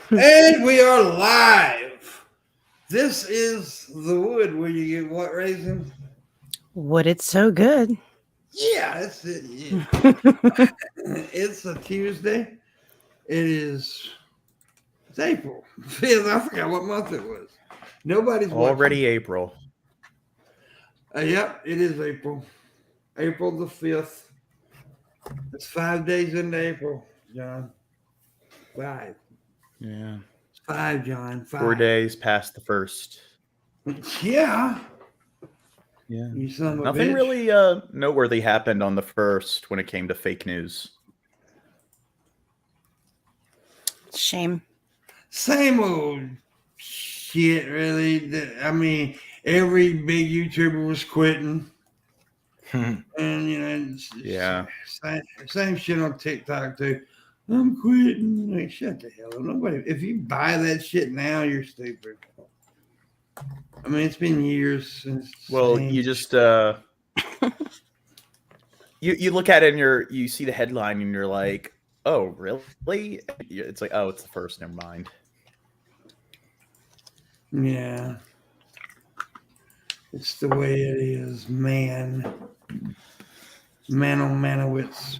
And we are live. This is the wood where you get what raisin? Wood, it's so good. Yeah, that's it. Yeah. It's a Tuesday. It's April 5th. I forgot what month it was. Nobody's already watching. April. Yep, it is April. April the 5th. It's 5 days into April, John. 5. Yeah. It's 5, John. 5. 4 days past the first. Yeah. Yeah. You son of a Nothing bitch. really noteworthy happened on the first when it came to fake news. Shame. Same old shit, really. I mean, every big YouTuber was quitting. And, you know, Yeah. same shit on TikTok, too. I'm quitting. Like, shut the hell up. Nobody, if you buy that shit now, you're stupid. I mean, it's been years since. Well, you just you look at it and you see the headline and you're like, oh, really? It's like, oh, it's the first. Never mind. Yeah. It's the way it is, man. Man on Manowitz.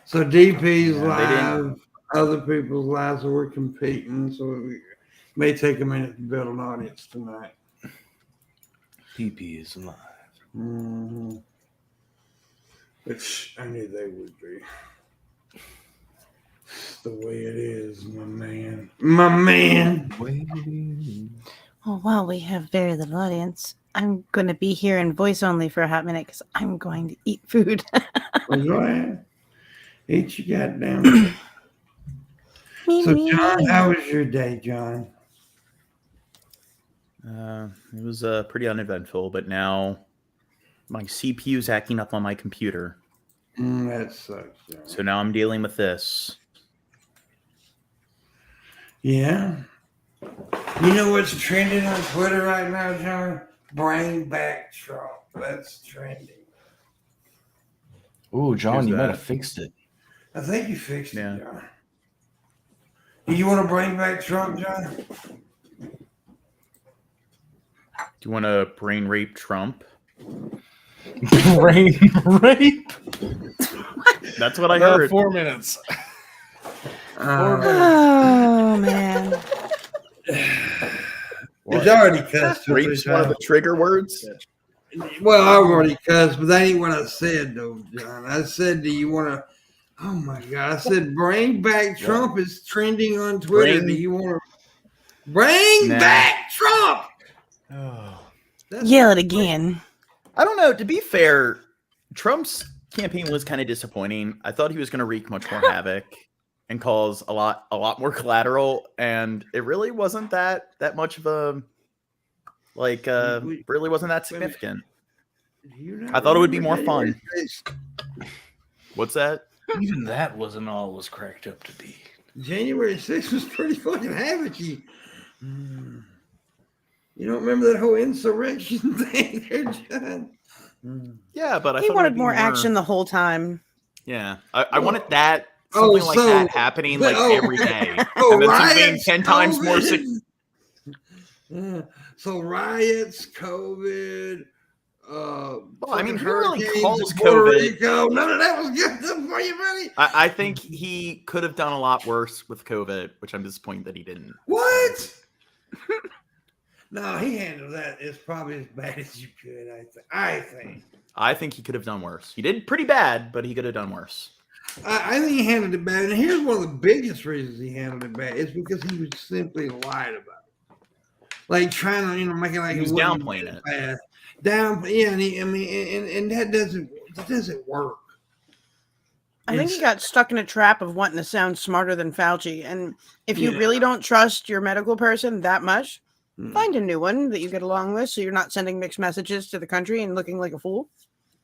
So DP's live, other people's lives, so we're competing. So we may take a minute to build an audience tonight. DP is alive. Mm-hmm. Which I knew they would be. It's the way it is, my man. My man. Well, while we have very little audience, I'm going to be here in voice only for a hot minute because I'm going to eat food. Well, go ahead. Eat your goddamn. So, John, how was your day, John? It was pretty uneventful, but now my CPU's acting up on my computer. That sucks, John. So now I'm dealing with this. Yeah. You know what's trending on Twitter right now, John? Bring back Trump. That's trending. Oh, John, you might have fixed it. I think you fixed it, John. Do you want to bring back Trump, John? Do you want to brain rape Trump? Brain rape? That's what I heard. 4 minutes. 4 minutes. Oh, man. It's already cussed. Rape's one of the trigger words? Well, I've already cussed, but that ain't what I said, though, John. I said, do you want to... Oh, my God. I said, bring back Trump is trending on Twitter. Do you want to... Bring back Trump! Oh. Yell it again. I don't know. To be fair, Trump's campaign was kind of disappointing. I thought he was going to wreak much more havoc and cause a lot more collateral, and it really wasn't that much of a really wasn't that significant. I thought it would be more fun. What's that? Even that wasn't all it was cracked up to be. January 6th was pretty fucking havocy. You don't remember that whole insurrection thing there, John? Yeah, but He wanted more action the whole time. Yeah, I wanted that. Something like that happening like every day. And then riots, 10 times more. So riots, COVID. Well, I mean, who really calls COVID? Rico. None of that was good for you, buddy. I think he could have done a lot worse with COVID, which I'm disappointed that he didn't. What? No, he handled that. It's probably as bad as you could, I think he could have done worse. He did pretty bad, but he could have done worse. I think he handled it bad. And here's one of the biggest reasons he handled it bad is because he was simply lied about it. Like trying to, make it like he was downplaying it. Bad. And that doesn't work. I think he got stuck in a trap of wanting to sound smarter than Fauci. And if you really don't trust your medical person that much, find a new one that you get along with so you're not sending mixed messages to the country and looking like a fool.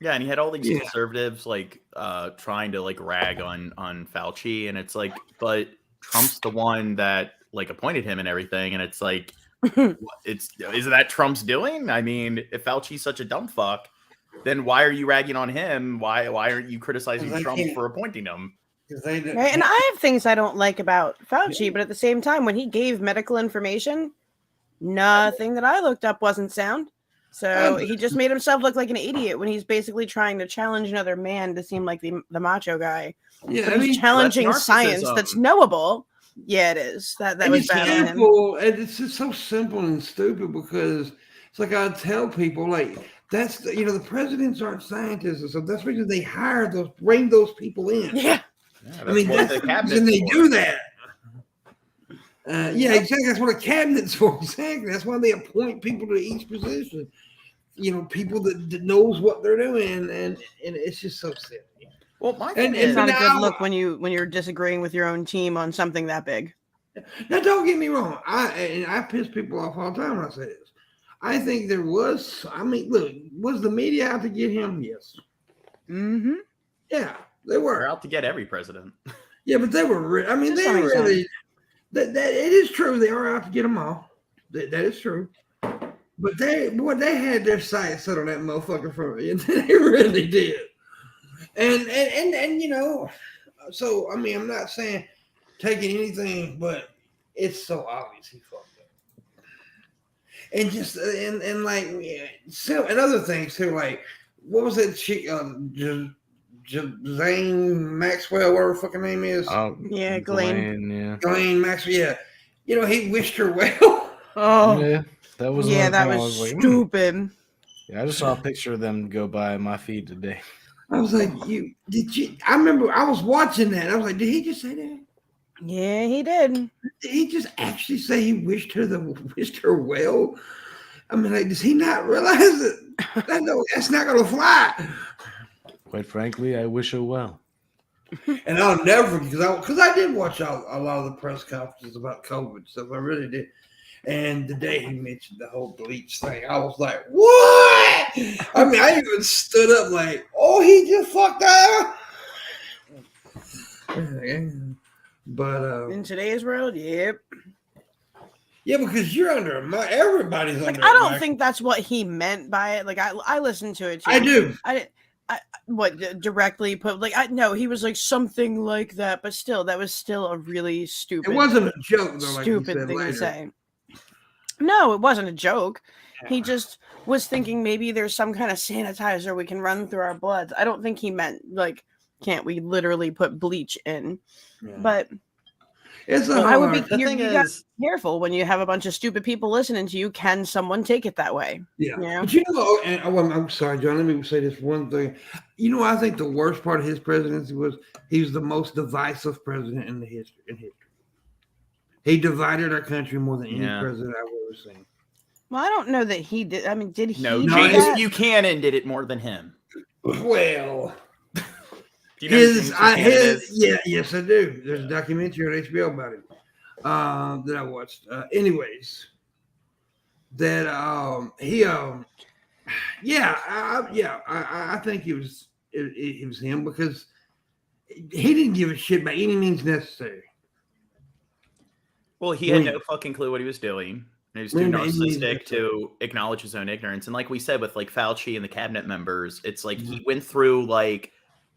Yeah, and he had all these conservatives trying to rag on Fauci, and it's like, but Trump's the one that appointed him and everything, and it's like, isn't that Trump's doing? I mean, if Fauci's such a dumb fuck, then why are you ragging on him? Why aren't you criticizing Trump for appointing him? They Right? And I have things I don't like about Fauci, but at the same time, when he gave medical information, nothing that I looked up wasn't sound. So he just made himself look like an idiot when he's basically trying to challenge another man to seem like the macho guy. Yeah, But he's challenging that's science narcissism. that's knowable. Yeah, it is. That was it's bad on him. simple, and it's just so simple and stupid because it's like I tell people, like that's the presidents aren't scientists, so that's because they hire bring those people in. Yeah. I mean, that's the reason they do that. Yeah, exactly. That's what a cabinet's for. Exactly. That's why they appoint people to each position. People that knows what they're doing, and it's just so silly. Well, my thing It's is, not a good look when you're disagreeing with your own team on something that big. Now, don't get me wrong. I piss people off all the time when I say this. I think there was. I mean, look, was the media out to get him? Yes. Mm-hmm. Yeah, they were. they're out to get every president. Yeah, but they were. I mean, To they some extent. really. That it is true. They are out to get them all. That is true. But they had their sights set on that motherfucker from it. They really did. And so I mean, I'm not saying taking anything, but it's so obvious he fucked up. And just and like so and other things too, like what was that chick Zane Maxwell, whatever her fucking name is? Yeah, Ghislaine. Yeah. Ghislaine Maxwell, yeah. He wished her well. Oh, Yeah. That was that I was like, stupid. Yeah, I just saw a picture of them go by my feed today. I was like, I remember I was watching that. I was like, did he just say that? Yeah, he did. Did he just actually say he wished her well? I mean, like, does he not realize that? That's not gonna fly. Quite frankly, I wish her well. And I'll never forget because I did watch a lot of the press conferences about COVID stuff. I really did. And the day he mentioned the whole bleach thing, I was like, what? I mean, I even stood up like, oh, he just fucked up. But In today's world, yep. yeah, because you're everybody's Like, under. I don't think that's what he meant by it. Like, I listened to it too. I do. Directly put no, he was like something like that, but still, that was still a really stupid. It wasn't a joke, though. Stupid thing to say. No, it wasn't a joke. Yeah. He just was thinking maybe there's some kind of sanitizer we can run through our bloods. I don't think he meant like, can't we literally put bleach in? Yeah. But I would be. You gotta be careful when you have a bunch of stupid people listening to you. Can someone take it that way? Yeah. But I'm sorry, John. Let me say this one thing. I think the worst part of his presidency was he was the most divisive president in history. He divided our country more than any president I've ever seen. Well, I don't know that he did. I mean, did he? No, James Buchanan did it more than him. Well. Yes, I do. There's a documentary on HBO about him that I watched. Anyways, that I think it was him because he didn't give a shit by any means necessary. Well, he had no fucking clue what he was doing. He was too narcissistic to acknowledge his own ignorance. And like we said with like Fauci and the cabinet members, it's like he went through like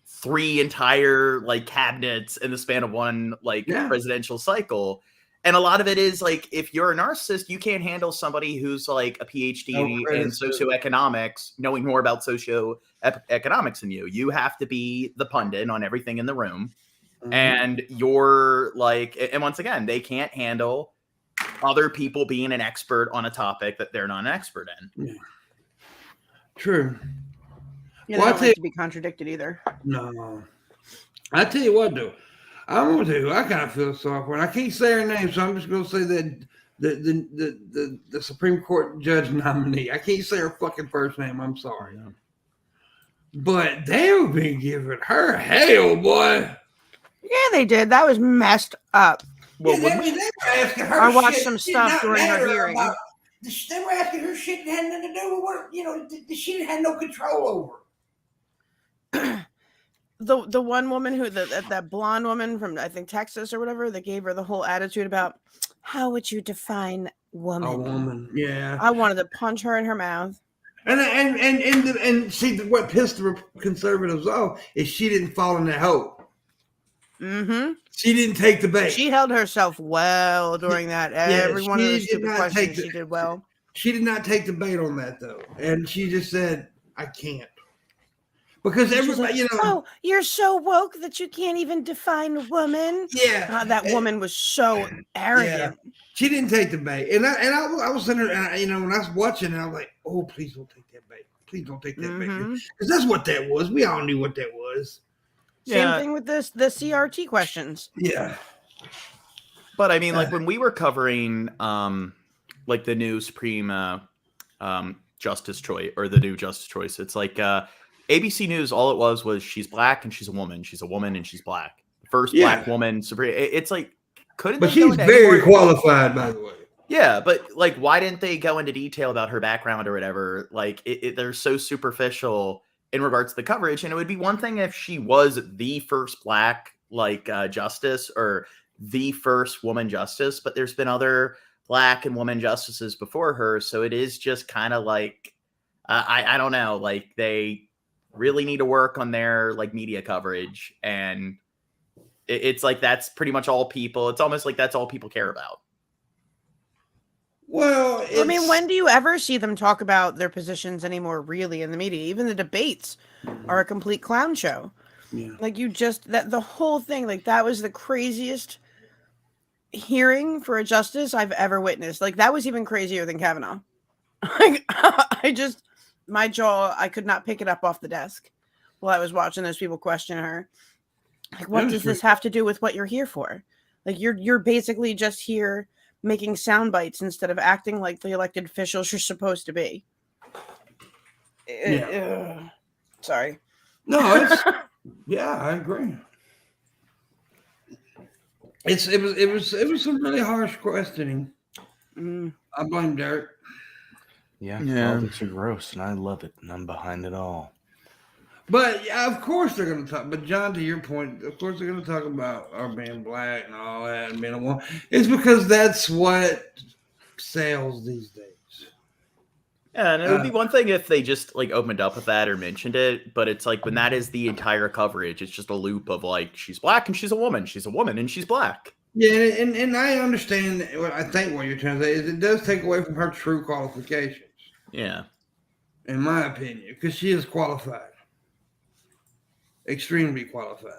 3 entire like cabinets in the span of one presidential cycle. And a lot of it is like, if you're a narcissist, you can't handle somebody who's like a PhD in socioeconomics, knowing more about socioeconomics than you. You have to be the pundit on everything in the room. Mm-hmm. And you're like, and once again, they can't handle other people being an expert on a topic that they're not an expert in. Yeah. True. Yeah, they don't like to be contradicted either. No. I tell you what, though. I kind of feel sorry for her. I can't say her name, so I'm just going to say that the Supreme Court judge nominee. I can't say her fucking first name. I'm sorry. Yeah. But they've been giving her hell, boy. Yeah, they did. That was messed up. Well, they were asking her. I watched some stuff during her hearing. They were asking her shit that had nothing to do with what she didn't have no control over. The one woman that blonde woman from I think Texas or whatever that gave her the whole attitude about how would you define woman? A woman, yeah. I wanted to punch her in her mouth. And see what pissed the conservatives off is she didn't fall in that hole. Mm-hmm. She didn't take the bait. She held herself well during that. Every one of those stupid questions, she did well. She did not take the bait on that though, and she just said, "I can't," because everybody, like, oh, you're so woke that you can't even define a woman. Yeah, that woman was so arrogant. Yeah. She didn't take the bait, and I was sitting there, and when I was watching, I was like, "Oh, please don't take that bait. Please don't take that bait," because that's what that was. We all knew what that was. Same thing with the CRT questions. Yeah. But I mean, like when we were covering like the new Supreme Justice choice or the new Justice choice, it's like ABC News, all it was she's black and she's a woman. She's a woman and she's black. First black woman Supreme. It's like but she's very qualified, by the way. Yeah, but like why didn't they go into detail about her background or whatever? Like they're so superficial in regards to the coverage, and it would be one thing if she was the first black justice or the first woman justice, but there's been other black and woman justices before her, so it is just kind of like I don't know, like they really need to work on their like media coverage, and it's like that's pretty much all people. It's almost like that's all people care about. Well, I mean, when do you ever see them talk about their positions anymore, really, in the media? Even the debates are a complete clown show. Yeah. Like, the whole thing, like, that was the craziest hearing for a justice I've ever witnessed. Like, that was even crazier than Kavanaugh. Like, my jaw, I could not pick it up off the desk while I was watching those people question her. Like, what does this have to do with what you're here for? Like, you're basically just here making sound bites instead of acting like the elected officials you're supposed to be. Sorry. No, yeah, I agree. It was some really harsh questioning. I blame Derek. Yeah, politics are gross, and I love it, and I'm behind it all. But yeah, of course they're going to talk. But John, to your point, of course they're going to talk about our being black and all that and being a woman. It's because that's what sells these days. Yeah, and it would be one thing if they just like opened up with that or mentioned it, but it's like when that is the entire coverage, it's just a loop of like she's black and she's a woman and she's black. Yeah, and I understand. I think what you're trying to say is it does take away from her true qualifications. Yeah, in my opinion, because she is qualified. Extremely qualified.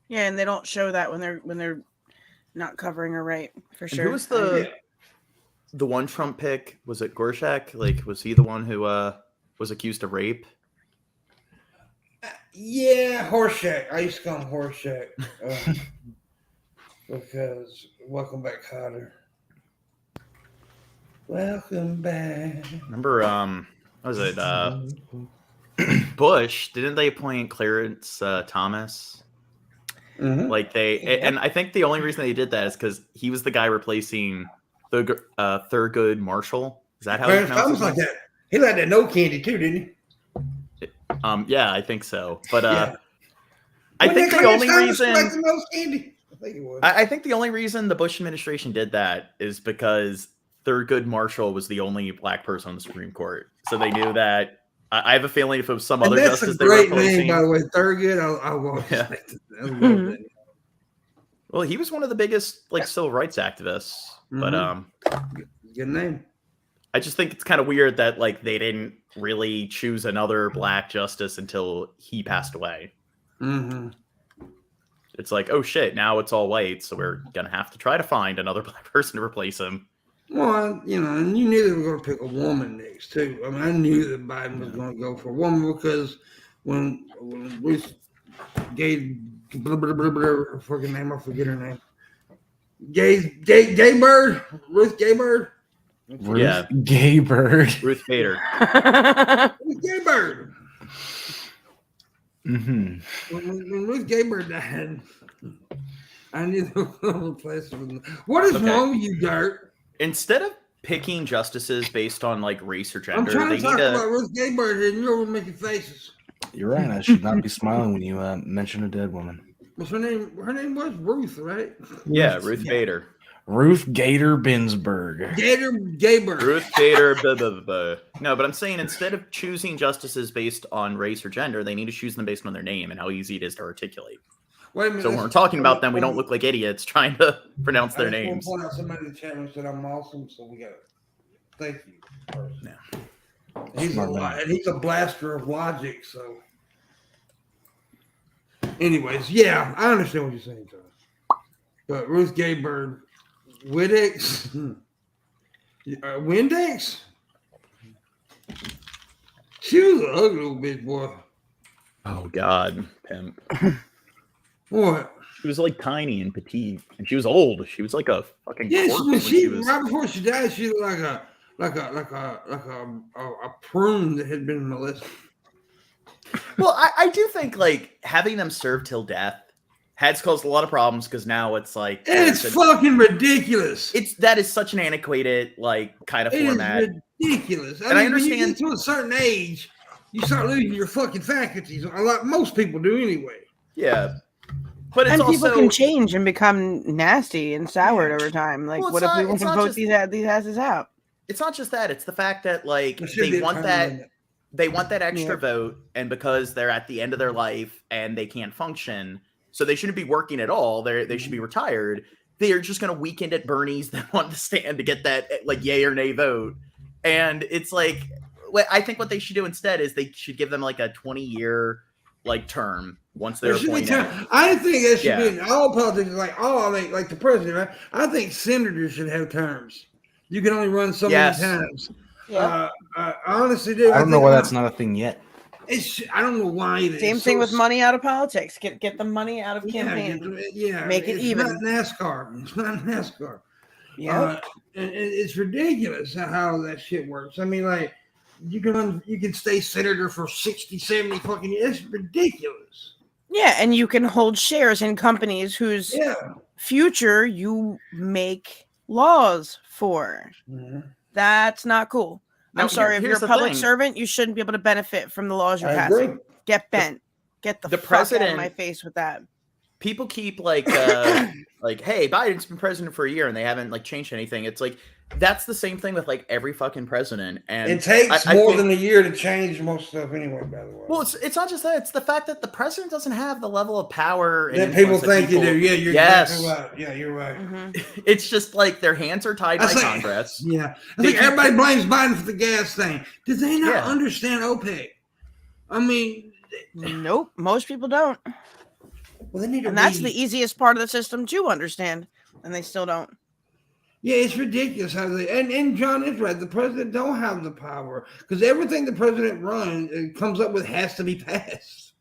Yeah, and they don't show that when they're not covering her right, for sure. Who was the one Trump pick? Was it Gorsuch? Like, was he the one who was accused of rape? Yeah, Horseshack. I used to call him Horseshack because welcome back, Cotter. Welcome back. Remember, what was it? Bush, didn't they appoint Clarence Thomas? Mm-hmm. Like and I think the only reason they did that is because he was the guy replacing Thurgood Marshall. Is that how Clarence Thomas like that? He liked that no candy too, didn't he? Yeah, I think so. But I think the only reason I think the only reason the Bush administration did that is because Thurgood Marshall was the only black person on the Supreme Court, so they knew that. I have a feeling if it was some other justice, they were replacing. Name, by the way, Thurgood. Well, he was one of the biggest civil rights activists, but good name. I just think it's kind of weird that they didn't really choose another black justice until he passed away. Mm-hmm. It's like, oh shit, now it's all white, so we're gonna have to try to find another black person to replace him. Well, and you knew they were going to pick a woman next, too. I mean, I knew that Biden was going to go for a woman because when Ruth Gay, fucking name, I forget her name. Gaybird? Ruth Gaybird? Ruth Gaybird. Ruth Bader. Ruth Gaybird. Mm-hmm. When Ruth Gaybird died, I knew there was no place for them. What is wrong with you, Dirt? Instead of picking justices based on race or gender, I'm trying to talk about Ruth Gaybird and you're over making faces. You're right. I should not be smiling when you mention a dead woman. What's her name? Her name was Ruth, right? Yeah, Ruth Bader. Ruth Gator Binsberg. Gator Gaybird. Ruth Bader. No, but I'm saying instead of choosing justices based on race or gender, they need to choose them based on their name and how easy it is to articulate. Wait a minute. So when we're talking about them, we don't look like idiots trying to pronounce their names. Point out somebody in the channel said I'm awesome, so we got to thank you. Yeah. He's a blaster of logic, so. Anyways, yeah, I understand what you're saying, John. But Ruth Gaybird, Windex? She was an ugly little bitch, boy. Oh, God, pimp. What? She was like tiny and petite, and she was old. She was like a fucking corpse right before she died, she looked like a prune that had been molested. Well, I do think like having them serve till death has caused a lot of problems because now it's like it's fucking ridiculous. That is such an antiquated like kind of format. It is ridiculous. I understand. When you get to a certain age, you start losing your fucking faculties. Most people do anyway. Yeah. But and people can change and become nasty and soured over time. Like, what if we want to vote these asses out? It's not just that. It's the fact that like they want that extra vote, and because they're at the end of their life and they can't function, so they shouldn't be working at all. They should be retired. They are just going to weekend at Bernie's that want to stand to get that like yay or nay vote. And it's like, I think what they should do instead is they should give them like a 20-year like term once they're appointed. I think that should be in all politics. Like the president. Right? I think senators should have terms. You can only run so many times. Yeah. Honestly, dude, I don't know why that's not a thing yet. I don't know why either. Same thing with money out of politics. Get the money out of campaign. Yeah, make it even. It's not NASCAR. Yeah, it's ridiculous how that shit works. I mean, like you can stay senator for 60, 70 fucking years. It's ridiculous. Yeah, and you can hold shares in companies whose future you make laws for. Mm-hmm. That's not cool. I'm sorry, if you're a public servant, you shouldn't be able to benefit from the laws you're passing. Get bent. Get the fuck out of my face with that. People keep like like, hey, Biden's been president for a year and they haven't like changed anything. It's like that's the same thing with like every fucking president. And it takes more than a year to change most stuff anyway, by the way. Well, it's not just that, it's the fact that the president doesn't have the level of power that people think you do. Yeah, you're exactly right. Yeah, you're right. Mm-hmm. It's just like their hands are tied by Congress. Yeah. I think everybody blames Biden for the gas thing. Do they not understand OPEC? I mean, nope, most people don't. Well, they need to that's the easiest part of the system to understand, and they still don't. Yeah, it's ridiculous how they and John is right. The president don't have the power because everything the president comes up with has to be passed.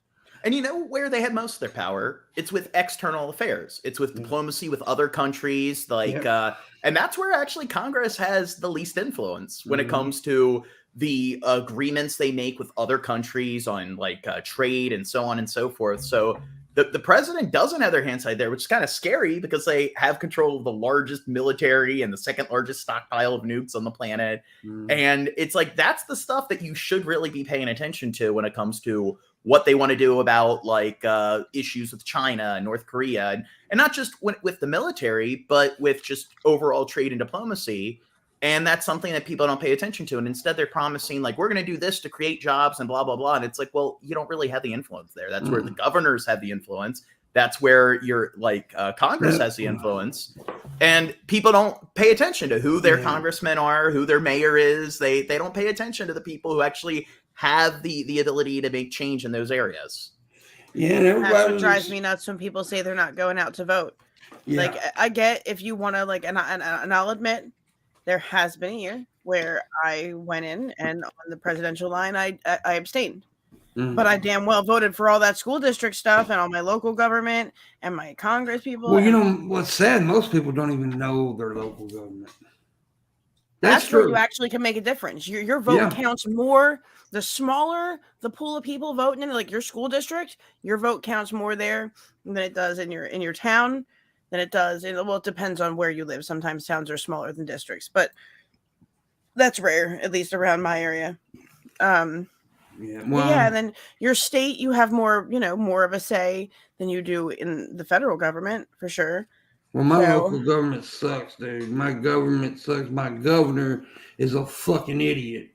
And you know where they had most of their power? It's with external affairs. It's with diplomacy with other countries, and that's where actually Congress has the least influence when it comes to the agreements they make with other countries on like trade and so on and so forth. So the president doesn't have their hands tied there, which is kind of scary because they have control of the largest military and the second largest stockpile of nukes on the planet. And it's like, that's the stuff that you should really be paying attention to when it comes to what they want to do about like issues with China and North Korea, and not just with the military, but with just overall trade and diplomacy. And that's something that people don't pay attention to. And instead they're promising like, we're going to do this to create jobs and blah, blah, blah. And it's like, well, you don't really have the influence there. That's where the governors have the influence. That's where your like Congress has the influence. And people don't pay attention to who their congressmen are, who their mayor is. They don't pay attention to the people who actually have the ability to make change in those areas. Yeah. That's what drives me nuts when people say they're not going out to vote. Yeah. Like I get if you want to like, and I'll admit, there has been a year where I went in and on the presidential line, I abstained. But I damn well voted for all that school district stuff and all my local government and my Congress people. Well, you know what's sad? Most people don't even know their local government. That's true. Where you actually can make a difference. Your vote counts more. The smaller the pool of people voting in, like your school district, your vote counts more there than it does in your town. Than it does. Well, it depends on where you live. Sometimes towns are smaller than districts, but that's rare, at least around my area. And then your state, you have more, more of a say than you do in the federal government, for sure. Well, my local government sucks, dude. My government sucks. My governor is a fucking idiot.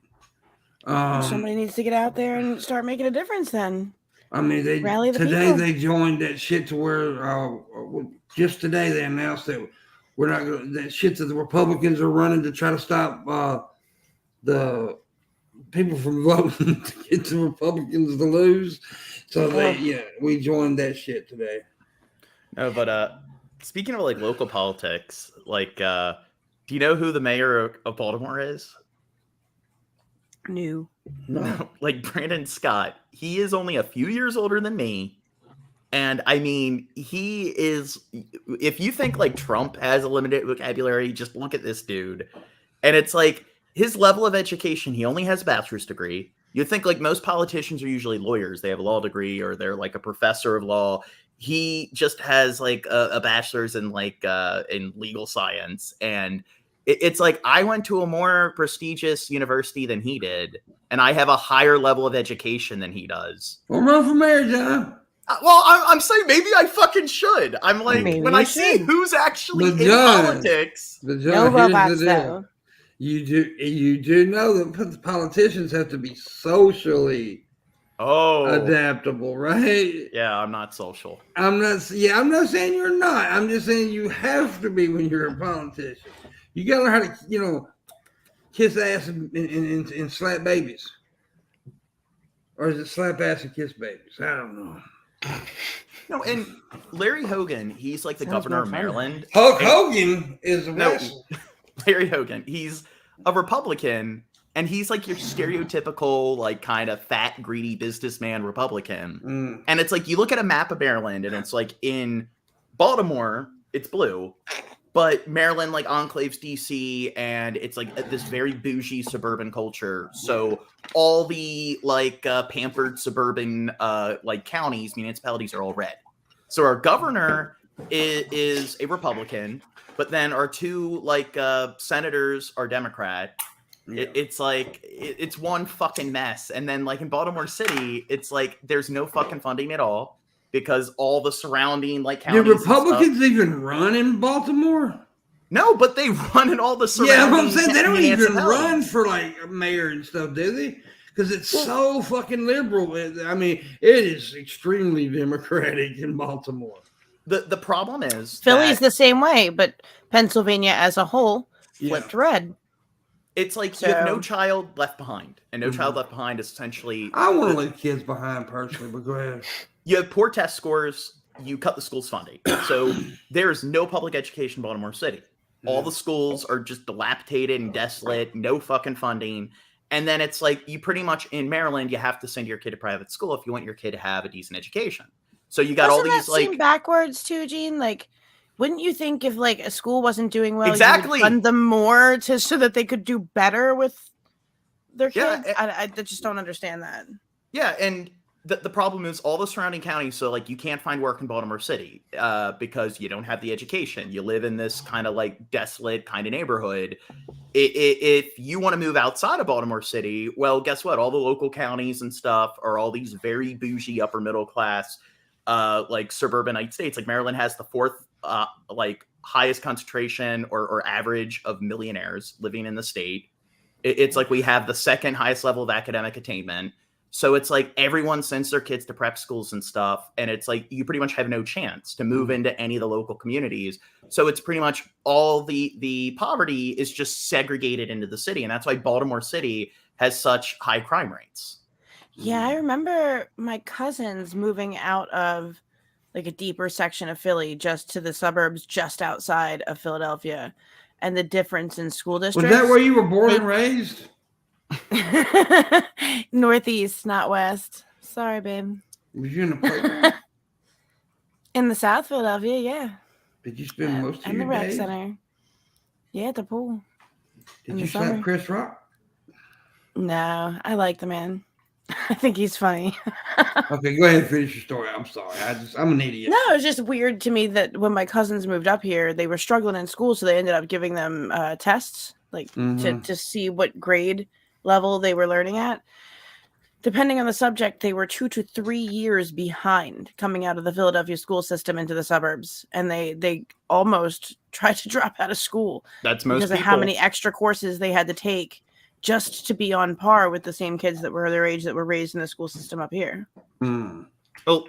Somebody needs to get out there and start making a difference then. I mean, people. they joined that shit to where just today they announced that we're not going that shit that the Republicans are running to try to stop the people from voting to get the Republicans to lose. So we joined that shit today. No, but speaking of like local politics, like do you know who the mayor of Baltimore is? No. Like Brandon Scott. He is only a few years older than me. And I mean, he is, if you think like Trump has a limited vocabulary, just look at this dude. And it's like his level of education, he only has a bachelor's degree. You'd think like most politicians are usually lawyers. They have a law degree or they're like a professor of law. He just has like a bachelor's in like in legal science. And it's like I went to a more prestigious university than he did. And I have a higher level of education than he does. Well, run for mayor, John. Well, I'm saying maybe I fucking should. I'm like, Maybe when I see who's actually in politics. No robots, though. You do know that the politicians have to be socially adaptable, right? Yeah, I'm not social. I'm not saying you're not. I'm just saying you have to be when you're a politician. You gotta learn how to, kiss ass and slap babies. Or is it slap ass and kiss babies? I don't know. No, and Larry Hogan, he's like the governor of Maryland. Hulk Hogan is a wrestler. Larry Hogan, he's a Republican, and he's like your stereotypical, like kind of fat, greedy businessman Republican. And it's like you look at a map of Maryland, and it's like in Baltimore, it's blue. But Maryland, like, enclaves DC, and it's, like, this very bougie suburban culture. So all the, like, pampered suburban, like, counties, municipalities are all red. So our governor is a Republican, but then our two, like, senators are Democrat. It's, like, it's one fucking mess. And then, like, in Baltimore City, it's, like, there's no fucking funding at all. Because all the surrounding like counties. Do Republicans even run in Baltimore? No, but they run in all the surrounding. Yeah, I'm saying they don't even run for like mayor and stuff, do they? Because it's so fucking liberal. I mean, it is extremely democratic in Baltimore. The problem is Philly's the same way, but Pennsylvania as a whole flipped red. It's like you have no child left behind, and no child left behind is essentially. I want to leave kids behind personally, but go ahead. You have poor test scores, you cut the school's funding. So there's no public education in Baltimore City. All the schools are just dilapidated and desolate, no fucking funding. And then it's like you pretty much in Maryland, you have to send your kid to private school if you want your kid to have a decent education. So you got all these that seem backwards too, Gene? Like, wouldn't you think if like a school wasn't doing well, exactly, you would fund them more so that they could do better with their kids? I just don't understand that. Yeah, and the problem is all the surrounding counties, so like you can't find work in Baltimore City because you don't have the education. You live in this kind of like desolate kind of neighborhood. If you want to move outside of Baltimore City, well, guess what? All the local counties and stuff are all these very bougie upper middle class like suburbanite states. Like Maryland has the fourth like highest concentration or average of millionaires living in the state. It's like we have the second highest level of academic attainment. So it's like everyone sends their kids to prep schools and stuff. And it's like you pretty much have no chance to move into any of the local communities. So it's pretty much all the poverty is just segregated into the city. And that's why Baltimore City has such high crime rates. Yeah, I remember my cousins moving out of like a deeper section of Philly just to the suburbs just outside of Philadelphia. And the difference in school districts. Was that where you were born and raised? Northeast, not west. Sorry, babe. Was you in the playground? In the South Philadelphia, yeah. Did you spend most of your days? And the rec center. Yeah, at the pool. Did you slap Chris Rock? No, I like the man. I think he's funny. Okay, go ahead and finish your story. I'm sorry. I'm an idiot. No, it was just weird to me that when my cousins moved up here, they were struggling in school, so they ended up giving them tests, like to see what grade level they were learning at. Depending on the subject, they were 2 to 3 years behind coming out of the Philadelphia school system into the suburbs, and they almost tried to drop out of school. That's most because of how many extra courses they had to take just to be on par with the same kids that were their age that were raised in the school system up here. Well,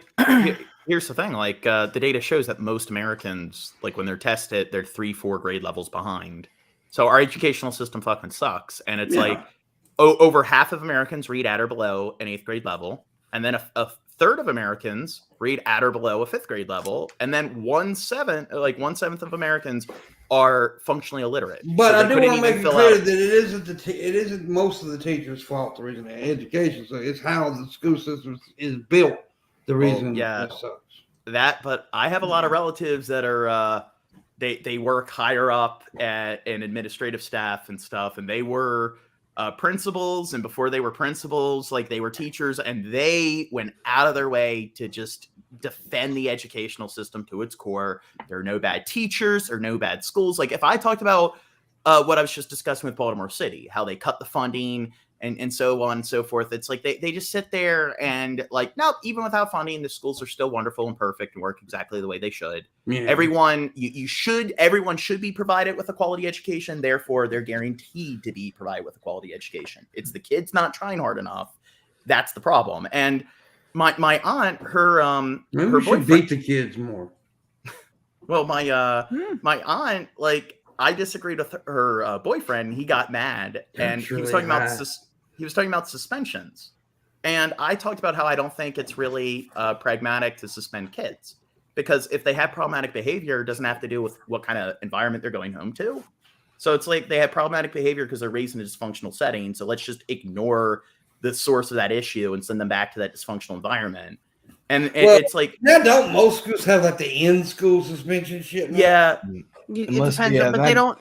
here's the thing. Like, the data shows that most Americans, like when they're tested, they're 3-4 grade levels behind. So our educational system fucking sucks. And it's like over half of Americans read at or below an 8th grade level. And then a third of Americans read at or below a 5th grade level. And then 1/7 of Americans are functionally illiterate. But so I do want to make it clear that it isn't most of the teachers' fault. The reason education, so it's how the school system is built. The reason that sucks. But I have a lot of relatives that are they work higher up in administrative staff and stuff, and they were principals, and before they were principals, like they were teachers, and they went out of their way to just defend the educational system to its core. There are no bad teachers or no bad schools. Like if I talked about what I was just discussing with Baltimore City, how they cut the funding and so on and so forth. It's like they just sit there and like, no, even without funding, the schools are still wonderful and perfect and work exactly the way they should. Yeah. Everyone should be provided with a quality education. Therefore, they're guaranteed to be provided with a quality education. It's the kids not trying hard enough. That's the problem. And my aunt, her boyfriend beat the kids more. Well, my aunt, like, I disagreed with her boyfriend. He got mad, and he was talking about suspensions. And I talked about how I don't think it's really pragmatic to suspend kids, because if they have problematic behavior, it doesn't have to do with what kind of environment they're going home to. So it's like they have problematic behavior because they're raised in a dysfunctional setting. So let's just ignore the source of that issue and send them back to that dysfunctional environment. And it's like, now don't most schools have like the in-school suspension shit? Yeah. It depends, but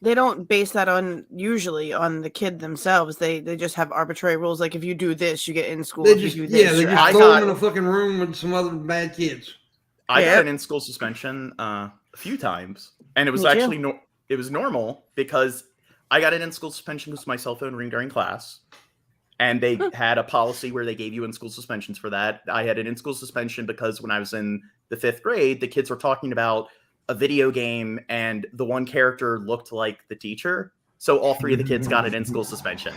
they don't base that usually on the kid themselves. They just have arbitrary rules. Like if you do this, you get in school. They just throw them in a fucking room with some other bad kids. I got an in-school suspension a few times, and it was actually it was normal because I got an in-school suspension because my cell phone ring during class. And they had a policy where they gave you in-school suspensions for that. I had an in-school suspension because when I was in the 5th grade, the kids were talking about a video game and the one character looked like the teacher. So all 3 of the kids got an in-school suspension.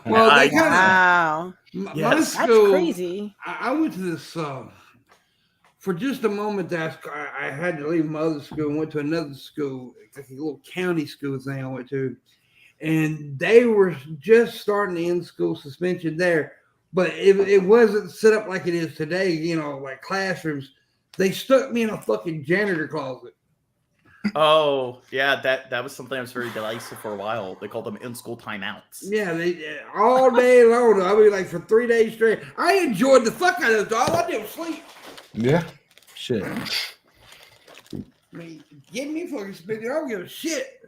Well, wow. My school, that's crazy. I went to this, for just a moment, I had to leave my other school and went to another school, like a little county school thing I went to. And they were just starting the in-school suspension there. But it wasn't set up like it is today, like classrooms. They stuck me in a fucking janitor closet. Oh, yeah, that was something I was very divisive for a while. They called them in-school timeouts. Yeah, they all day long. I mean, like for 3 days straight. I enjoyed the fuck out of it. All I did was sleep. Yeah. Shit. I mean, give me fucking suspended. I don't give a shit.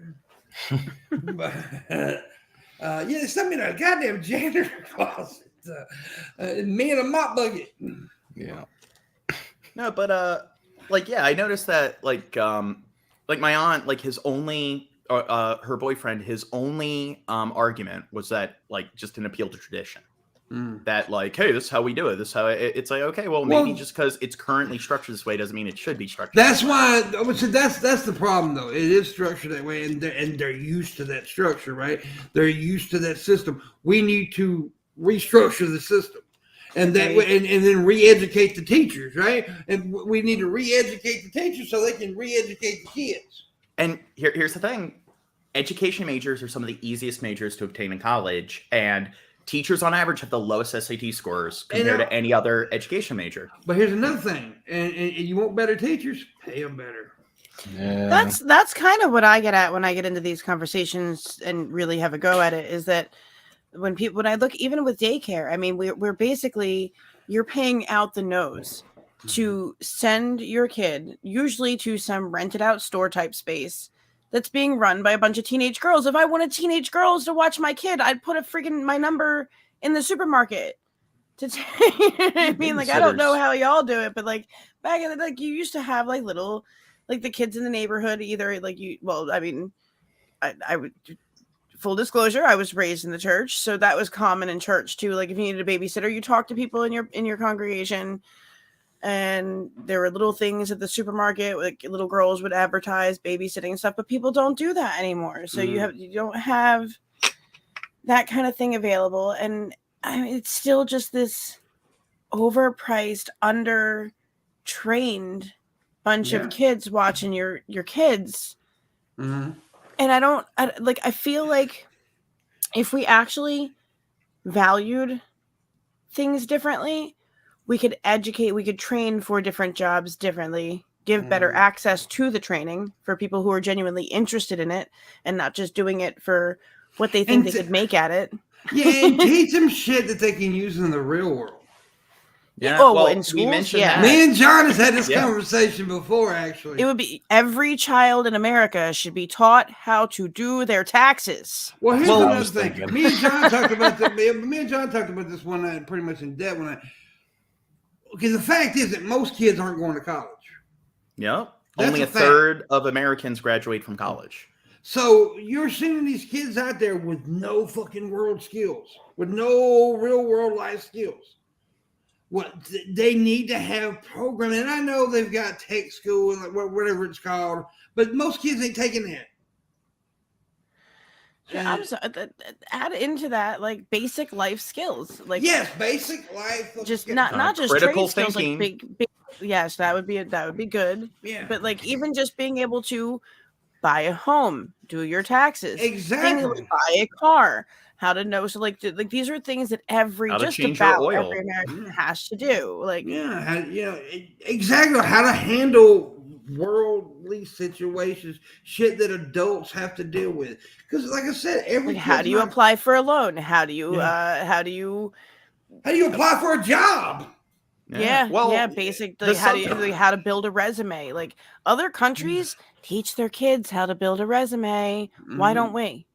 But they stuck me in a goddamn janitor closet. Me and a mop bucket. Yeah. No, but I noticed that like my aunt, like his only her boyfriend, his only argument was that like just an appeal to tradition. That like, hey, this is how we do it. This is how it's like, okay, well, maybe just because it's currently structured this way doesn't mean it should be structured. That's why. That's the problem, though. It is structured that way, and they're used to that structure, right? They're used to that system. We need to restructure the system, and that and then re-educate the teachers, right? And we need to re-educate the teachers so they can re-educate the kids. And here's the thing: education majors are some of the easiest majors to obtain in college, and teachers on average have the lowest SAT scores compared to any other education major. But here's another thing, and you want better teachers, pay them better. Yeah. That's kind of what I get at when I get into these conversations and really have a go at it, is that when I look, even with daycare, I mean, we're basically, you're paying out the nose to send your kid usually to some rented out store type space that's being run by a bunch of teenage girls. If I wanted teenage girls to watch my kid, I'd put my number in the supermarket. I mean, like, I don't know how y'all do it, but like back in the, like, you used to have like little, like the kids in the neighborhood, either like I would, full disclosure, I was raised in the church, so that was common in church too. Like if you needed a babysitter, you talk to people in your congregation. And there were little things at the supermarket, like little girls would advertise babysitting and stuff, but people don't do that anymore. So you don't have that kind of thing available. And I mean, it's still just this overpriced, under-trained bunch of kids watching your kids. Mm-hmm. And I feel like if we actually valued things differently, we could train for different jobs differently, give better access to the training for people who are genuinely interested in it and not just doing it for what they think they could make at it. Yeah, and teach them shit that they can use in the real world. Yeah, well, in schools, we mentioned yeah. that. Me and John has had this conversation before, actually. It would be every child in America should be taught how to do their taxes. Well, here's another thing. Me and John talked about this. Me and John talked about this one night, pretty much in depth one night. Because the fact is that most kids aren't going to college. Yep. That's Only a a third of Americans graduate from college. So you're seeing these kids out there with no fucking world skills, with no real world life skills. What they need to have programming. And I know they've got tech school and whatever it's called, but most kids ain't taking that. I'm sorry, add into that like basic life skills, like basic life, just not just critical trade skills, thinking. like big. Yes, that would be good. Yeah, but like even just being able to buy a home, do your taxes, exactly, like buy a car, how to know. So like these are things that every American has to do. Like exactly how to handle worldly situations, shit that adults have to deal with. Because, like I said, how do you apply for a loan? How do you how do you apply for a job? Basically, how to build a resume. Like other countries teach their kids how to build a resume. Why don't we?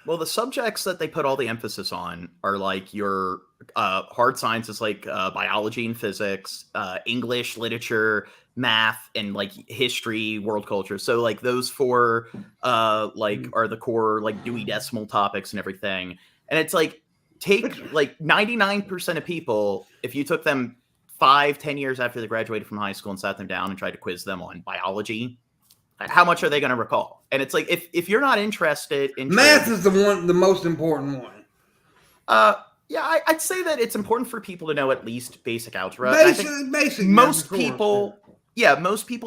Well, the subjects that they put all the emphasis on are like your hard sciences, like biology and physics, English, literature, math, and like history, world culture. So like those four are the core like Dewey Decimal topics and everything. And it's like take like 99% of people, if you took them 5-10 years after they graduated from high school and sat them down and tried to quiz them on biology, how much are they going to recall? And it's like if you're not interested in math is the most important one. I'd say that it's important for people to know at least basic algebra. Basic. Most people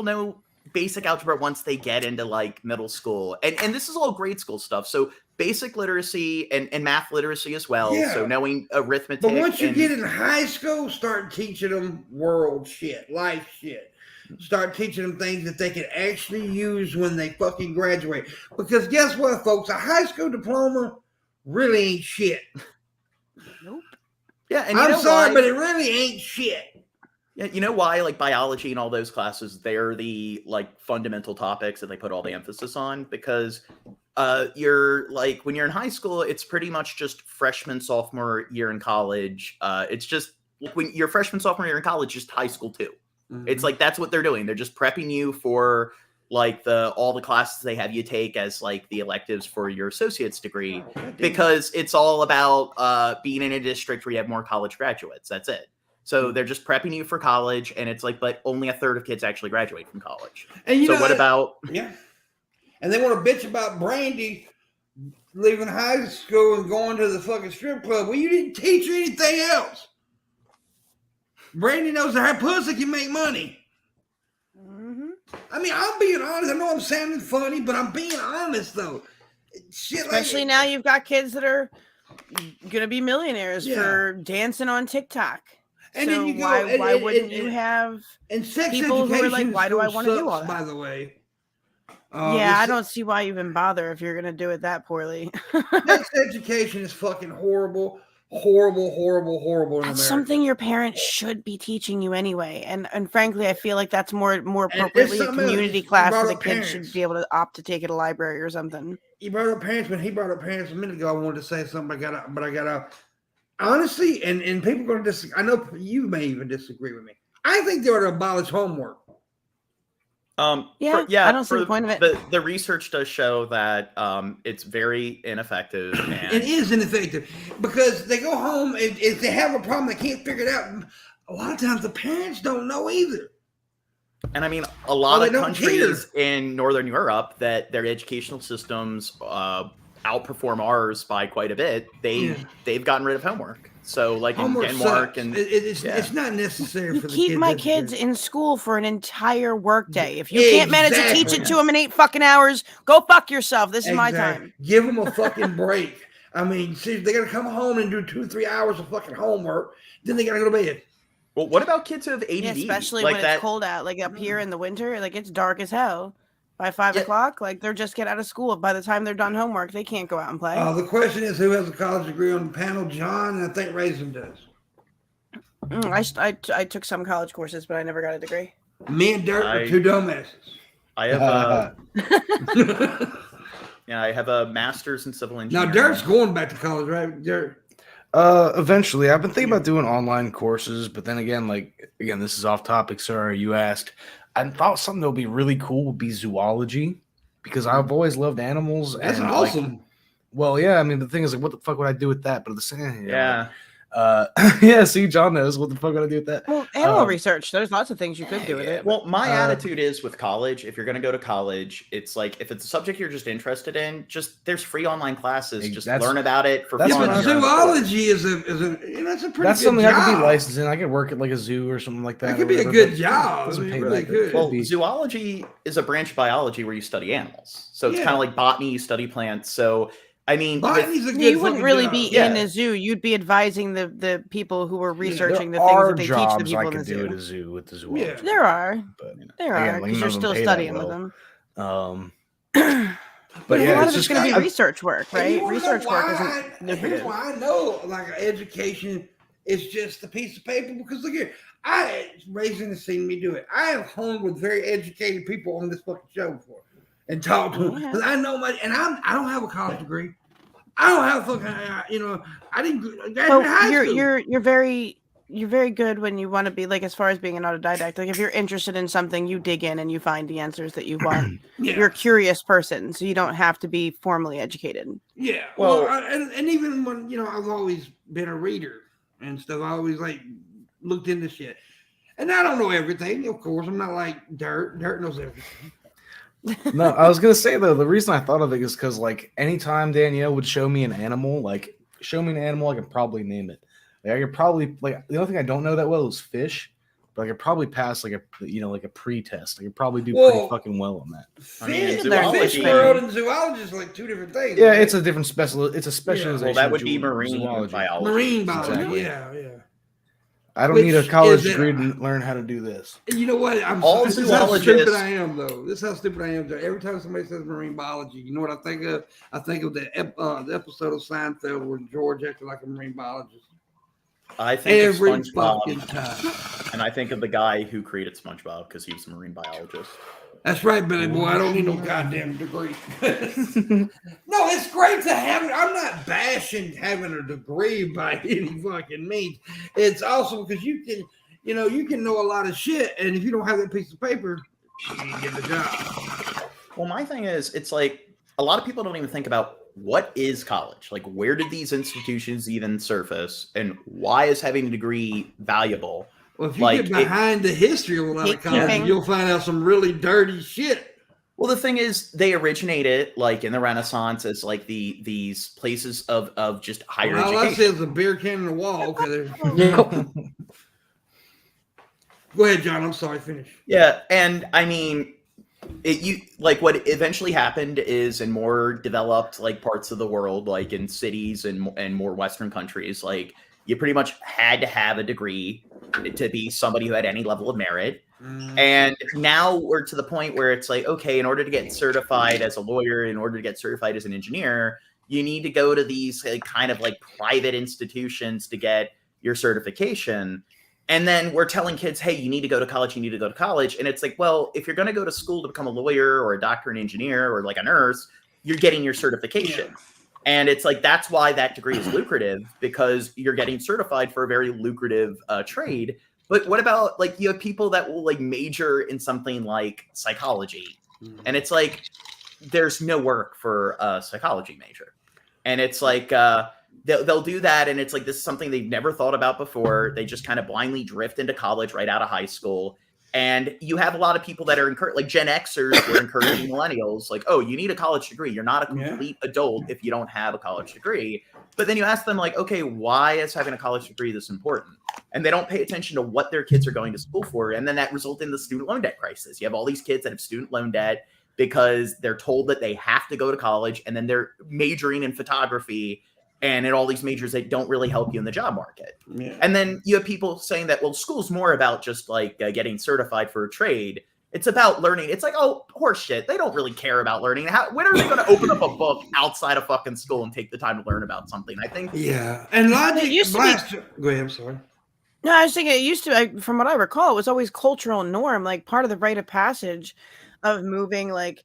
know basic algebra once they get into like middle school, and this is all grade school stuff. So basic literacy and math literacy as well. Yeah. So knowing arithmetic. But once you get in high school, start teaching them world shit, life shit. Start teaching them things that they can actually use when they fucking graduate. Because guess what, folks? A high school diploma really ain't shit. Nope. Yeah, and I'm sorry, but it really ain't shit. Yeah, you know why? Like biology and all those classes, they're the like fundamental topics that they put all the emphasis on. Because you're like when you're in high school, it's pretty much just freshman, sophomore year in college. It's just when you're freshman, sophomore year in college, just high school too. It's like that's what they're doing. They're just prepping you for like all the classes they have you take as like the electives for your associate's degree, because it's all about being in a district where you have more college graduates. That's it. So they're just prepping you for college, and it's like, but only a third of kids actually graduate from college. And so what about? Yeah. And they want to bitch about Brandy leaving high school and going to the fucking strip club. Well, you didn't teach her anything else. Brandy knows that her pussy can make money. I mean, I'm being honest. I know I'm sounding funny, but I'm being honest, though. Shit, especially now you've got kids that are going to be millionaires for dancing on TikTok. And so then you go, why wouldn't you have people who are like, why do I want to do all that? By the way. I don't see why you even bother if you're going to do it that poorly. Sex education is fucking horrible. Horrible. That's something your parents should be teaching you anyway, and frankly, I feel like that's more appropriately a community class where the kids should be able to opt to take at a library or something. You brought up parents, but he brought up parents a minute ago. I wanted to say something, but I got to honestly, and people are going to disagree. I know you may even disagree with me. I think they ought to abolish homework. I don't see the point of it. The research does show that it's very ineffective. And it is ineffective because they go home and if they have a problem, they can't figure it out. A lot of times the parents don't know either. And I mean, a lot of countries in Northern Europe that their educational systems outperform ours by quite a bit, they've gotten rid of homework. So like in Denmark, and it's not necessary for the keep kids. my kids in school for an entire workday. If you can't manage to teach it to them in 8 fucking hours, go fuck yourself. This is my time. Give them a fucking break. I mean, see, they gotta come home and do 2-3 hours of fucking homework. Then they gotta go to bed. Well, what about kids who have ADD? Yeah, especially like when it's cold out, like up here in the winter, like it's dark as hell. By 5 o'clock, like they're just get out of school. By the time they're done homework, they can't go out and play. The question is, who has a college degree on the panel? John, and I think Raisin does. I took some college courses, but I never got a degree. Me and Dirt are two dumbasses. I have I have a master's in civil engineering. Now Dirt's going back to college, right? Dirt. Eventually, I've been thinking about doing online courses, but then again, this is off topic, sir. You asked. I thought something that would be really cool would be zoology, because I've always loved animals. That's and awesome. Well, yeah. I mean, the thing is, what the fuck would I do with that? But at the same, see, John knows what the fuck would I do with that. Well, animal research. There's lots of things you could do with it. Well, my attitude is with college. If you're going to go to college, it's like if it's a subject you're just interested in, there's free online classes. Just learn about it for fun. But zoology is a that's a pretty. That's good something job. I could be licensed in. I could work at like a zoo or something like that. That could be a good job. Really good. Well, zoology is a branch of biology where you study animals. So it's kind of like botany. You study plants. So I mean, you wouldn't really be in a zoo. You'd be advising the people who were researching the things that they teach the people in the zoo. I could do at a zoo with the zoology. Yeah. There are, because you're still studying with them. But a lot of it's going to be research work, right? Research work isn't lucrative. I know, like education is just a piece of paper. Because look here, Raisin has seen me do it. I have hung with very educated people on this fucking show before. And talk to them because I know and I don't have a college degree. I don't have fucking I didn't graduate high school. You're very good when you want to be like as far as being an autodidact. Like if you're interested in something, you dig in and you find the answers that you want. You're a curious person, so you don't have to be formally educated. Yeah, well, and even when I've always been a reader and stuff. I always looked into shit, and I don't know everything. Of course, I'm not like Dirt. Dirt knows everything. No, I was gonna say though, the reason I thought of it is because anytime Danielle would show me an animal, I could probably name it. I could probably the only thing I don't know that well is fish, but I could probably pass a pre-test. I could probably do pretty fucking well on that. Fish world and zoology is like two different things. Yeah, right? It's a different It's a specialization. Well, that would be marine biology. Marine biology, exactly. Yeah. I don't need a college degree to learn how to do this. You know what? This is how stupid I am, though. This is how stupid I am. Every time somebody says marine biology, you know what I think of? I think of the episode of Seinfeld where George acted like a marine biologist. I think every of SpongeBob, and I think of the guy who created SpongeBob because he was a marine biologist. That's right, Billy boy. I don't need no goddamn degree. No, it's great to have it. I'm not bashing having a degree by any fucking means. It's awesome because you can know a lot of shit, and if you don't have that piece of paper, you can't get the job. Well, my thing is, it's like a lot of people don't even think about what is college? Like, where did these institutions even surface, and why is having a degree valuable? Well, if you get behind the history of a lot of colleges, you'll find out some really dirty shit. Well, the thing is, they originated in the Renaissance as these places of just higher education. All I see is a beer can in the wall. Okay, go ahead, John. I'm sorry. Finish. Yeah, and I mean, what eventually happened is in more developed parts of the world, in cities and more Western countries, you pretty much had to have a degree to be somebody who had any level of merit. And now we're to the point where it's okay, in order to get certified as a lawyer, in order to get certified as an engineer, you need to go to these private institutions to get your certification. And then we're telling kids, hey, you need to go to college, you need to go to college. And it's well, if you're going to go to school to become a lawyer or a doctor, an engineer, or a nurse, you're getting your certification. Yeah. And it's that's why that degree is lucrative, because you're getting certified for a very lucrative trade. But what about you have people that will major in something like psychology, and it's there's no work for a psychology major, and it's they'll do that, and it's this is something they've never thought about before. They just kind of blindly drift into college right out of high school, And you have a lot of people that are like Gen Xers were encouraging millennials, like, oh, you need a college degree. You're not a complete adult if you don't have a college degree. But then you ask them, like, okay, why is having a college degree this important? And they don't pay attention to what their kids are going to school for. And then that results in the student loan debt crisis. You have all these kids that have student loan debt because they're told that they have to go to college, and then they're majoring in photography and in all these majors that don't really help you in the job market. Yeah. And then you have people saying that, well, school's more about just like getting certified for a trade. It's about learning. It's like, oh, horse shit. They don't really care about learning. When are they going to open up a book outside of fucking school and take the time to learn about something? I think. Yeah. And logic used to be. Go ahead. I'm sorry. No, I was thinking it used to, from what I recall, it was always cultural norm, like part of the rite of passage of moving, like,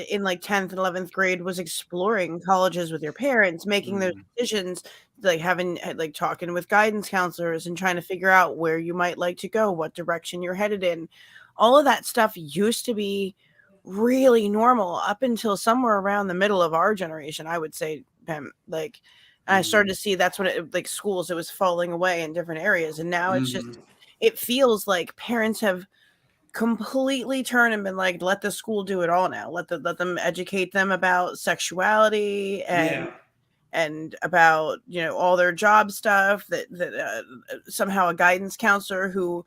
in like 10th and 11th grade was exploring colleges with your parents, making those decisions, like having, like talking with guidance counselors and trying to figure out where you might like to go, what direction you're headed in. All of that stuff used to be really normal up until somewhere around the middle of our generation, I would say. Like, I started to see that's when it, like schools, it was falling away in different areas. And now it's just, it feels like parents have completely turned and been like, let the school do it all now. Let them educate them about sexuality and about, you know, all their job stuff, that somehow a guidance counselor who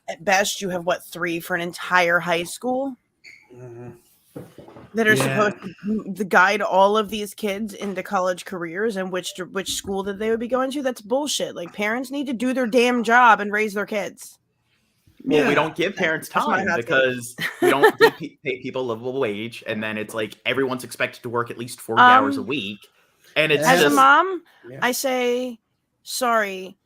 at best you have 3 for an entire high school that are supposed to guide all of these kids into college careers and which school that they would be going to. That's bullshit. Like, parents need to do their damn job and raise their kids. Well, we don't give parents time because we don't pay people a livable wage, and then it's like everyone's expected to work at least 40 hours a week. And it's as a mom, I say, sorry,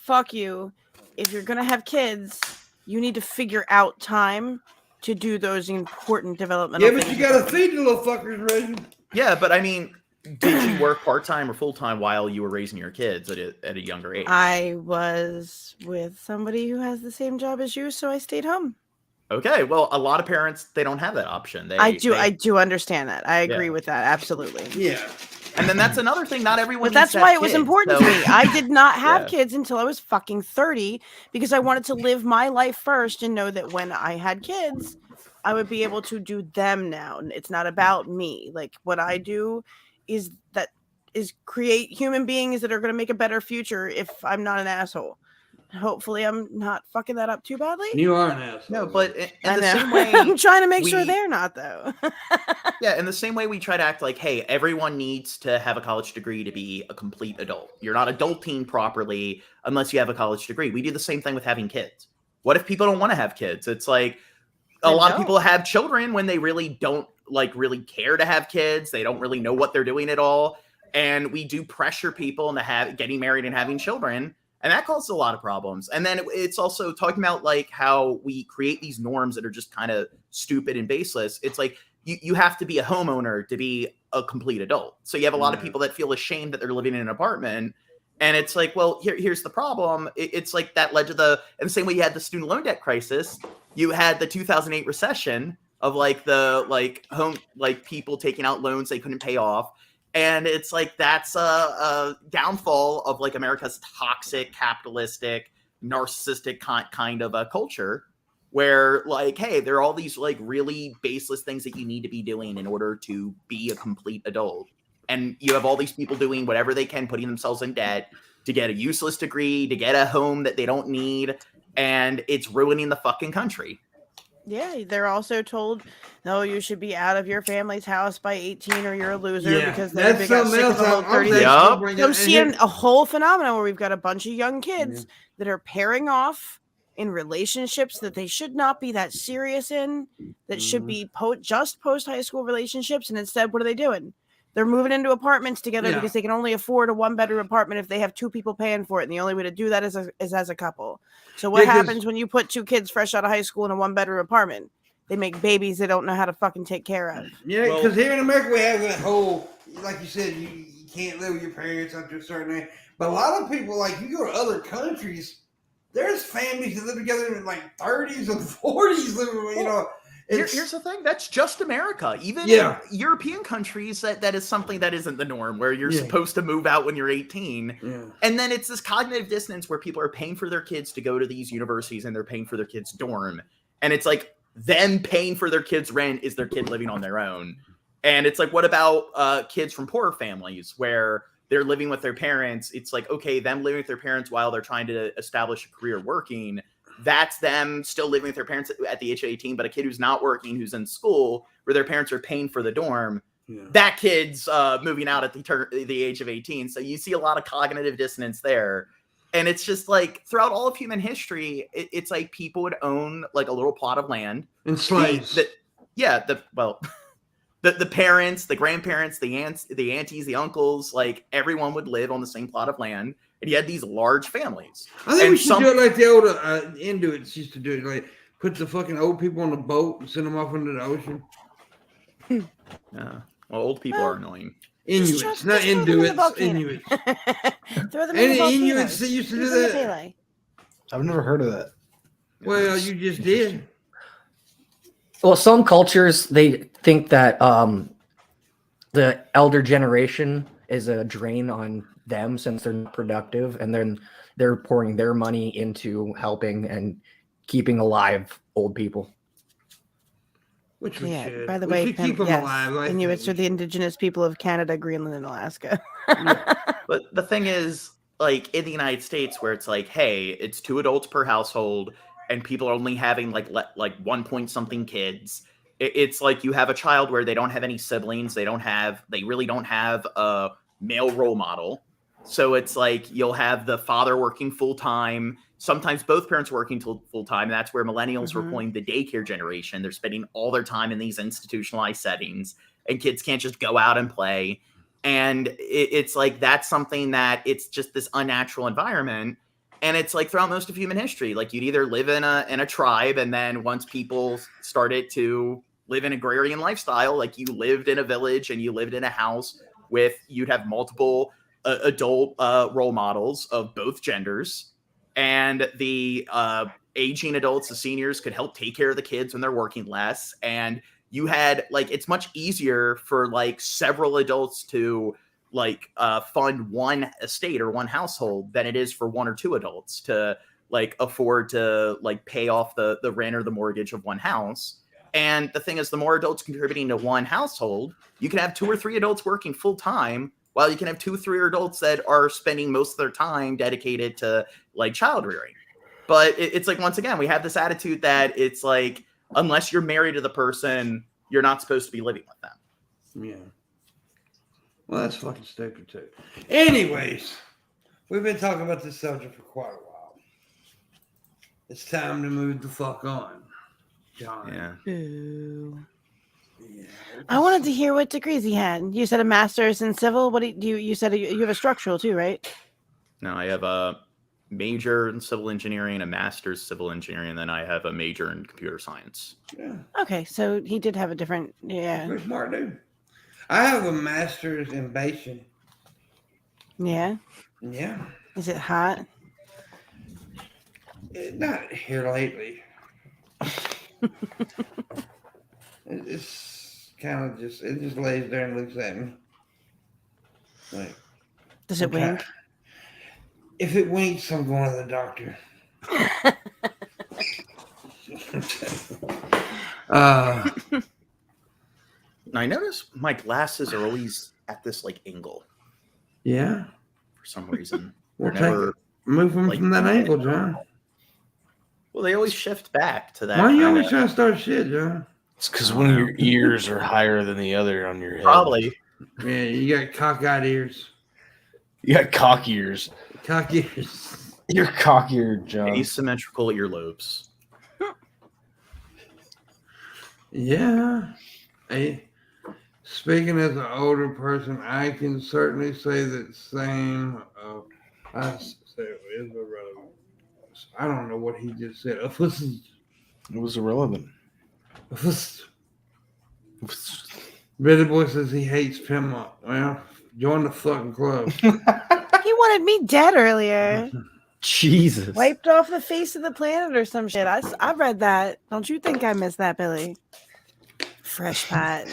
fuck you. If you're gonna have kids, you need to figure out time to do those important developmental things. Yeah, but you gotta feed the little fuckers, Reggie. Yeah, but I mean, did you work part-time or full-time while you were raising your kids at a younger age? I was with somebody who has the same job as you, so I stayed home. Okay, well, a lot of parents, they don't have that option. I do understand that. I agree with that, absolutely. Yeah. And then that's another thing, not everyone But that's why it was important to me. I did not have kids until I was fucking 30 because I wanted to live my life first and know that when I had kids, I would be able to do them now. It's not about me. Like, what I do is create human beings that are going to make a better future if I'm not an asshole. Hopefully I'm not fucking that up too badly. You are an asshole. No, but in the same way, I'm trying to make sure they're not, though. Yeah, in the same way we try to act like, hey, everyone needs to have a college degree to be a complete adult. You're not adulting properly unless you have a college degree. We do the same thing with having kids. What if people don't want to have kids? It's like a lot of people have children when they really don't really care to have kids. They don't really know what they're doing at all. And we do pressure people into getting married and having children. And that causes a lot of problems. And then it's also talking about like how we create these norms that are just kind of stupid and baseless. It's like you have to be a homeowner to be a complete adult. So you have a lot of people that feel ashamed that they're living in an apartment. And it's like, well, here's the problem. It's like that led to in the same way you had the student loan debt crisis, you had the 2008 recession of people taking out loans they couldn't pay off. And it's like that's a downfall of like America's toxic, capitalistic, narcissistic kind of a culture where like, hey, there are all these like really baseless things that you need to be doing in order to be a complete adult. And you have all these people doing whatever they can, putting themselves in debt to get a useless degree, to get a home that they don't need. And it's ruining the fucking country. Yeah, they're also told, no, you should be out of your family's house by 18 or you're a loser because they're big sick of the whole 30 days. I'm seeing a whole phenomenon where we've got a bunch of young kids that are pairing off in relationships that they should not be that serious in, that should be just post-high school relationships. And instead, what are they doing? They're moving into apartments together because they can only afford a 1-bedroom apartment if they have 2 people paying for it. And the only way to do that is as a couple. So what happens when you put 2 kids fresh out of high school in a 1-bedroom apartment? They make babies they don't know how to fucking take care of. Yeah, because here in America we have that whole, like you said, you can't live with your parents up to a certain age. But a lot of people, like, you go to other countries, there's families that live together in like 30s and 40s living, Here's the thing. That's just America. Even in European countries, that is something that isn't the norm, where you're supposed to move out when you're 18. Yeah. And then it's this cognitive dissonance where people are paying for their kids to go to these universities and they're paying for their kids' dorm. And it's like them paying for their kids' rent is their kid living on their own. And it's like, what about kids from poorer families where they're living with their parents? It's like, okay, them living with their parents while they're trying to establish a career working. That's them still living with their parents at the age of 18, but a kid who's not working, who's in school, where their parents are paying for the dorm, that kid's moving out at the age of 18. So you see a lot of cognitive dissonance there. And it's just like throughout all of human history, it's like people would own like a little plot of land. And slaves. The parents, the grandparents, the aunts, the aunties, the uncles, like everyone would live on the same plot of land. And you had these large families. I think we should do it like the old Inuits used to do it. Like put the fucking old people on the boat and send them off into the ocean. Yeah. Well, old people are annoying. Inuits, not Inuits. Inuits. Throw them Any in the Inuits that used to do that? I've never heard of that. Well, you just did. Well, some cultures, they think that the elder generation is a drain on them since they're not productive, and then they're pouring their money into helping and keeping alive old people. Which we should. By the We way, should keep them alive. Inuits are the indigenous people of Canada, Greenland, and Alaska. But the thing is, like in the United States, where it's like, hey, it's 2 adults per household, and people are only having like 1 point something kids. It's like you have a child where they don't have any siblings. They really don't have a male role model. So it's like you'll have the father working full time. Sometimes both parents working full time. And that's where millennials were pulling the daycare generation. They're spending all their time in these institutionalized settings, and kids can't just go out and play. And it's like that's something that it's just this unnatural environment. And it's like throughout most of human history, like you'd either live in a tribe, and then once people started to live an agrarian lifestyle, like you lived in a village and you lived in a house you'd have multiple adult role models of both genders, and the aging adults, the seniors, could help take care of the kids when they're working less. And you had like it's much easier for like several adults to like fund one estate or one household than it is for 1 or 2 adults to like afford to like pay off the rent or the mortgage of one house. And the thing is, the more adults contributing to one household, you can have 2 or 3 adults working full time, while you can have 2 or 3 adults that are spending most of their time dedicated to like child rearing. But it's like, once again, we have this attitude that it's like, unless you're married to the person, you're not supposed to be living with them. Yeah. Well, that's fucking stupid too. Anyways, we've been talking about this subject for quite a while. It's time to move the fuck on, John. Yeah. Ooh. Yeah. I wanted to hear what degrees he had. You said a master's in civil. What do you said you have a structural too, right? No, I have a major in civil engineering, a master's civil engineering, and then I have a major in computer science. Yeah. Okay, so he did have a different. Yeah. Very smart dude. I have a master's in Bayesian. Yeah. Yeah. Is it hot? Not here lately. It's kind of just, it just lays there and looks at me. Like, Does it wink? If it winks, I'm going to the doctor. I notice my glasses are always at this like angle Yeah. for some reason. We'll They're never, move them like, from that angle, John. well, they always shift back to that. Why are you kinda- always trying to start shit, John? It's because one of your ears are higher than the other on your head. Probably. Yeah, you got cockeyed ears. You got cock ears. Cock ears. You're cock-eared, John. Asymmetrical earlobes. Yeah. Hey, speaking as an older person, I can certainly say that same. I say it is irrelevant. I don't know what he just said. It was irrelevant. Billy Boy says he hates PIMPMUNK. Well, join the fucking club. He wanted me dead earlier. Jesus. Wiped off the face of the planet or some shit. I read that. Don't you think I missed that, Billy? Fresh pot.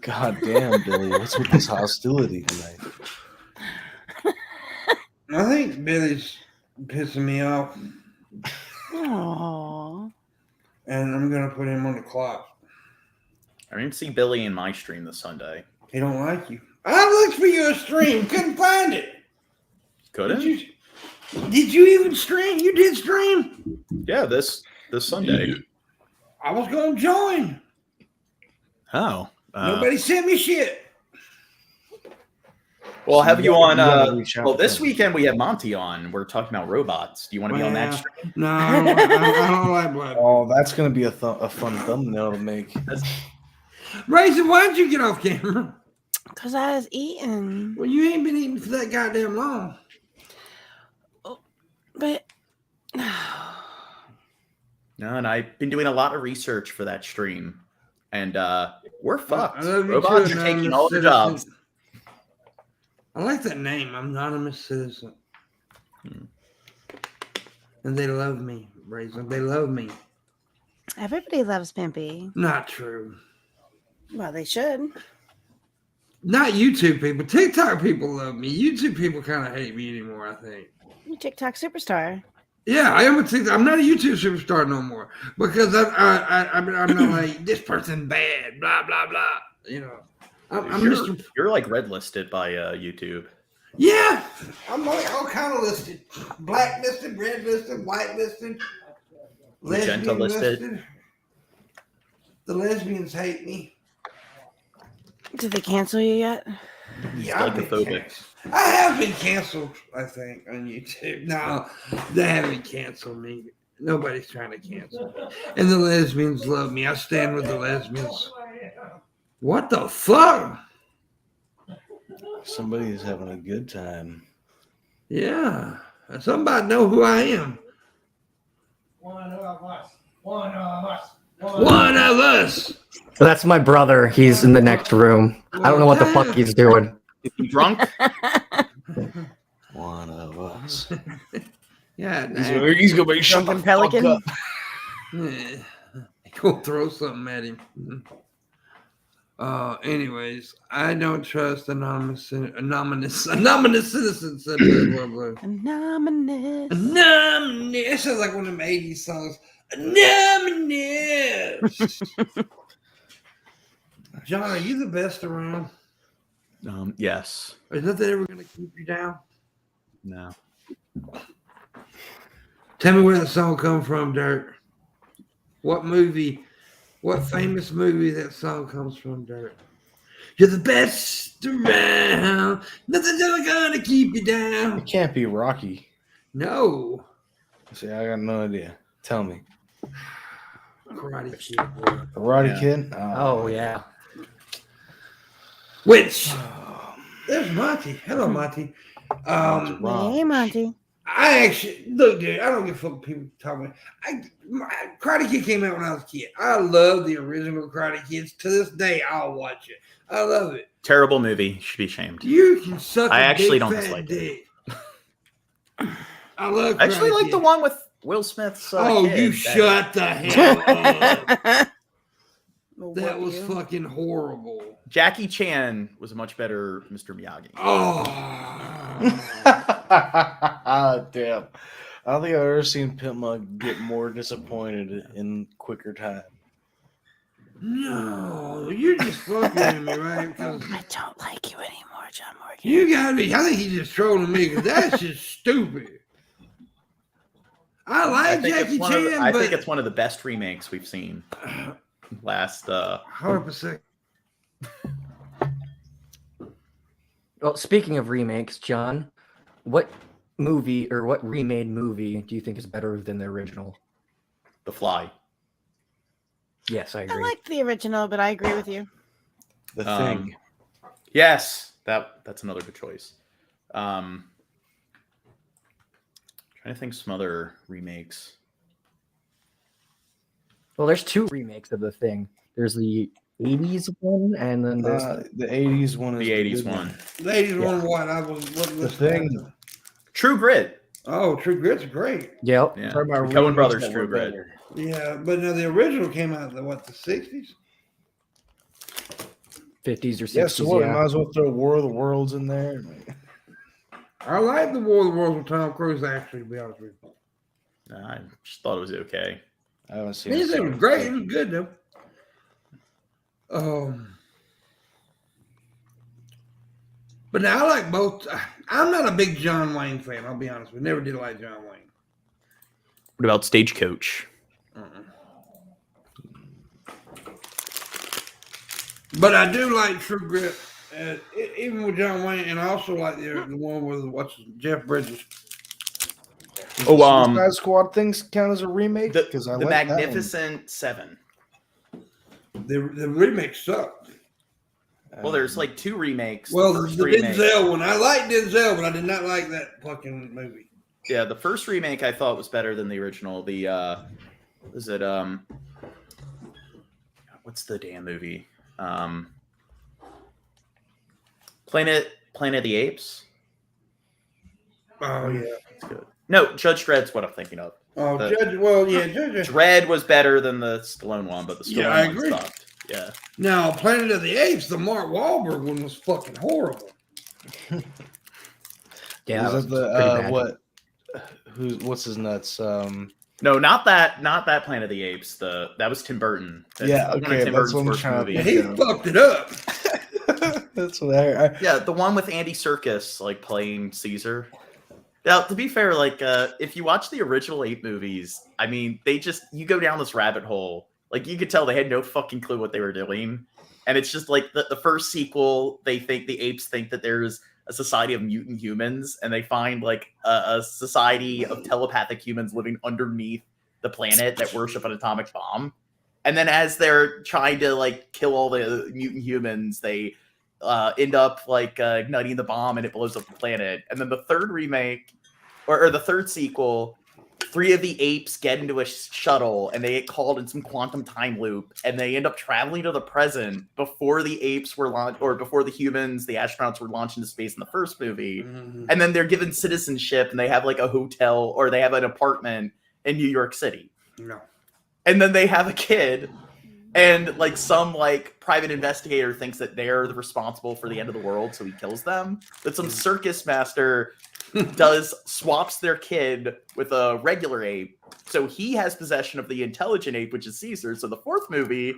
God damn, Billy, what's with this hostility tonight? I think Billy's pissing me off, Aww. and I'm gonna put him on the clock. I didn't see Billy in my stream this Sunday. He don't like you. I looked for your stream, couldn't find it. Couldn't? Did you even stream? You did stream? Yeah, this Sunday. I was gonna join. Oh. Nobody sent me shit. Well, I'll have you on. reach out Well, to this them. weekend we have Monty on. We're talking about robots. Do you want to be on that Well, stream? No, I don't like blood. Oh, that's gonna be a fun thumbnail to make. Raisin, why'd you get off camera? Because I was eating. Well, you ain't been eating for that goddamn long. But No, and I've been doing a lot of research for that stream, and we're fucked. I love you Robots too, are taking anonymous all the citizen. jobs. I like that name, Anonymous Citizen. And they love me, Raisin. They love me. everybody loves Pimpy. Not true. Well, they should. Not YouTube people. TikTok people love me. YouTube people kind of hate me anymore, I think. You TikTok superstar. Yeah, I am a TikTok. I'm not a YouTube superstar no more because I'm not like this person bad, blah blah blah. You know, I'm Mr. You're like red listed by YouTube. Yeah, I'm like all kind of listed: black listed, red listed, white listed, Magenta lesbian listed. The lesbians hate me. Did they cancel you yet? Yeah, I've been Psychophobic. canceled. I have been canceled, I think, on YouTube. No, they haven't canceled me. Nobody's trying to cancel me. And the lesbians love me. I stand with the lesbians. What the fuck? Somebody's having a good time. Yeah. Somebody know who I am. One of us. One of us. One of us. That's my brother. He's in the next room. I don't know what the fuck he's doing. Is he drunk? One of us. Yeah, He's gonna be shut the Drunken fuck pelican. up. yeah. Go throw something at him. Anyways, I don't trust anonymous citizens. Said blah, blah, blah. Anonymous. Anonymous. It sounds like one of them 80s songs. Anonymous. John, are you the best around? Yes. Is nothing ever going to keep you down? No. Tell me where the song come from, Dirt. What movie? What famous movie that song comes from, Dirt? You're the best around. Nothing's ever gonna keep you down. It can't be Rocky. No. See, I got no idea. Tell me. Karate Kid. Boy. The Roddy Yeah. Kid? Oh, yeah. Which? There's Monty. Hello, Monty. Hey, Monty. I actually look, dude. I don't give a fuck what people talking about. Karate Kid came out when I was a kid. I love the original Karate Kids. To this day, I'll watch it. I love it. Terrible movie. Should be shamed. You can suck. I a actually big don't fat dislike dick. I love. I actually Karate like Kid. the one with Will Smith's. Oh, kid. you shut the hell up! Well, That what was you? fucking horrible. Jackie Chan was a much better Mr. Miyagi. Oh, Damn. I don't think I've ever seen PIMPMUNK get more disappointed in quicker time. no, you're just fucking with me, right? Because I don't like you anymore, John Morgan. you gotta be. I think he's just trolling me because that's just stupid. I like Jackie Chan, I but think it's one of the best remakes we've seen. Last 100%. Well, speaking of remakes, John, what movie or what remade movie do you think is better than the original? The Fly. Yes, I I agree. like the original, but I agree with you. The Um, Thing. Yes, that's another good choice. Trying to think some other remakes. Well, there's two remakes of The Thing. There's the 80s one, and then there's The 80s one is The 80s good one. Ladies Yeah. on what? I was The Thing. True Grit. Oh, True Grit's great. Yep. Yeah, Talking about the Coen remakes Brothers that True were Grit. better. Yeah, but no, the original came out in the 60s? 50s or 60s. Yeah, so what? We might as well throw War of the Worlds in there. I like the War of the Worlds with Tom Cruise, actually, to be honest with you. I just thought it was okay. I haven't seen It it. was great. It was good, though. But now I like both. I'm not a big John Wayne fan, I'll be honest with you. Never did like John Wayne. What about Stagecoach? But I do like True Grit, even with John Wayne, and I also like the one with Jeff Bridges. Oh, Suicide Squad things count as a remake? the Because I like that one. Magnificent Seven. The remake sucked. Well, there's like 2 remakes. Well, the the first remake, Denzel one. I like Denzel, but I did not like that fucking movie. yeah, the first remake I thought was better than the original. The was it what's the damn movie? Planet of the Apes. Oh yeah. It's good. No, Judge Dredd's what I'm thinking of. Oh, The- Judge. Dredd was better than the Stallone one, but the Stallone Yeah, I one agree. sucked. Yeah. Now, Planet of the Apes, the Mark Wahlberg one was fucking horrible. Yeah. Is It that was the what's his nuts? No, not that Planet of the Apes. That was Tim Burton. Yeah, one of okay, Tim that's Burton's what I'm worst trying to movies. He Yeah. fucked it up. That's what I Yeah, the one with Andy Serkis like playing Caesar. Now, to be fair, like if you watch the original 8 movies, I mean, you go down this rabbit hole. Like you could tell they had no fucking clue what they were doing. And it's just like the first sequel, the apes think that there's a society of mutant humans, and they find like a society of telepathic humans living underneath the planet that worship an atomic bomb. And then as they're trying to like kill all the mutant humans, they end up like igniting the bomb and it blows up the planet. And then the third remake or the third sequel, 3 of the apes get into a shuttle and they get called in some quantum time loop, and they end up traveling to the present before the apes were launched, or before the humans, the astronauts were launched into space in the first movie. Mm-hmm. And then they're given citizenship and they have like a hotel, or they have an apartment in New York City. No. And then they have a kid, and like some like private investigator thinks that they're responsible for the end of the world, so he kills them. But some circus master swaps their kid with a regular ape, so he has possession of the intelligent ape, which is Caesar. So the fourth movie,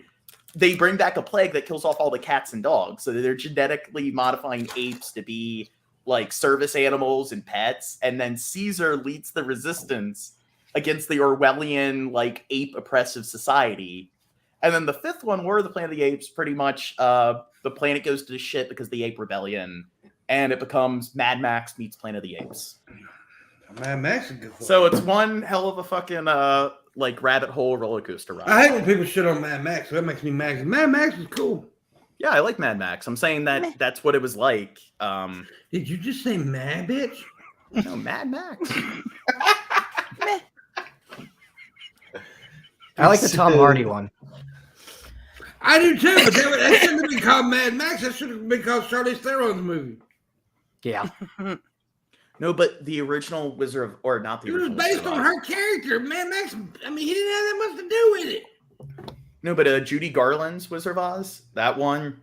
they bring back a plague that kills off all the cats and dogs. So they're genetically modifying apes to be like service animals and pets, and then Caesar leads the resistance against the Orwellian like ape oppressive society. And then the fifth one, War of the Planet of the Apes, pretty much the planet goes to shit because of the ape rebellion, and it becomes Mad Max meets Planet of the Apes. Mad Max is good. So it's one hell of a fucking like rabbit hole roller coaster ride. I hate when people shit on Mad Max, so that makes me mad. Mad Max is cool. Yeah, I like Mad Max. I'm saying that that's what it was like. Did you just say mad bitch? No, Mad Max. I like the Tom Hardy one. I do too, but that shouldn't have been called Mad Max. That should have been called Charlize Theron's movie. Yeah. No, but the original Wizard of, or not the It was original. based Wizard of on Oz. her character. Mad Max, I mean, he didn't have that much to do with it. No, but Judy Garland's Wizard of Oz, that one,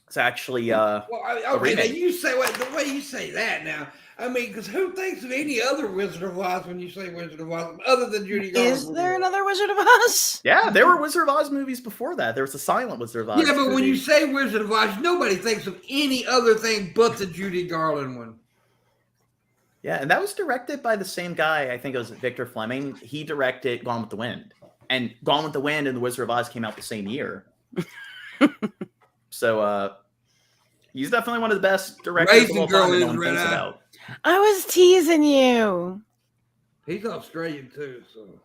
it's actually Well, okay, now remake. you say the way you say that now. I mean, because who thinks of any other Wizard of Oz when you say Wizard of Oz other than Judy Garland? Is there another Wizard of Oz? Yeah, there were Wizard of Oz movies before that. There was a silent Wizard of Oz. Yeah, but when movie. you say Wizard of Oz, nobody thinks of any other thing but the Judy Garland one. Yeah, and that was directed by the same guy. I think it was Victor Fleming. He directed Gone with the Wind. And Gone with the Wind and The Wizard of Oz came out the same year. So he's definitely one of the best directors Raisin of all Girl time that no is one Red thinks Eye. about. I was teasing you. He's Australian too, so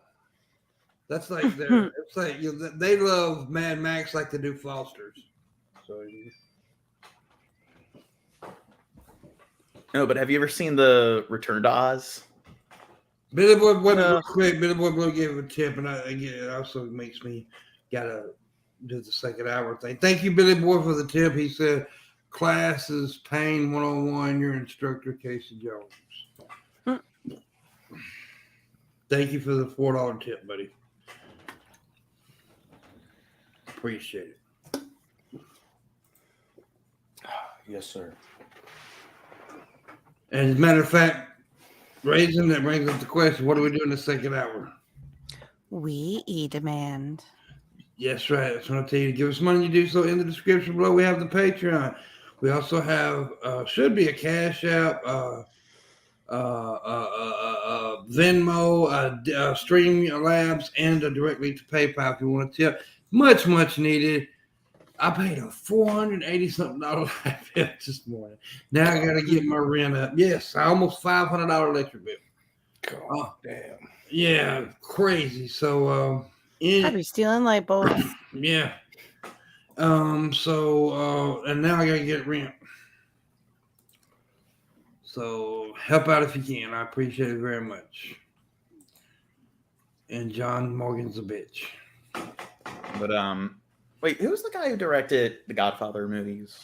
that's like their. It's like they love Mad Max like they do Foster's. So No, but have you ever seen the Return to Oz? Billy Boy Blue, No. real quick. Billy Boy Blue gave him a tip, and again, it also makes me gotta do the second hour thing. Thank you, Billy Boy, for the tip. He said, "Class is Pain 101. Your instructor, Casey Jones." Thank you for the $4 tip, buddy. Appreciate it. Yes, sir. And as a matter of fact, Raisin, that brings up the question, what do we do in the second hour? We demand. Yes, right. That's what I'll tell you. To give us money, you do so in the description below. We have the Patreon. We also have, should be a Cashapp, Venmo, Streamlabs, and a directly to PayPal if you want to tip. Much, much needed. I paid a $480-something bill this morning. Now I got to get my rent up. Yes, almost $500 electric bill. God damn. Yeah, crazy. So, I'd be stealing light bulbs. yeah. And now I got to get rent. So help out if you can. I appreciate it very much. And John Morgan's a bitch. But wait, who's the guy who directed the Godfather movies?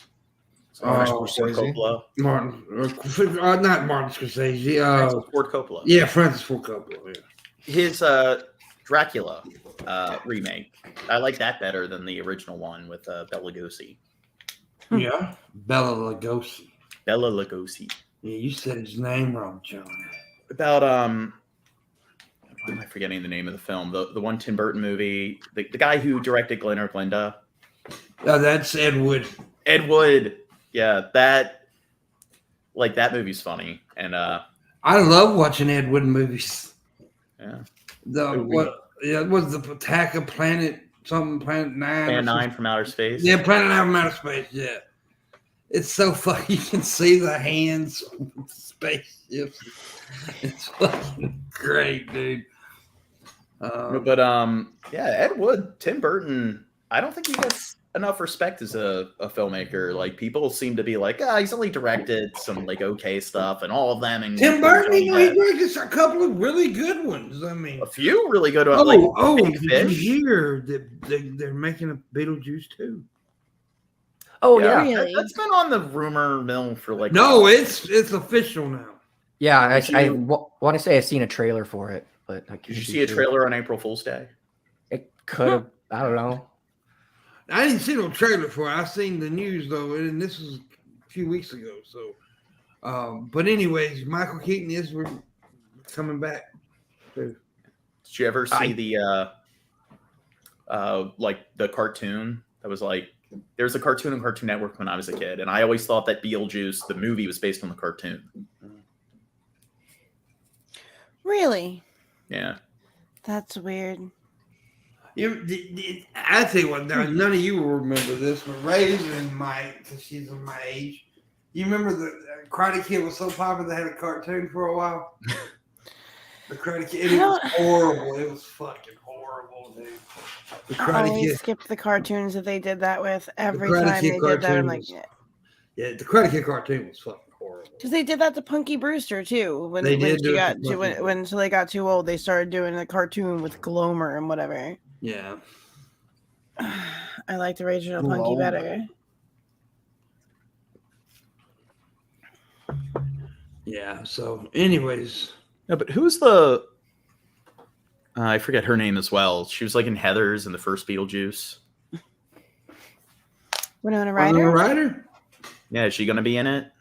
Scorsese? Coppola. Not Martin Scorsese. Francis Ford Coppola. Yeah, Francis Ford Coppola. Yeah. His Dracula remake. I like that better than the original one with Bela Lugosi. Yeah, Bela Lugosi. Bela Lugosi. Yeah, you said his name wrong, John. About why am I forgetting the name of the film? The one Tim Burton movie. The guy who directed Glen or Glenda. Oh, that's Ed Wood. Ed Wood. Yeah, that movie's funny. And I love watching Ed Wood movies. yeah. It was the Attack of Planet 9. Planet 9 from Outer Space. Yeah, Planet 9 from Outer Space, yeah. It's so funny. You can see the hands with the spaceships. It's fucking great, dude. Yeah, Ed Wood, Tim Burton, I don't think he gets enough respect as a filmmaker. Like, people seem to be like, he's only directed some like okay stuff and all of them. And Tim Burton, he directed a couple of really good ones. I mean, a few really good ones. Big did Fish. you hear that they're making a Beetlejuice too? Oh yeah, Really? That's been on the rumor mill for like. No, it's official now. yeah. I want to say I've seen a trailer for it, but I Did you see a trailer on April Fool's Day? It could have. I don't know. I didn't see no trailer for it. I seen the news though, and this was a few weeks ago. So, but anyways, Michael Keaton is coming back. Did you ever see the cartoon that was like? There's a cartoon on Cartoon Network when I was a kid, and I always thought that Beetlejuice, the movie, was based on the cartoon. Really? Yeah. That's weird. I tell you what, none of you will remember this, but Raisin might, because she's of my age. You remember the Karate Kid was so popular they had a cartoon for a while? The Karate Kid, it was horrible. It was fucking horrible, dude. The I Karate always Kid. skip the cartoons that they did that with every Karate time Kid they did that. I'm cartoon like, was- Yeah, the Karate Kid cartoon was fucking horrible. because they did that to Punky Brewster too. When They when did she do it got to to, Punky. when until they got too old, they started doing a cartoon with Glomer and whatever. Yeah. I like the original Punky Glomer. better. Yeah. So, anyways, No, but who's the? I forget her name as well. She was like in Heathers in the first Beetlejuice. Winona Winona Ryder. Ryder? Yeah, is she gonna be in it?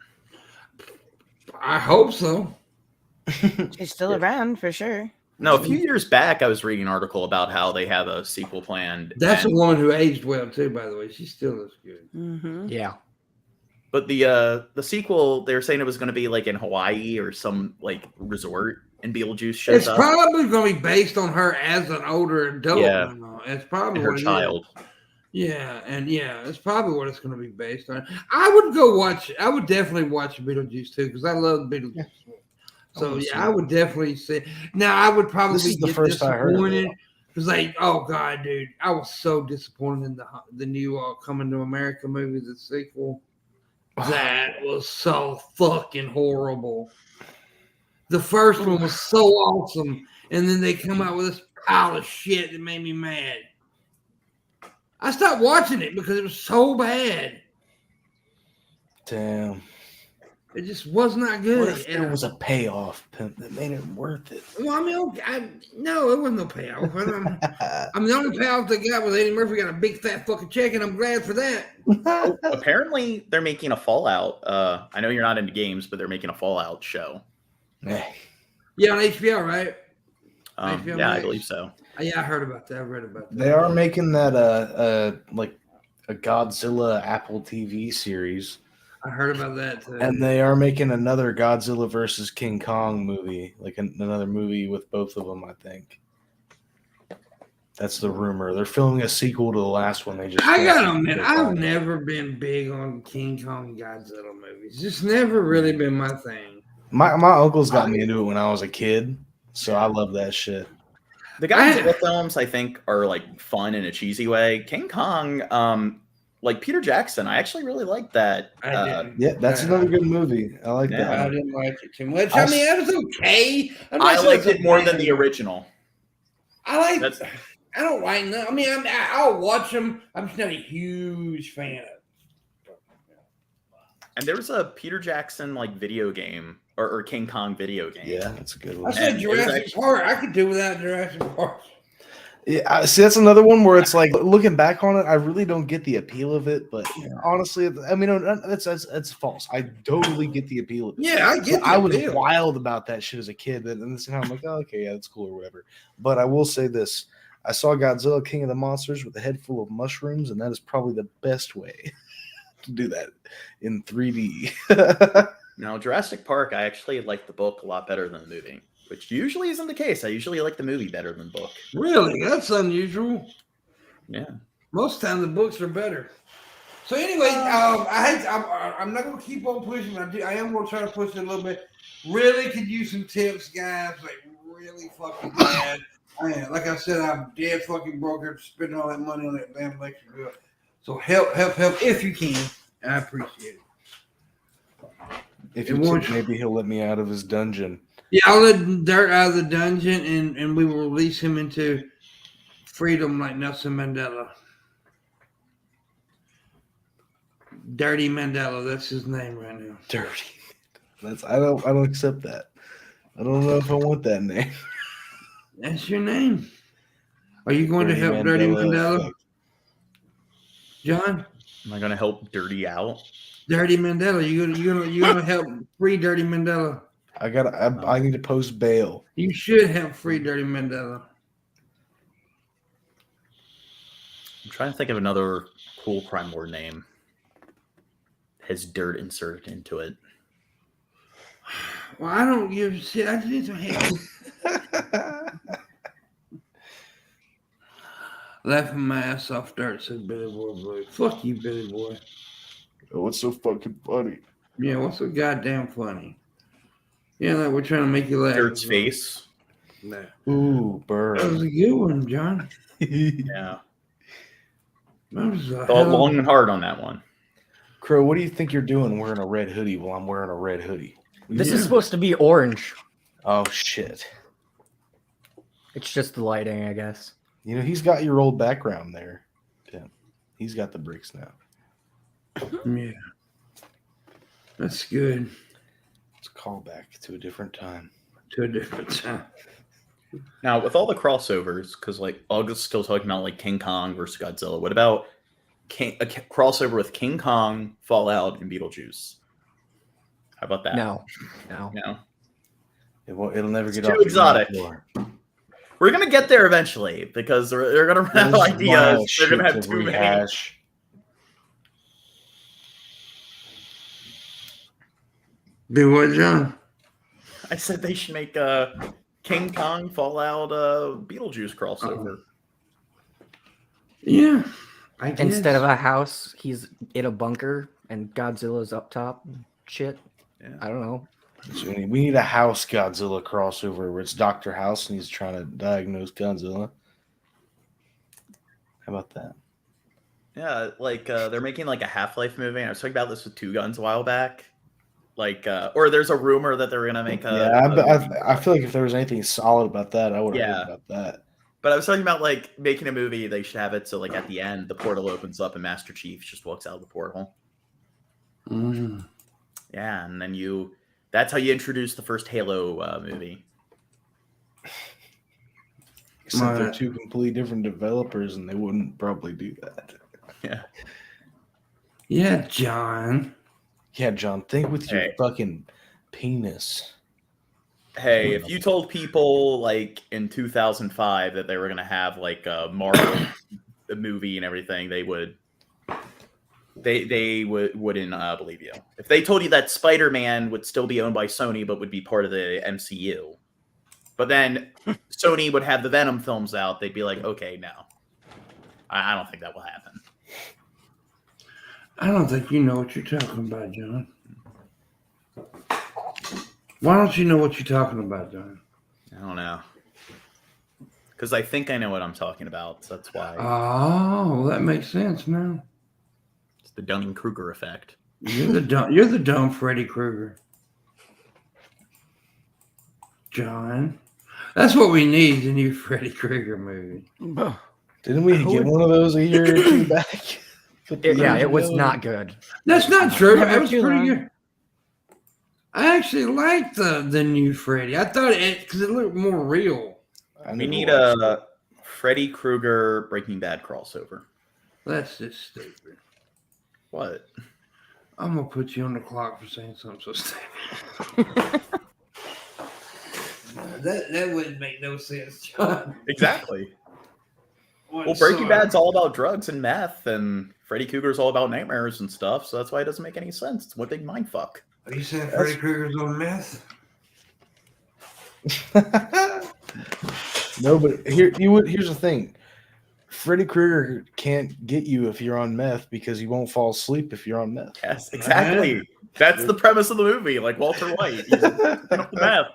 I hope so. She's still around for sure. No, a few years back, I was reading an article about how they have a sequel planned. That's a and- woman who aged well too, by the way. She still looks good. Mm-hmm. Yeah. But the sequel, they were saying it was going to be like in Hawaii or some like resort, and Beetlejuice shows It's up. probably going to be based on her as an older adult. Yeah. You know? It's probably And her what it is. child. Yeah, and it's probably what it's going to be based on. I would go watch. I would definitely watch Beetlejuice too because I love Beetlejuice. Yeah. So see I it. would definitely say. Now I would probably This is the get first I heard of it. disappointed because, like, oh god, dude, I was so disappointed in the new Coming to America movie, the sequel. That was so fucking horrible. The first one was so awesome, and then they come out with this pile of shit that made me mad. I stopped watching it because it was so bad. Damn. It just was not What good. if there was a payoff, Pimp, that made it worth it? Well, I mean, no, it wasn't no payoff. I mean, the only payoff they got was Eddie Murphy got a big fat fucking check, and I'm glad for that. Oh, apparently, they're making a Fallout. I know you're not into games, but they're making a Fallout show. Yeah, on HBO, right? HBO Yeah, Max? I believe so. Yeah, I heard about that. I read about that. They are making that like a Godzilla Apple TV series. I heard about that too. And they are making another Godzilla versus King Kong movie, like another movie with both of them, I think. That's the rumor. They're filming a sequel to the last one. I gotta admit, I've never been big on King Kong and Godzilla movies. Just never really been my thing. My uncles got me into it when I was a kid, so I love that shit. The Godzilla films, I think, are like fun in a cheesy way. King Kong, like Peter Jackson, I actually really like that. Yeah, that's another good movie. I like that. I didn't like it too much. I mean, it was okay. I liked it more than the original. I don't like them. I mean, I'll watch them. I'm just not a huge fan of it. And there was a Peter Jackson like video game or King Kong video game. Yeah, that's a good one. I said Jurassic Park. I could do without Jurassic Park. Yeah, see, that's another one where it's like looking back on it, I really don't get the appeal of it. But honestly, I mean, that's false. I totally get the appeal of it. Yeah, I get. I was wild about that shit as a kid, but in this time I'm like, oh, okay, yeah, that's cool or whatever. But I will say this: I saw Godzilla King of the Monsters with a head full of mushrooms, and that is probably the best way to do that in 3D. Now, Jurassic Park, I actually like the book a lot better than the movie, which usually isn't the case. I usually like the movie better than the book. Really? That's unusual. Yeah. Most times the books are better. So anyway, I'm not going to keep on pushing. I am going to try to push it a little bit. Really could use some tips, guys. Like, really fucking bad. Like I said, I'm dead fucking broke after spending all that money on that damn lecture bill. So help if you can. I appreciate it. If you could, maybe he'll let me out of his dungeon. Yeah, I'll let Dirt out of the dungeon, and we will release him into freedom like Nelson Mandela. Dirty Mandela, that's his name right now. Dirty. I don't accept that. I don't know if I want that name. That's your name. Are you going to help Dirty Mandela? John? Am I going to help Dirty out? Dirty Mandela, you gonna help free Dirty Mandela? I need to post bail. You should help free Dirty Mandela. I'm trying to think of another cool crime lord name. Has dirt inserted into it. Well, I don't give shit. I just need some help. Laughing my ass off, Dirt, said Billy Boy. Fuck you, Billy Boy. What's so fucking funny? Yeah, what's so goddamn funny? Yeah, like we're trying to make you laugh. Dirt's face. Nah. Ooh, bird. That was a good one, John. Yeah. Thought long and hard on that one. Crow, what do you think you're doing wearing a red hoodie while I'm wearing a red hoodie? This is supposed to be orange. Oh, shit. It's just the lighting, I guess. You know, he's got your old background there. Tim. He's got the bricks now. Yeah. That's good. It's a callback to a different time. Now, with all the crossovers, because like August still talking about like King Kong versus Godzilla. What about a crossover with King Kong, Fallout, and Beetlejuice? How about that? No. It'll never get It's off too exotic. We're gonna get there eventually because they're gonna run out of ideas. They're gonna have too many. Do what, John? I said they should make a King Kong, Fallout, Beetlejuice crossover. Yeah. I guess. Instead of a house, he's in a bunker and Godzilla's up top. Shit. Yeah. I don't know. So we need a House Godzilla crossover where it's Dr. House and he's trying to diagnose Godzilla. How about that? Yeah, like they're making like a Half-Life movie. And I was talking about this with Two Guns a while back. Like, or there's a rumor that they're gonna make a. I feel like if there was anything solid about that, I would have heard about that. But I was talking about like making a movie. They should have it so like at the end the portal opens up and Master Chief just walks out of the portal. Mm. Yeah, and then that's how you introduce the first Halo movie. Except they're two completely different developers, and they wouldn't probably do that. Yeah. Yeah, John. Yeah, John, think with your fucking penis. Hey, if you told people like in 2005 that they were gonna have like a Marvel movie and everything, they wouldn't believe you. If they told you that Spider-Man would still be owned by Sony but would be part of the MCU, but then Sony would have the Venom films out, they'd be like, okay, no, I don't think that will happen. I don't think you know what you're talking about, John. Why don't you know what you're talking about, John? I don't know. Because I think I know what I'm talking about, so that's why. Oh, that makes sense now. It's the Dunning-Kruger effect. You're the dumb Freddy Krueger. John. That's what we need, the new Freddy Krueger movie. Didn't we get one of those a year or two back? It was not good. That's not true. Never It was too pretty long. good. I actually liked the new Freddy. I thought because it looked more real. We need a Freddy Krueger Breaking Bad crossover. That's just stupid. What? I'm gonna put you on the clock for saying something so stupid. that wouldn't make no sense, John. Exactly. Well, Breaking Bad's all about drugs and meth, and Freddy Krueger's all about nightmares and stuff, so that's why it doesn't make any sense. It's one big mindfuck. Are you saying Freddy Krueger's on meth? No, but here's the thing. Freddy Krueger can't get you if you're on meth because you won't fall asleep if you're on meth. Yes, exactly. That's the premise of the movie, like Walter White. He's off the meth.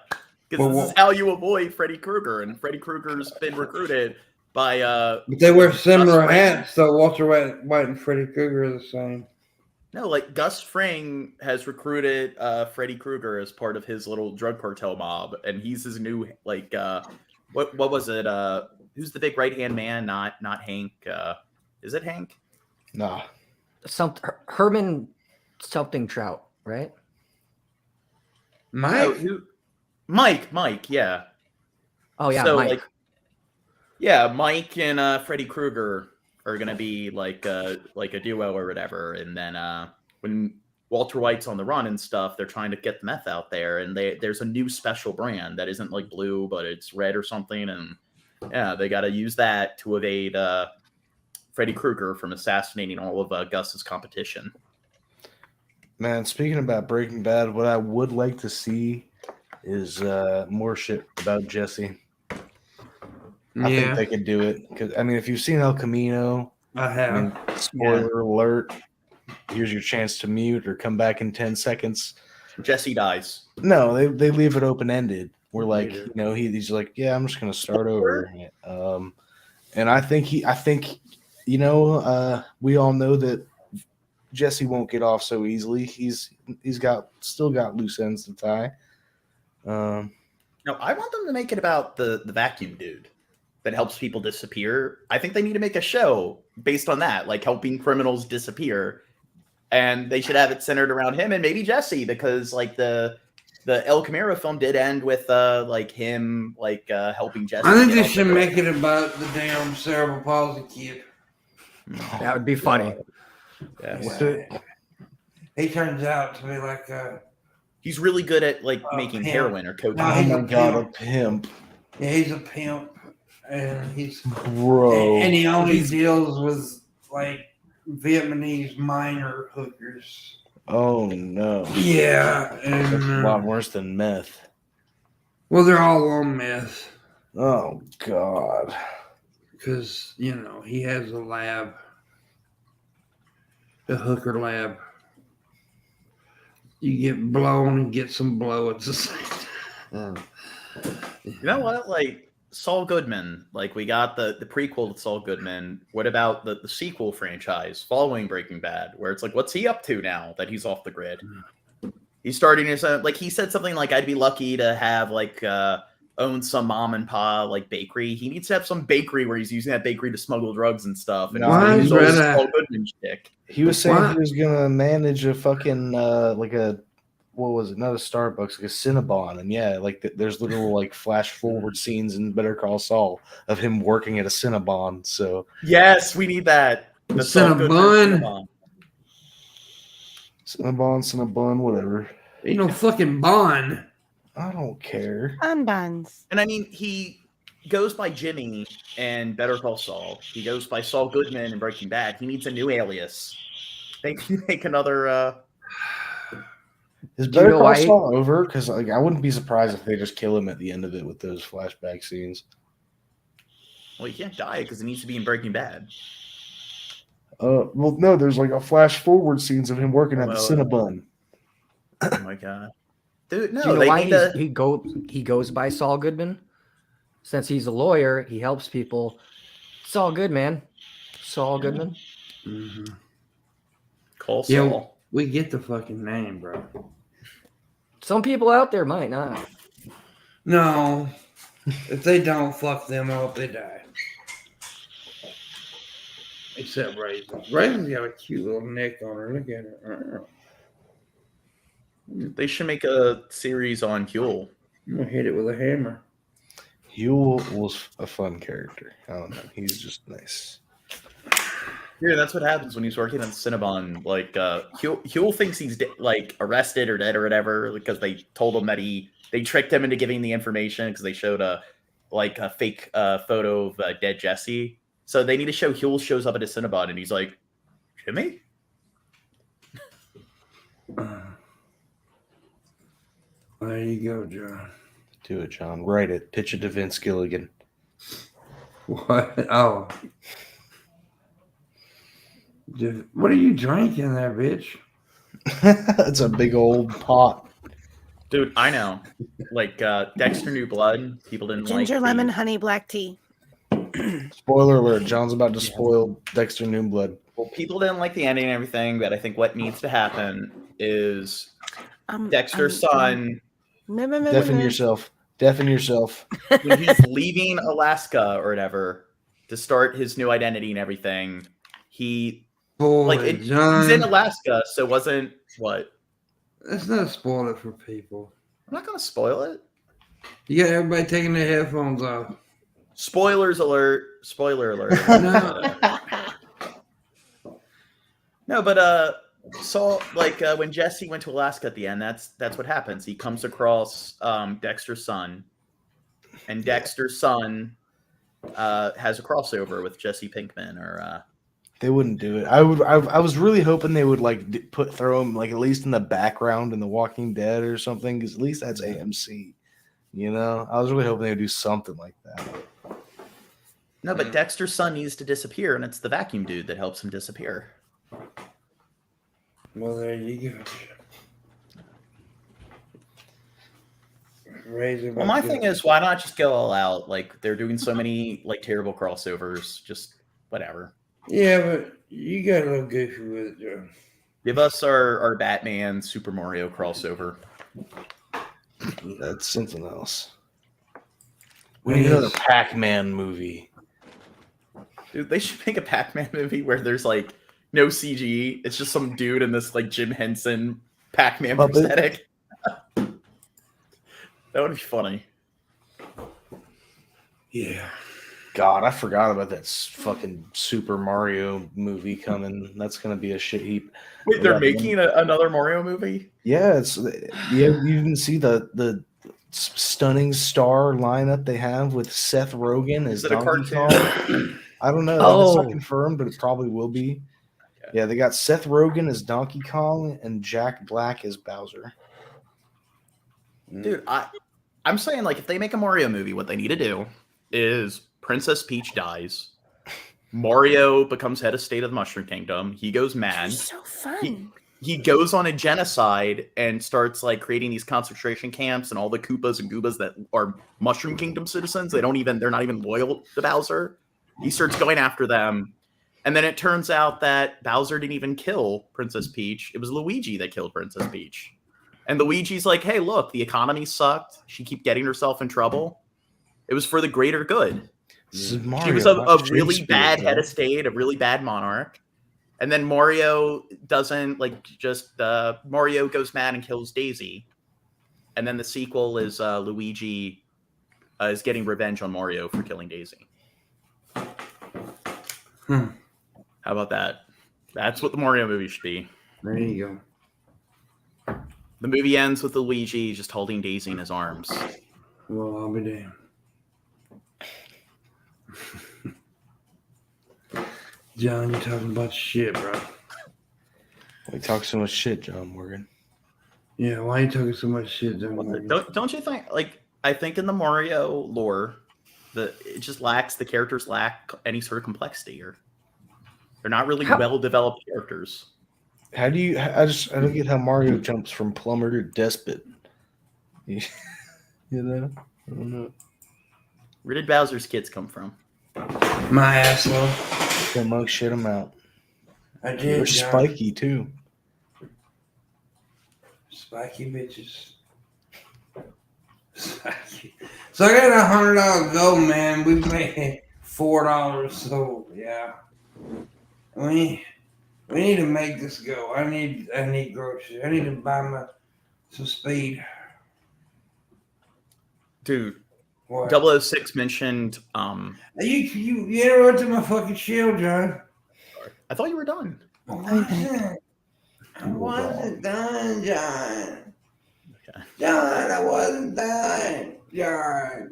Because this is how you avoid Freddy Krueger, and Freddy Krueger's been recruited by But they wear similar hats, so Walter White and Freddy Krueger are the same. No, like Gus Fring has recruited Freddy Krueger as part of his little drug cartel mob, and he's his new like what was it? Who's the big right hand man? Not Hank. Is it Hank? Nah. Herman something Trout, right? Mike? Mike, yeah. Oh yeah, so, Mike. Mike and Freddy Krueger are gonna be like a duo or whatever, and then when Walter White's on the run and stuff, they're trying to get the meth out there, and there's a new special brand that isn't like blue, but it's red or something, and yeah, they got to use that to evade Freddy Krueger from assassinating all of Gus's competition. Man, speaking about Breaking Bad, what I would like to see is more shit about Jesse. I think they could do it because if you've seen El Camino, I have. Spoiler alert. Here's your chance to mute or come back in 10 seconds. Jesse dies. No, they leave it open ended. We're like, he's like, yeah, I'm just gonna start over. And I think we all know that Jesse won't get off so easily. He's still got loose ends to tie. No, I want them to make it about the vacuum dude that helps people disappear. I think they need to make a show based on that, like helping criminals disappear. And they should have it centered around him and maybe Jesse, because like the El Camino film did end with him helping Jesse. I think they should make it about the damn cerebral palsy kid. That would be funny. Yeah. He turns out to be like he's really good at making heroin or cocaine. No, Oh my god, a pimp. Yeah, he's a pimp, and he's Bro. and he only deals with like Vietnamese minor hookers. Oh no. Yeah, That's a and lot worse than meth. well, they're all on meth Oh god. because he has a lab, a hooker lab. You get blown and get some blow at the same time. You know what? Like Saul Goodman, we got the prequel to Saul Goodman. What about the sequel franchise following Breaking Bad, where it's like, what's he up to now that he's off the grid? He's starting his own, he said something like, I'd be lucky to have own some mom and pop bakery. He needs to have some bakery where he's using that bakery to smuggle drugs and stuff. And he's Saul Goodman shtick. He was saying he was gonna manage a fucking a what was it? Not a Starbucks, like a Cinnabon, and yeah, like there's literal like flash forward scenes in Better Call Saul of him working at a Cinnabon. So Yes, we need that. The Saul Goodman Cinnabon. Cinnabon, whatever. Ain't no fucking Bond. I don't care. On buns. And I mean, he goes by Jimmy in Better Call Saul. He goes by Saul Goodman in Breaking Bad. He needs a new alias. They can make another. Is Do you Better know Call why- Saul over? Because like I wouldn't be surprised if they just kill him at the end of it with those flashback scenes. Well, he can't die because he needs to be in Breaking Bad. Well, no, there's like a flash forward scenes of him working at the Cinnabon. Oh my god, dude! No, Do you know they why need to. he goes by Saul Goodman? Since he's a lawyer, he helps people. It's all good, man. Saul Goodman. Mm-hmm. Call Yeah, Saul. we get the fucking name, bro. Some people out there might not. No, if they don't fuck them up, they die. Except Raisin. Raisin's got a cute little neck on her. Look at her. They should make a series on Huel. I'm gonna hit it with a hammer. Huel was a fun character. I don't know. He's just nice. Yeah, that's what happens when he's working on Cinnabon. Like, Huel thinks he's like arrested or dead or whatever because they told him that they tricked him into giving the information because they showed a fake photo of dead Jesse. So they need to show Huel shows up at a Cinnabon and he's like, Jimmy? There you go, John. Do it, John. Write it. Pitch it to Vince Gilligan. What? Oh. What are you drinking there, bitch? That's a big old pot. Dude, I know. Like, Dexter New Blood, people didn't like. Ginger, lemon, honey, black tea. Spoiler alert. John's about to spoil Dexter Noonblood. Well, people didn't like the ending and everything, but I think what needs to happen is Dexter's son, Deafen yourself. Deafen yourself. when he's leaving Alaska or whatever to start his new identity and everything, he Boy, John. he's in Alaska, so it wasn't what? Let's not spoil it for people. I'm not gonna spoil it. You got everybody taking their headphones off. Spoilers alert! Spoiler alert! No, but so when Jesse went to Alaska at the end, that's what happens. He comes across Dexter's son, and Dexter's son has a crossover with Jesse Pinkman or. They wouldn't do it. I was really hoping they would like throw him like at least in the background in The Walking Dead or something, because at least that's AMC. You know, I was really hoping they would do something like that. No, but Dexter's son needs to disappear, and it's the vacuum dude that helps him disappear. Well, there you go. Well, my thing is, why not just go all out? Like, they're doing so many like terrible crossovers. Just whatever. Yeah, but you got a little goofy with it, Joe. Give us our Batman Super Mario crossover. That's something else. We need another Pac-Man movie. Dude, they should make a Pac-Man movie where there's like no CG. It's just some dude in this like Jim Henson Pac-Man prosthetic. That would be funny. Yeah. God, I forgot about that fucking Super Mario movie coming. That's gonna be a shit heap. Wait, they're making another Mario movie? Yeah, you even see the stunning star lineup they have with Seth Rogen as Donkey Kong. I don't know. It's not confirmed, but it probably will be. Okay. Yeah, they got Seth Rogen as Donkey Kong and Jack Black as Bowser. Dude, I'm saying like if they make a Mario movie, what they need to do is Princess Peach dies. Mario becomes head of state of the Mushroom Kingdom. He goes mad. It's so fun. He goes on a genocide and starts like creating these concentration camps, and all the Koopas and Goobas that are Mushroom Kingdom citizens, they're not even loyal to Bowser. He starts going after them. And then it turns out that Bowser didn't even kill Princess Peach. It was Luigi that killed Princess Peach. And Luigi's like, hey, look, the economy sucked. She kept getting herself in trouble. It was for the greater good. This is Mario, she was a really bad head of state, a really bad monarch. And then Mario doesn't Mario goes mad and kills Daisy. And then the sequel is Luigi is getting revenge on Mario for killing Daisy. How about that? That's what the Mario movie should be. There you go. The movie ends with Luigi just holding Daisy in his arms. Well, I'll be damned. John, you're talking about shit, bro. We talk so much shit, John Morgan. Yeah, why are you talking so much shit, John? Morgan? Don't you think? Like, I think in the Mario lore, the characters lack any sort of complexity, or they're not really well developed characters. How do you? I don't get how Mario jumps from plumber to despot. You know, I don't know. Where did Bowser's kids come from? My asshole. The monk shit him out. I did. They're spiky too. Spiky bitches. Spiky. So I got $100 gold, man. We've made $4. So yeah, we need to make this go. I need groceries. I need to buy some speed. Dude, What? 006 mentioned. You interrupted my fucking shield, John. I thought you were done. I wasn't done, John. Okay. John, I wasn't done.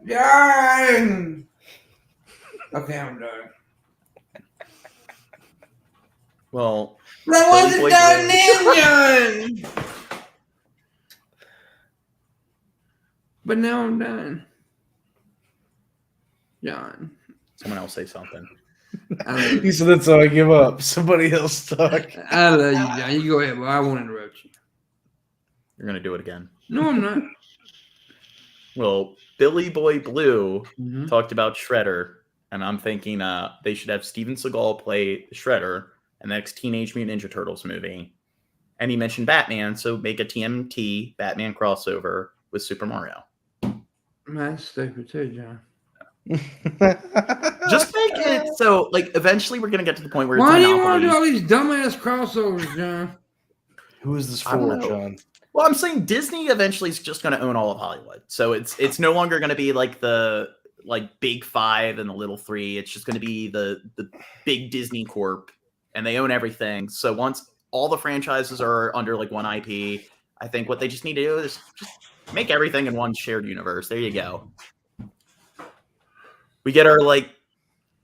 John. Okay, I'm done. Well, But I wasn't done then, John. But now I'm done. John. someone else say something. He said that's how I give up. Somebody else talk. I love you, John. You go ahead, but I won't interrupt you. You're gonna do it again. No, I'm not. Well, Billy Boy Blue Mm-hmm. talked about Shredder, and I'm thinking they should have Steven Seagal play Shredder in the next Teenage Mutant Ninja Turtles movie. And he mentioned Batman, so make a TMT Batman crossover with Super Mario. That's stupid too, John. Just make it so, like, eventually we're gonna get to the point where Why it's do you want to do Monopoly. all these dumbass crossovers, John? Who is this I don't for, know. John? Well, I'm saying Disney eventually is just gonna own all of Hollywood, so it's no longer gonna be like the big five and the little three. It's just gonna be the big Disney Corp, and they own everything. So once all the franchises are under like one IP, I think what they just need to do is just make everything in one shared universe. There you go. We get our like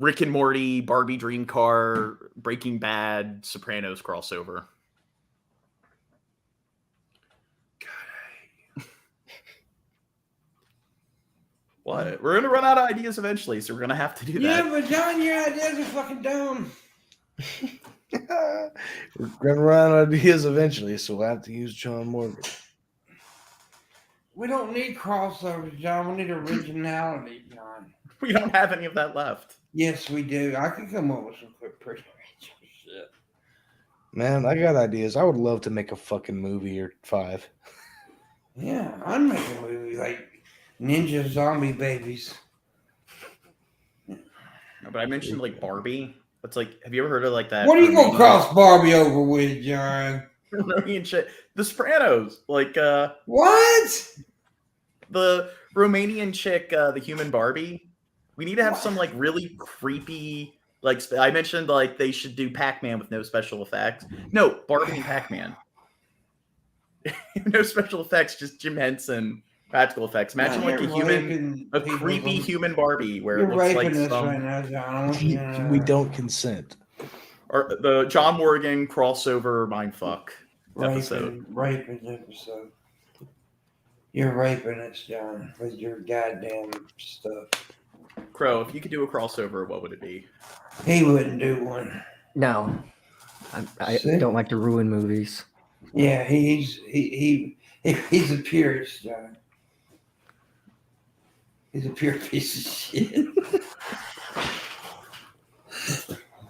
Rick and Morty, Barbie Dream Car, Breaking Bad, Sopranos crossover. What? We're gonna run out of ideas eventually, so we're gonna have to do Yeah, that. but John, your ideas are fucking dumb. We're gonna run out of ideas eventually, so we'll have to use John Morgan. We don't need crossovers, John. We need originality, John. We don't have any of that left. Yes, we do. I can come up with some pretty original shit. Man, I got ideas. I would love to make a fucking movie or 5. Yeah, I'd make a movie like Ninja Zombie Babies. No, but I mentioned like Barbie. It's like, have you ever heard of like that? What are you gonna Romanian- cross Barbie over with, John? Romanian shit? The Sopranos, like What? the Romanian chick, the human Barbie. We need to have some like really creepy. Like I mentioned, like they should do Pac-Man with no special effects. No, Barbie and Pac-Man. No special effects, just Jim Henson practical effects. Imagine John, like a you're human, raping a people creepy from- human Barbie where You're it looks raping like us some, right now, John. I want you to- We don't consent. or the John Morgan crossover mindfuck episode. Raping episode. You're raping us, John, with your goddamn stuff. Crow, if you could do a crossover, what would it be? He wouldn't do one. No, I See? don't like to ruin movies. Yeah, he's a purist, John. He's a pure piece of shit.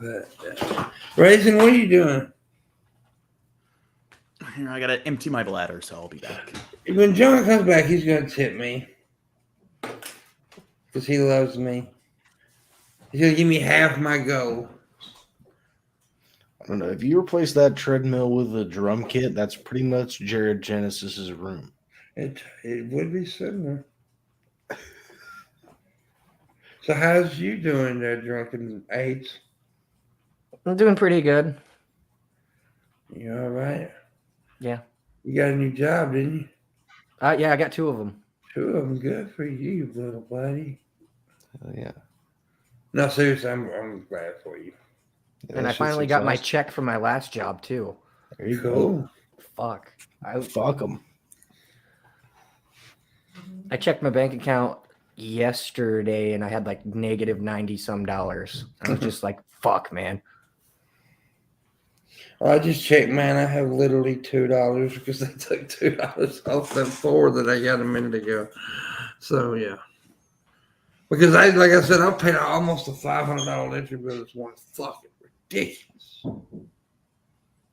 But, Raisin, what are you doing? Here, I gotta empty my bladder, so I'll be back. When John comes back, he's gonna tip me. Because he loves me. He's gonna give me half my goal. I don't know. If you replace that treadmill with a drum kit, that's pretty much Jared Genesis's room. It would be similar. So how's you doing there, drunken eights? I'm doing pretty good. You all right? Yeah. You got a new job, didn't you? Yeah, I got 2 of them. 2 of them. Good for you, little buddy. Yeah. No, seriously, I'm glad for you. Yeah, And that I shit's finally got my exhausting. check from my last job too. There you go. Cool. Fuck. Fuck them. I checked my bank account yesterday and I had like negative 90 some dollars. I was just like, fuck, man. I just checked, man. I have literally $2 because they took $2 off that 4 that I got a minute ago. So yeah, because like I said, I paid almost a $500 entry bill this morning. Fucking ridiculous,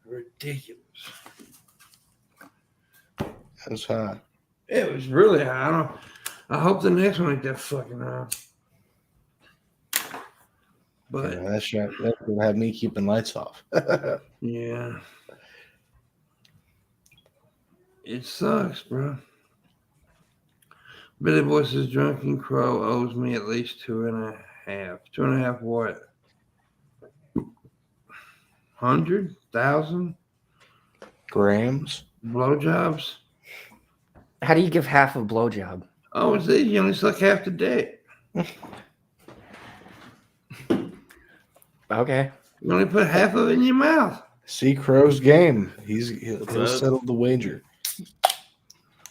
ridiculous. That's high. It was really high. I hope the next one ain't that fucking high. But Yeah, that will have me keeping lights off. yeah, it sucks, bro. Billy Boy says Drunken Crow owes me at least 2.5. 2.5 what? 100,000 Grams. blowjobs? How do you give half a blowjob? Oh, it's easy. You only suck half the dick. Okay. You only put half of it in your mouth. See Crow's game. He'll settle the wager.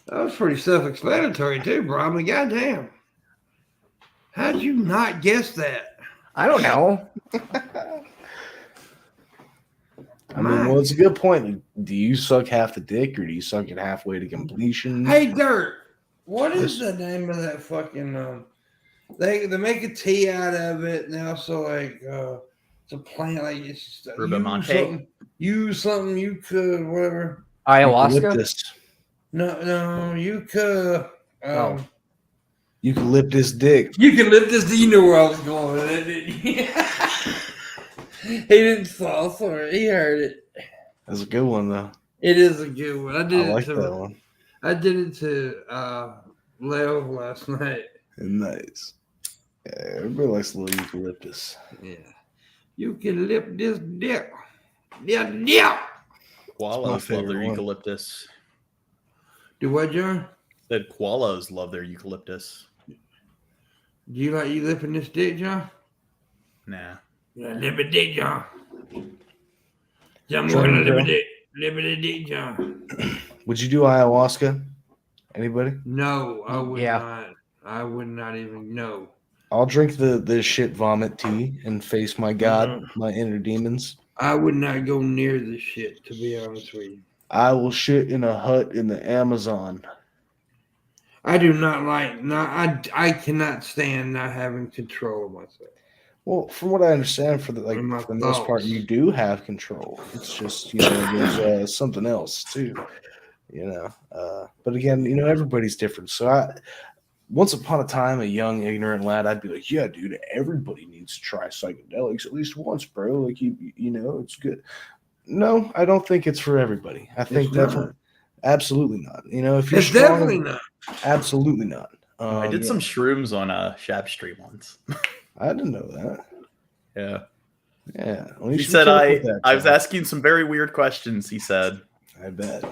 That was pretty self-explanatory too, bro. I mean, goddamn. How'd you not guess that? I don't know. I mean, well, it's a good point. Do you suck half the dick, or do you suck it halfway to completion? Hey, Dirt. What is the name of that fucking they make a tea out of it, and they also like it's a plant like it's use something you could whatever. Ayahuasca? Eucalyptus. No, you could Eucalyptus dick. you can lift this. You know where I was going with it, didn't you? He didn't fall for it. He heard it. That's a good one, though. It is a good one. I like that one. I did it to Leo last night. Nice. Yeah, everybody likes a little eucalyptus. Yeah. You can lift this dick. Yeah. Koalas love favorite their one. eucalyptus. Do what, John? Said koalas love their eucalyptus. Do you like you lifting this dick, John? Nah. Yeah, lift a dick, John. John, Trying we're gonna to lift a go. dick. Lift a dick, John. Would you do ayahuasca? Anybody? No, I would Yeah. not. I would not even know. I'll drink the shit vomit tea and face my god, my inner demons. I would not go near this shit, to be honest with you. I will shit in a hut in the Amazon. I do not like I cannot stand not having control of myself. Well, from what I understand, for the My for the most part, thoughts. you do have control. It's just there's something else too, But again, everybody's different. So once upon a time, a young ignorant lad, I'd be like, yeah, dude, everybody needs to try psychedelics at least once, bro. Like it's good. No, I don't think it's for everybody. I think definitely, absolutely not. If you're It's strong, definitely not. absolutely not. I did some shrooms on Shap Street once. I didn't know that. Yeah. Yeah. Well, you He should be said careful with that, I was John. asking some very weird questions, he said. I bet.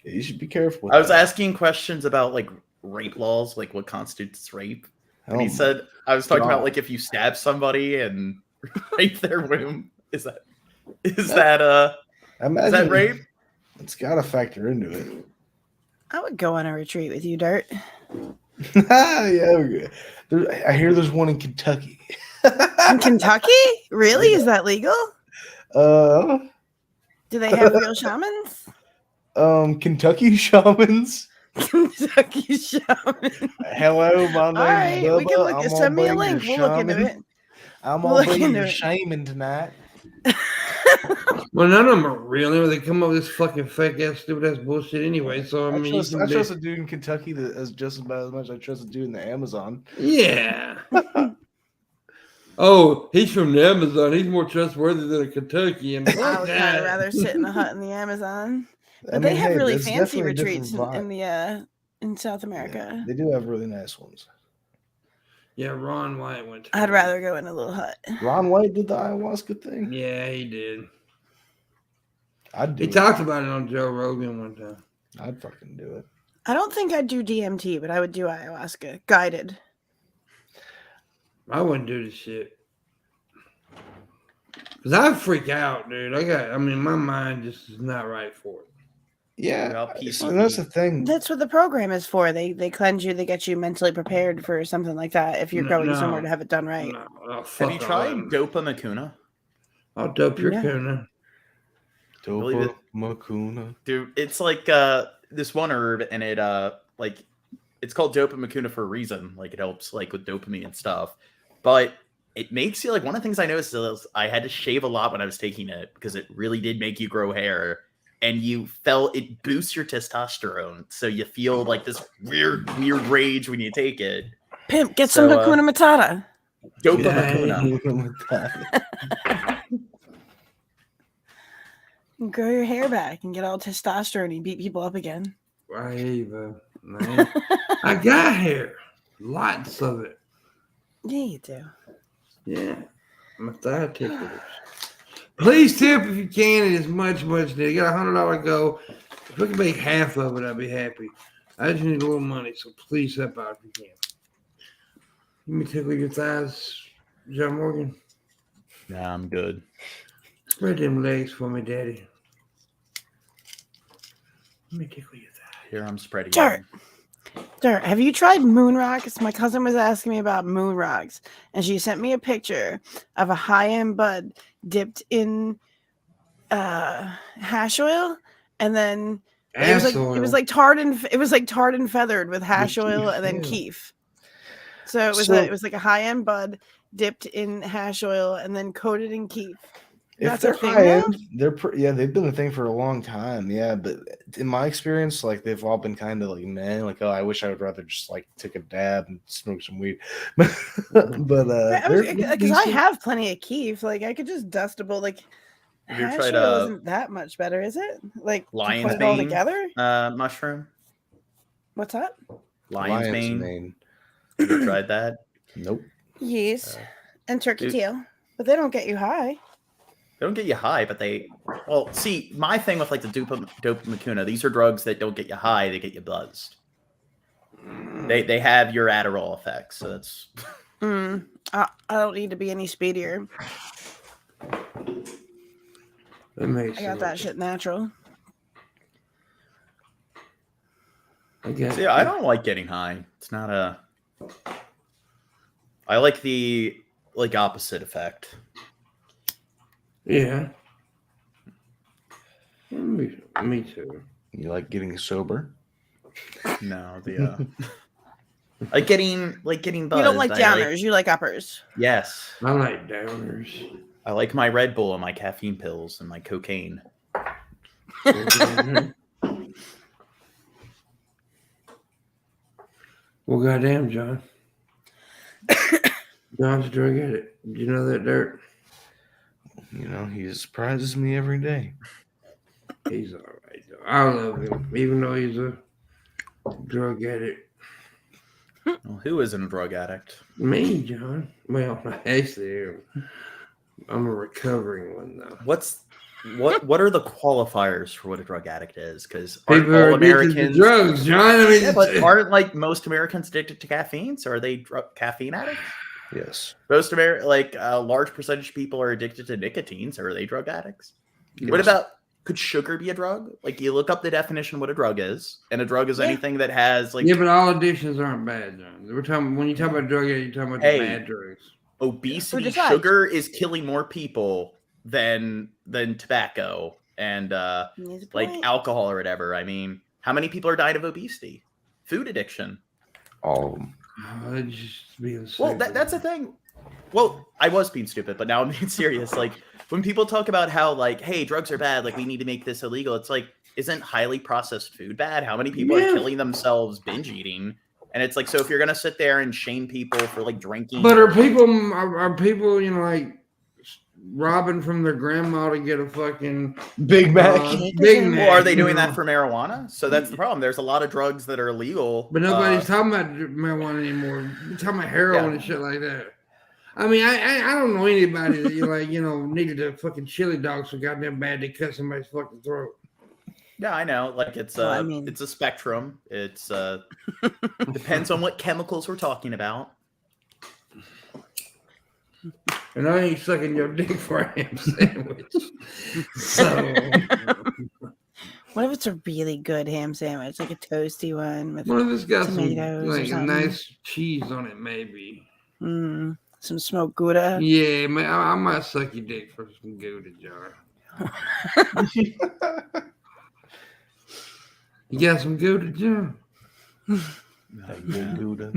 You should be careful with I was that. asking questions about like rape laws, like what constitutes rape. And he Oh, said I was talking about God. like if you stab somebody and rape their womb, is that I imagine rape? It's got to factor into it. I would go on a retreat with you, Dirt. Yeah, I hear there's one in Kentucky. In Kentucky? Really? Is that legal? Uh, Do they have real shamans? Kentucky shamans. Kentucky shaman. Hello, my name's All right, Bubba. we can look. I'm gonna Send me a be link. your We'll look into shaman. it. I'm We'll gonna look be into your it. shaman tonight. Well, none of them are real. They come up with this fucking fake ass, stupid ass bullshit anyway. So I mean, I trust a dude in Kentucky that is just about as much as I trust a dude in the Amazon. yeah. Oh, he's from the Amazon. He's more trustworthy than a Kentuckian. I would kind of rather sit in a hut in the Amazon. But they have really fancy retreats in South America. Yeah, they do have really nice ones. Yeah, Ron White went to I'd rather go in a little hut. Ron White did the ayahuasca thing? Yeah, he did. He talked about it on Joe Rogan one time. I'd fucking do it. I don't think I'd do DMT, but I would do ayahuasca. Guided. I wouldn't do the shit. Because I'd freak out, dude. My mind just is not right for it. Yeah, and that's the thing. That's what the program is for. They cleanse you. They get you mentally prepared for something like that if you're going somewhere to have it done right. Have you tried Dopa Macuna? I'll dope your kuna. Dopa Macuna. Dude, it's like this one herb, and it it's called Dopa Macuna for a reason. Like, it helps like with dopamine and stuff. But it makes you, like, one of the things I noticed is I had to shave a lot when I was taking it because it really did make you grow hair. And it boosts your testosterone. So you feel like this weird rage when you take it. Pimp, get some Hakuna Matata. Dopa Macuna. Grow your hair back and get all testosterone and beat people up again. Right, man. I got hair. Lots of it. Yeah, you do. Yeah. My thigh ticklers. Please tip if you can. It is much needed. Got $100 go. If we can make half of it, I'd be happy. I just need a little money, so please help out if you can. Let me tickle your thighs, John Morgan. Nah, I'm good. Spread them legs for me, Daddy. Let me tickle your thighs. Here, I'm spreading. Dirt, have you tried moon rocks? My cousin was asking me about moon rocks, and she sent me a picture of a high-end bud dipped in hash oil, and then it was like tarred and feathered with hash oil and then keef. So it was like a high-end bud dipped in hash oil and then coated in keef. If they're high end, they've been a thing for a long time. Yeah, but in my experience, like, they've all been kind of like, man, like, oh, I wish I would rather just like take a dab and smoke some weed. But because I have plenty of keef, like I could just dustable. Like, hash oil isn't that much better, is it? Like, lion's put it all together. Mushroom. What's that? Lion's mane. Have you tried that? Nope. Yes, and turkey tail, but they don't get you high. They don't get you high, but see, my thing with like the Dopa Macuna, these are drugs that don't get you high, they get you buzzed. They have your Adderall effects, so that's... I don't need to be any speedier. I got that shit natural. See, I don't like getting high. It's not a... I like the opposite effect. Yeah. Me too. You like getting sober? No, like getting buzzed. You don't like downers, you like uppers. Yes. I like downers. I like my Red Bull and my caffeine pills and my cocaine. Well, goddamn, John. John's a drug addict. Did you know that, Dirt? You know, he surprises me every day. He's all right, though. I love him, even though he's a drug addict. Well, who isn't a drug addict? Me, John. Well, actually, I'm a recovering one, though. What are the qualifiers for what a drug addict is? Because people are addicted to drugs, John. But aren't like most Americans addicted to caffeine? So are they caffeine addicts? Yes. Most a large percentage of people are addicted to nicotine. So are they drug addicts? Yes. What about, could sugar be a drug? Like, you look up the definition of what a drug is, and a drug is anything that has like... Yeah, but all addictions aren't bad, John. When you talk about drug addict, you're talking about the bad drugs. Obesity, sugar is killing more people than tobacco and like alcohol or whatever. I mean, how many people are dying of obesity? Food addiction. All of them. Oh, just being well, that's the thing. Well, I was being stupid, but now I'm being serious. Like, when people talk about how, like, hey, drugs are bad, like, we need to make this illegal, it's like, isn't highly processed food bad? How many people are killing themselves binge eating? And it's like, so if you're gonna sit there and shame people for like drinking, But are people, you know, like robbing from their grandma to get a fucking Big Mac. Big Mac? well, are they doing you know? that for marijuana? So that's the problem. There's a lot of drugs that are illegal. But nobody's talking about marijuana anymore. We're talking about heroin and shit like that. I mean, I don't know anybody that you know needed a fucking chili dog so goddamn bad they cut somebody's fucking throat. Yeah, I know. Like it's it's a spectrum. It's depends on what chemicals we're talking about. And I ain't sucking your dick for a ham sandwich. So, what if it's a really good ham sandwich, like a toasty one with what if it's got tomatoes some or like a something? nice cheese on it, maybe? Some smoked Gouda. Yeah, man, I might suck your dick for some Gouda, John. You got some Gouda, John? Gouda.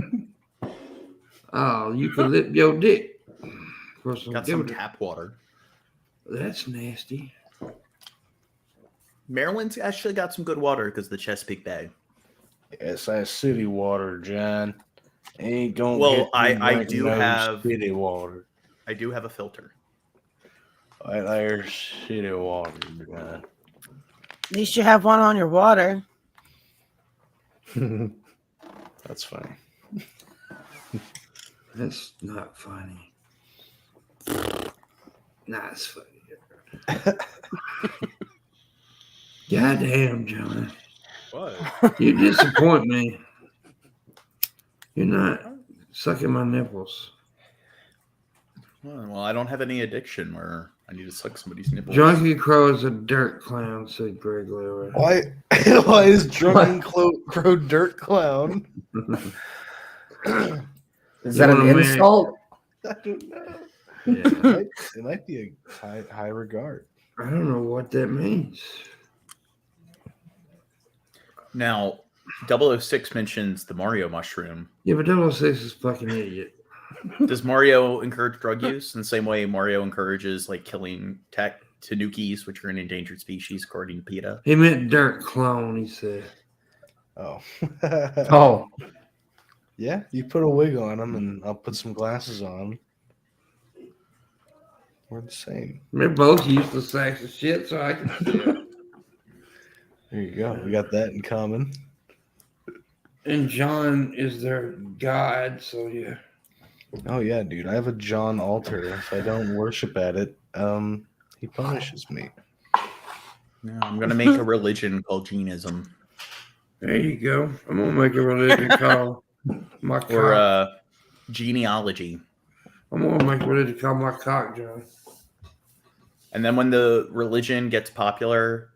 Oh, you could lip your dick for some Got some Gouda. tap water. That's nasty. Maryland's actually got some good water because the Chesapeake Bay. Yes, that's city water, John. Ain't gonna. Well, get I do have city water. I do have a filter. Right there's city water, John. At least you have one on your water. That's funny. That's not funny. Nah, it's funny. Goddamn, John. What? You disappoint me. You're not sucking my nipples. Well, I don't have any addiction where I need to suck somebody's nipples. Drunky Crow is a dirt clown, said Greg Leroy. Why? Why is Drunken Crow dirt clown? Is that an insult? I don't know. Yeah. It might be a high regard. I don't know what that means. Now, 006 mentions the Mario mushroom. Yeah, but 006 is fucking idiot. Does Mario encourage drug use in the same way Mario encourages like killing tanukis, which are an endangered species, according to PETA? He meant dirt clone, he said. Oh. Oh, Yeah, you put a wig on him, and I'll put some glasses on him. We're the same. They're both useless sacks of shit, so I can see it. There you go. We got that in common. And John is their god, so yeah. Oh yeah, dude. I have a John altar. If I don't worship at it, he punishes me. Yeah, I'm gonna make a religion called Genism. There you go. I'm gonna make a religion called my cock. Or genealogy. I'm gonna make a religion called my cock, John. And then when the religion gets popular,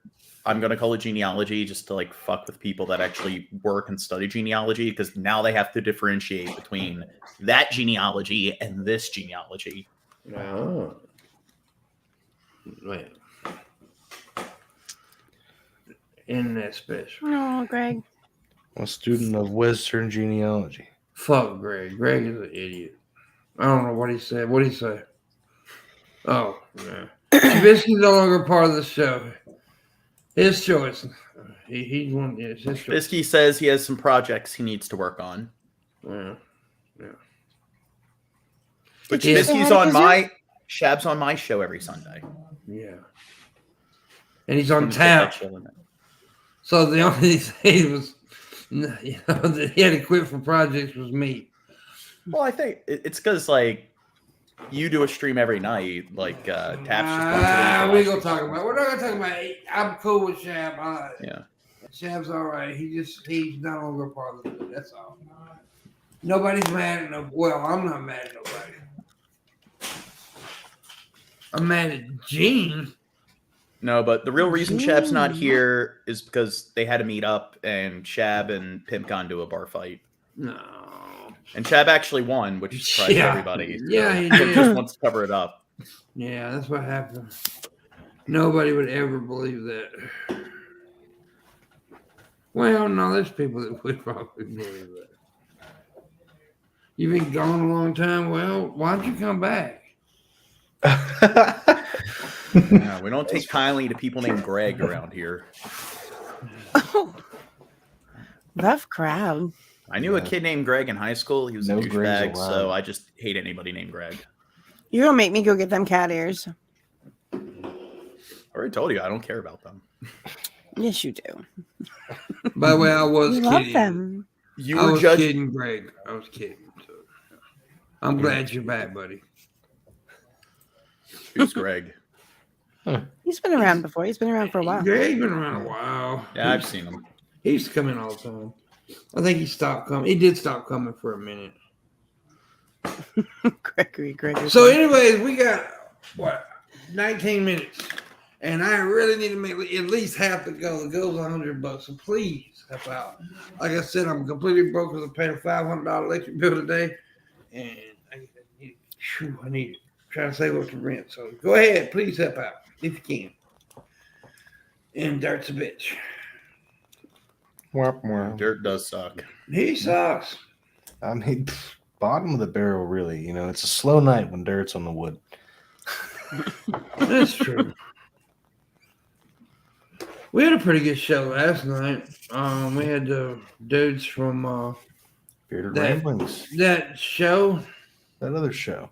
I'm going to call it genealogy just to like fuck with people that actually work and study genealogy, because now they have to differentiate between that genealogy and this genealogy. Oh. Wait. In that special. No, Greg. I'm a student of Western genealogy. Fuck Greg. Greg is an idiot. I don't know what he said. What did he say? Oh, yeah. Trubisky's no longer part of the show. His choice. He's one. Yeah, it's his choice. Trubisky says he has some projects he needs to work on. Yeah. But Yeah. Trubisky's Shab's on my show every Sunday. Yeah. And he's on Just get that tap. chill in it. So the only thing was, that he had to quit for projects was me. Well, I think it's because like you do a stream every night, like Tap's We gonna talk about. We're not gonna talk about. I'm cool with Shab. Yeah. Shab's all right. He's no longer part of the group. That's all. Nobody's mad at no. Well, I'm not mad at nobody. I'm mad at Gene. No, but the real reason Shab's not here is because they had to meet up, and Shab and Pimp got into a bar fight. No. And Shab actually won, which surprised everybody. So Yeah, he Pimp did. just wants to cover it up. Yeah, that's what happened. Nobody would ever believe that. Well, no, there's people that would probably believe that. You've been gone a long time. Well, why don't you come back? Yeah, we don't take kindly to people named Greg around here. Rough crowd. I knew a kid named Greg in high school. He was No a douchebag, Gregs allowed. so I just hate anybody named Greg. You're gonna make me go get them cat ears. I already told you I don't care about them. Yes, you do. By the way, I was You love kidding. them. You I were was judging. kidding, Greg. I was kidding. So, I'm glad you're back, buddy. Who's Greg? He's been around before. He's been around for a while. Greg's been around a while. Yeah, I've seen him. He used to come in all the time. I think he stopped coming. He did stop coming for a minute. Gregory. So, anyways, we got, 19 minutes. And I really need to make at least half the goal. The goal's $100. So please help out. Like I said, I'm completely broke because I paid a $500 electric bill today. And I need it. Trying to save up the rent. So go ahead. Please help out if you can. And Dirt's a bitch. Dirt does suck. He sucks. I mean, bottom of the barrel, really. You know, it's a slow night when Dirt's on the wood. That's true. We had a pretty good show last night. We had the dudes from Bearded That- Ramblings. that show That other show.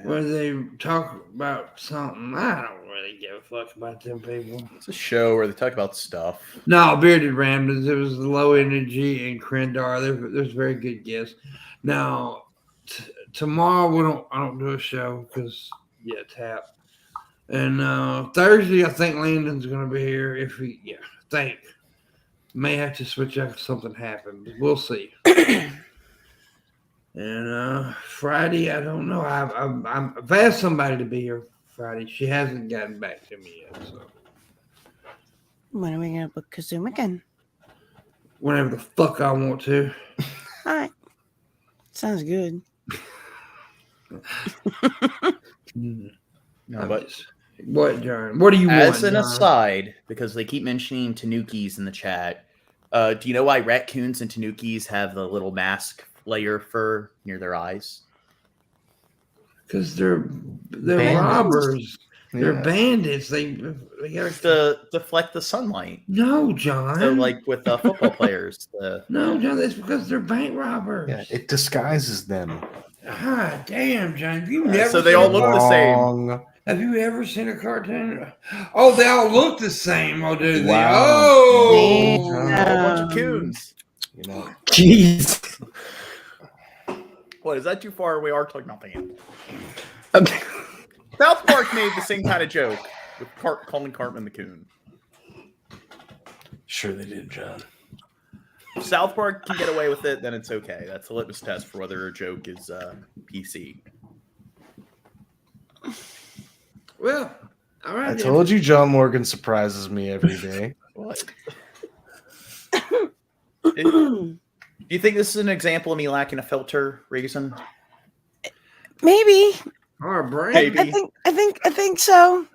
where they talk about something. I don't really give a fuck about them people. It's a show where they talk about stuff. No, Bearded Ramblings. It was Low Energy and Krendar. There's very good guests. Now, tomorrow I don't do a show because tap. And Thursday, I think Landon's going to be here. I think. May have to switch up if something happens. We'll see. And Friday, I don't know. I've asked somebody to be here Friday. She hasn't gotten back to me yet. So When are we gonna book Kazum again? whenever the fuck I want to. All right. Sounds good. No, but What, John? What do you want? as an John? aside, because they keep mentioning tanukis in the chat, do you know why raccoons and tanukis have the little mask layer fur near their eyes? Because they're Bandits. robbers. They're Yeah. bandits. They gotta To deflect the sunlight. No, John. So, like with football players, No, John. That's because they're bank robbers. Yeah, it disguises them. Ah, damn, John. Have you never so they seen all a look car- the same. Wrong. Have you ever seen a cartoon? Oh, they all look the same. Oh, do they? Wow. Oh, a bunch of coons. You know, Jeez. What is that too far away? Are talking about the South Park made the same kind of joke with calling Cartman the coon. sure they did, John. If South Park can get away with it, then it's okay. That's a litmus test for whether a joke is PC. well, all right. I then. told you John Morgan surprises me every day. What? Do you think this is an example of me lacking a filter, Reason? Maybe. Our brain. Maybe. I think so.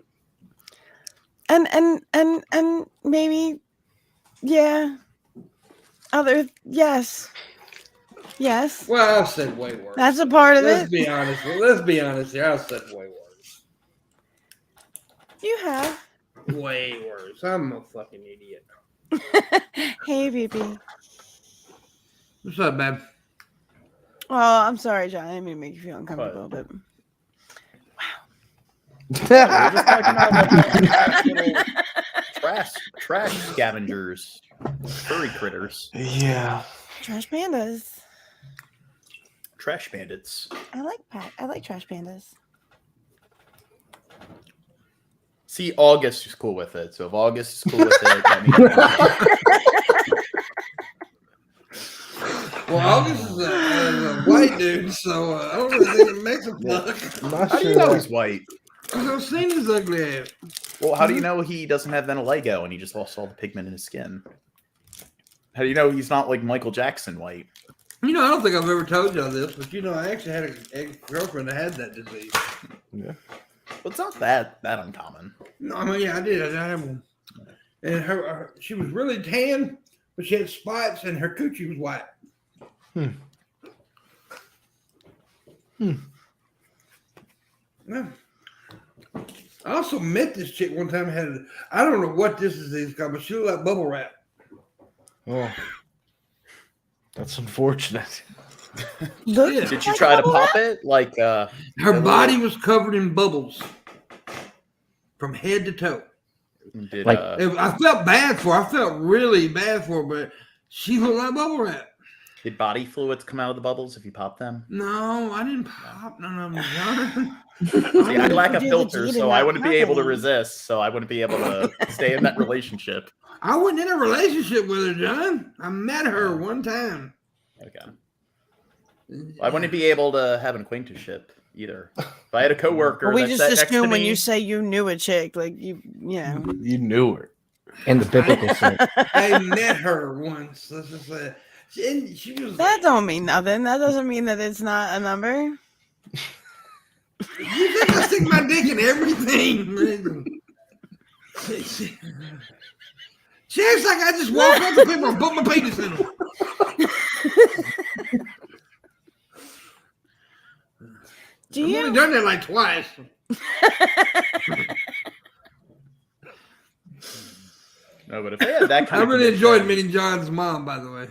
And maybe, yeah. Yes. Well, I've said way worse. That's a part of Let's it. be honest. Let's be honest here. I've said way worse. You have. Way worse. I'm a fucking idiot. Hey, VP. What's up, babe? Oh, I'm sorry, John. I didn't mean to make you feel uncomfortable, but We're just talking about like, little trash scavengers, furry critters, Yeah. trash pandas. trash bandits. I like trash pandas. See, August is cool with it. So if August is cool with it, that means Well, August is a white dude, so I don't really think it makes him fuck. I'm not how do sure you know that- he's white? I've seen his ugly ass. Well, how do you know he doesn't have vitiligo and he just lost all the pigment in his skin? How do you know he's not like Michael Jackson white? You know, I don't think I've ever told y'all this, but you know, I actually had a girlfriend that had that disease. Yeah. Well, it's not that uncommon. No, I mean, yeah, I did. I had one. And she was really tan, but she had spots, and her coochie was white. Yeah. I also met this chick one time. I don't know what this is called, but she looked like bubble wrap. Oh. That's unfortunate. Look, Yeah. Did you try to pop it? Like Her body was covered in bubbles from head to toe. did Like- I felt bad for her. I felt really bad for her, but she looked like bubble wrap. did body fluids come out of the bubbles if you pop them? No, I didn't pop none of them, John. See, I lack a do the filter, deed so and I not wouldn't be able to pop it. resist. So I wouldn't be able to stay in that relationship. I wasn't in a relationship with her, John. I met her one time. Okay. I wouldn't be able to have an acquaintanceship either. If I had a coworker, Well, we that just sat next to assume when me- you say you knew a chick, like you know. You knew her. In the biblical sense. I met her once. Let's just say. And she was That don't mean nothing. That doesn't mean that it's not a number. You think I stick my dick in everything? She acts like I just walk up to people and put my penis in them. Do I've you? only done that like twice. No, but if they had that kind I of really condition, enjoyed meeting John's mom, by the way.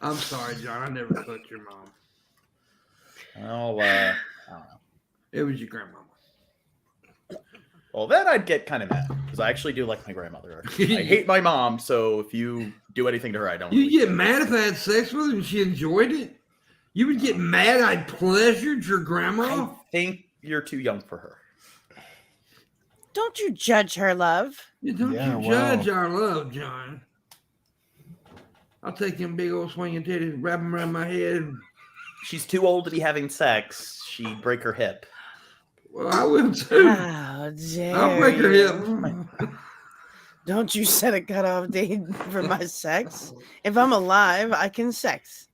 I'm sorry, John. I never fucked your mom. Well, I don't know. It was your grandmama. Well, then I'd get kind of mad because I actually do like my grandmother. I hate my mom, so if you do anything to her, I don't. You really get care. mad if I had sex with her and she enjoyed it? You would get mad I pleasured your grandma? I think you're too young for her. Don't you judge her, love. Don't Yeah, you wow. judge our love, John. I'll take them big old swinging titties, wrap them around my head. She's too old to be having sex. She'd break her hip. Well, I will too. How dare I'll break her you. hip. Don't you set a cutoff date for my sex? If I'm alive, I can sex.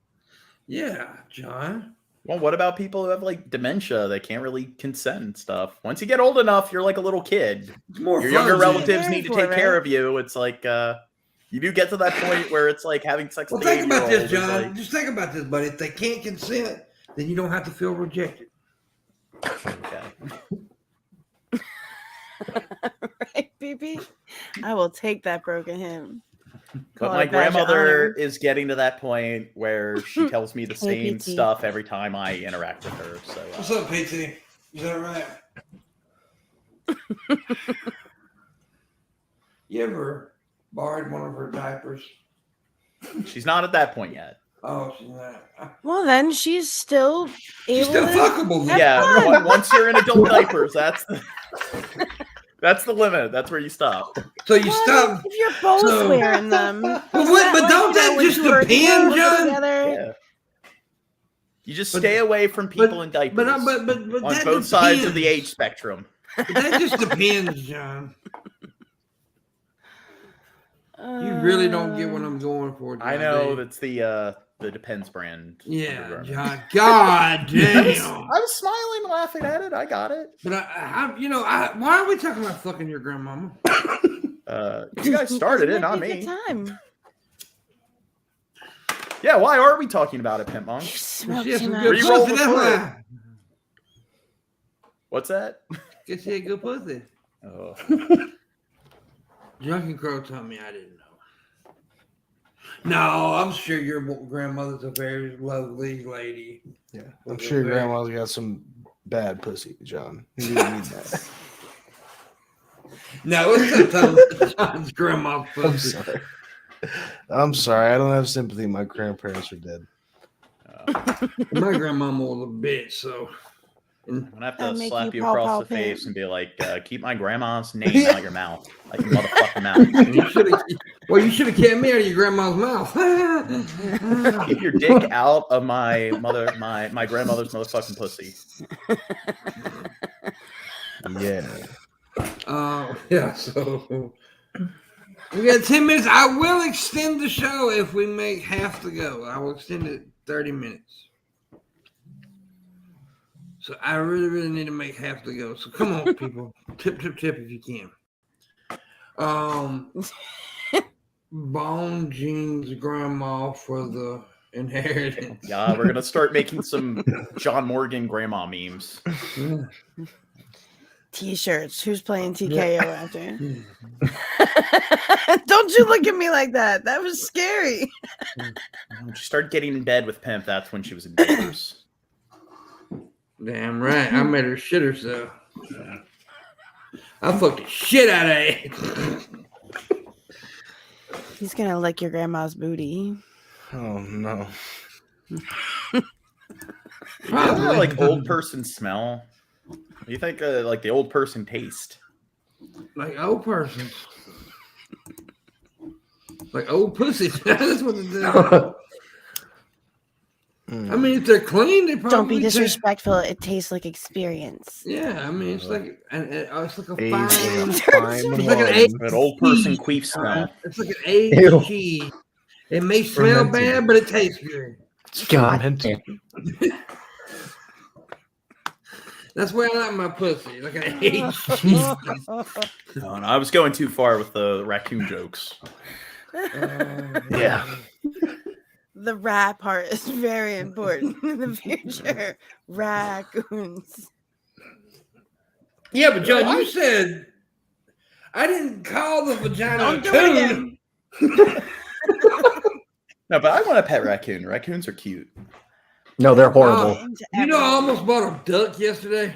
Yeah, John. Well, what about people who have like dementia that can't really consent and stuff? Once you get old enough, you're like a little kid. It's more Your fun, younger John. relatives need to For take it, care right? of you. It's like you do get to that point where it's like having sex Well, with the think about this, 8-year-old is John. like- Just think about this, buddy. If they can't consent, then you don't have to feel rejected. okay. Right, BB? I will take that broken him. But Call my it a badge of grandmother honor. is getting to that point where she tells me the same APT. stuff every time I interact with her. So What's up, PT? Is that right? You ever borrowed one of her diapers? she's not at that point yet. Oh, she's not. Well, then she's still able She's still to. fuckable. then. Yeah, once you're in adult diapers, that's the limit. That's where you stop. So you Well, stop. if you're both So- wearing them. But Is what- but like, don't that when just you were depend, together- John? together? Yeah. You just But- stay away from people in diapers But on that both sides of depends. the age spectrum. But that just depends, John. You really don't get what I'm going for, John. I know do you? that's the Depends brand. Yeah, undergarment. John. God I damn. was smiling, laughing at it. I got it. But why are we talking about fucking your grandmama? You guys started it, not Might be a me. good time. Yeah, why are we talking about it, Pimp Monk? You smoke She has too some much. good Re-roll pussy. the That's fluid. why. What's that? Guess she had good pussy. Oh. Junkie Crow told me I didn't know. No, I'm sure your grandmother's a very lovely lady. Yeah, I'm sure your grandma's got some bad pussy, John. You didn't need that. No, it's sometimes John's grandma's I'm pussy. sorry. I'm sorry. I don't have sympathy. My grandparents are dead. My grandmama was a bitch, so. I'm gonna have That'll to make slap you you pow, across pow, the pimp. face and be like, keep my grandma's name out your mouth. Like a motherfucking mouth. You should have kept me out of your grandma's mouth. Keep your dick out of my grandmother's motherfucking pussy. Yeah. Yeah, so we got 10 minutes. I will extend the show if we make half to go. I will extend it 30 minutes. So I really, really need to make half to go. So come on, people. Tip if you can. Bone Jean's grandma for the inheritance. Yeah, we're gonna start making some John Morgan grandma memes. T-shirts. Who's playing TKO after? Don't you look at me like that. That was scary. When she started getting in bed with Pimp, that's when she was in diapers. Damn right. I made her shit herself. I fucked the shit out of it. He's gonna lick your grandma's booty. Oh no. Probably like old person smell. What do you think like the old person taste? Like old person. Like old pussy. That's what it is. I mean, if they're clean, they probably Don't be taste- disrespectful. It tastes like experience. Yeah, I mean, it's like it's like a Age fine. with time It's like an alone. age That old person queef smell. It's like an aged Ew. cheese. It may smell Fermented. bad, but it tastes good. God. Fermented. That's why I like my pussy, like an aged cheese. No, I was going too far with the raccoon jokes. Yeah. The rat part is very important in the future. Raccoons. Yeah, but John, you said I didn't call the vagina Don't a do it coon. again. No, but I want a pet raccoon. Raccoons are cute. No, they're horrible. You know, I almost bought a duck yesterday.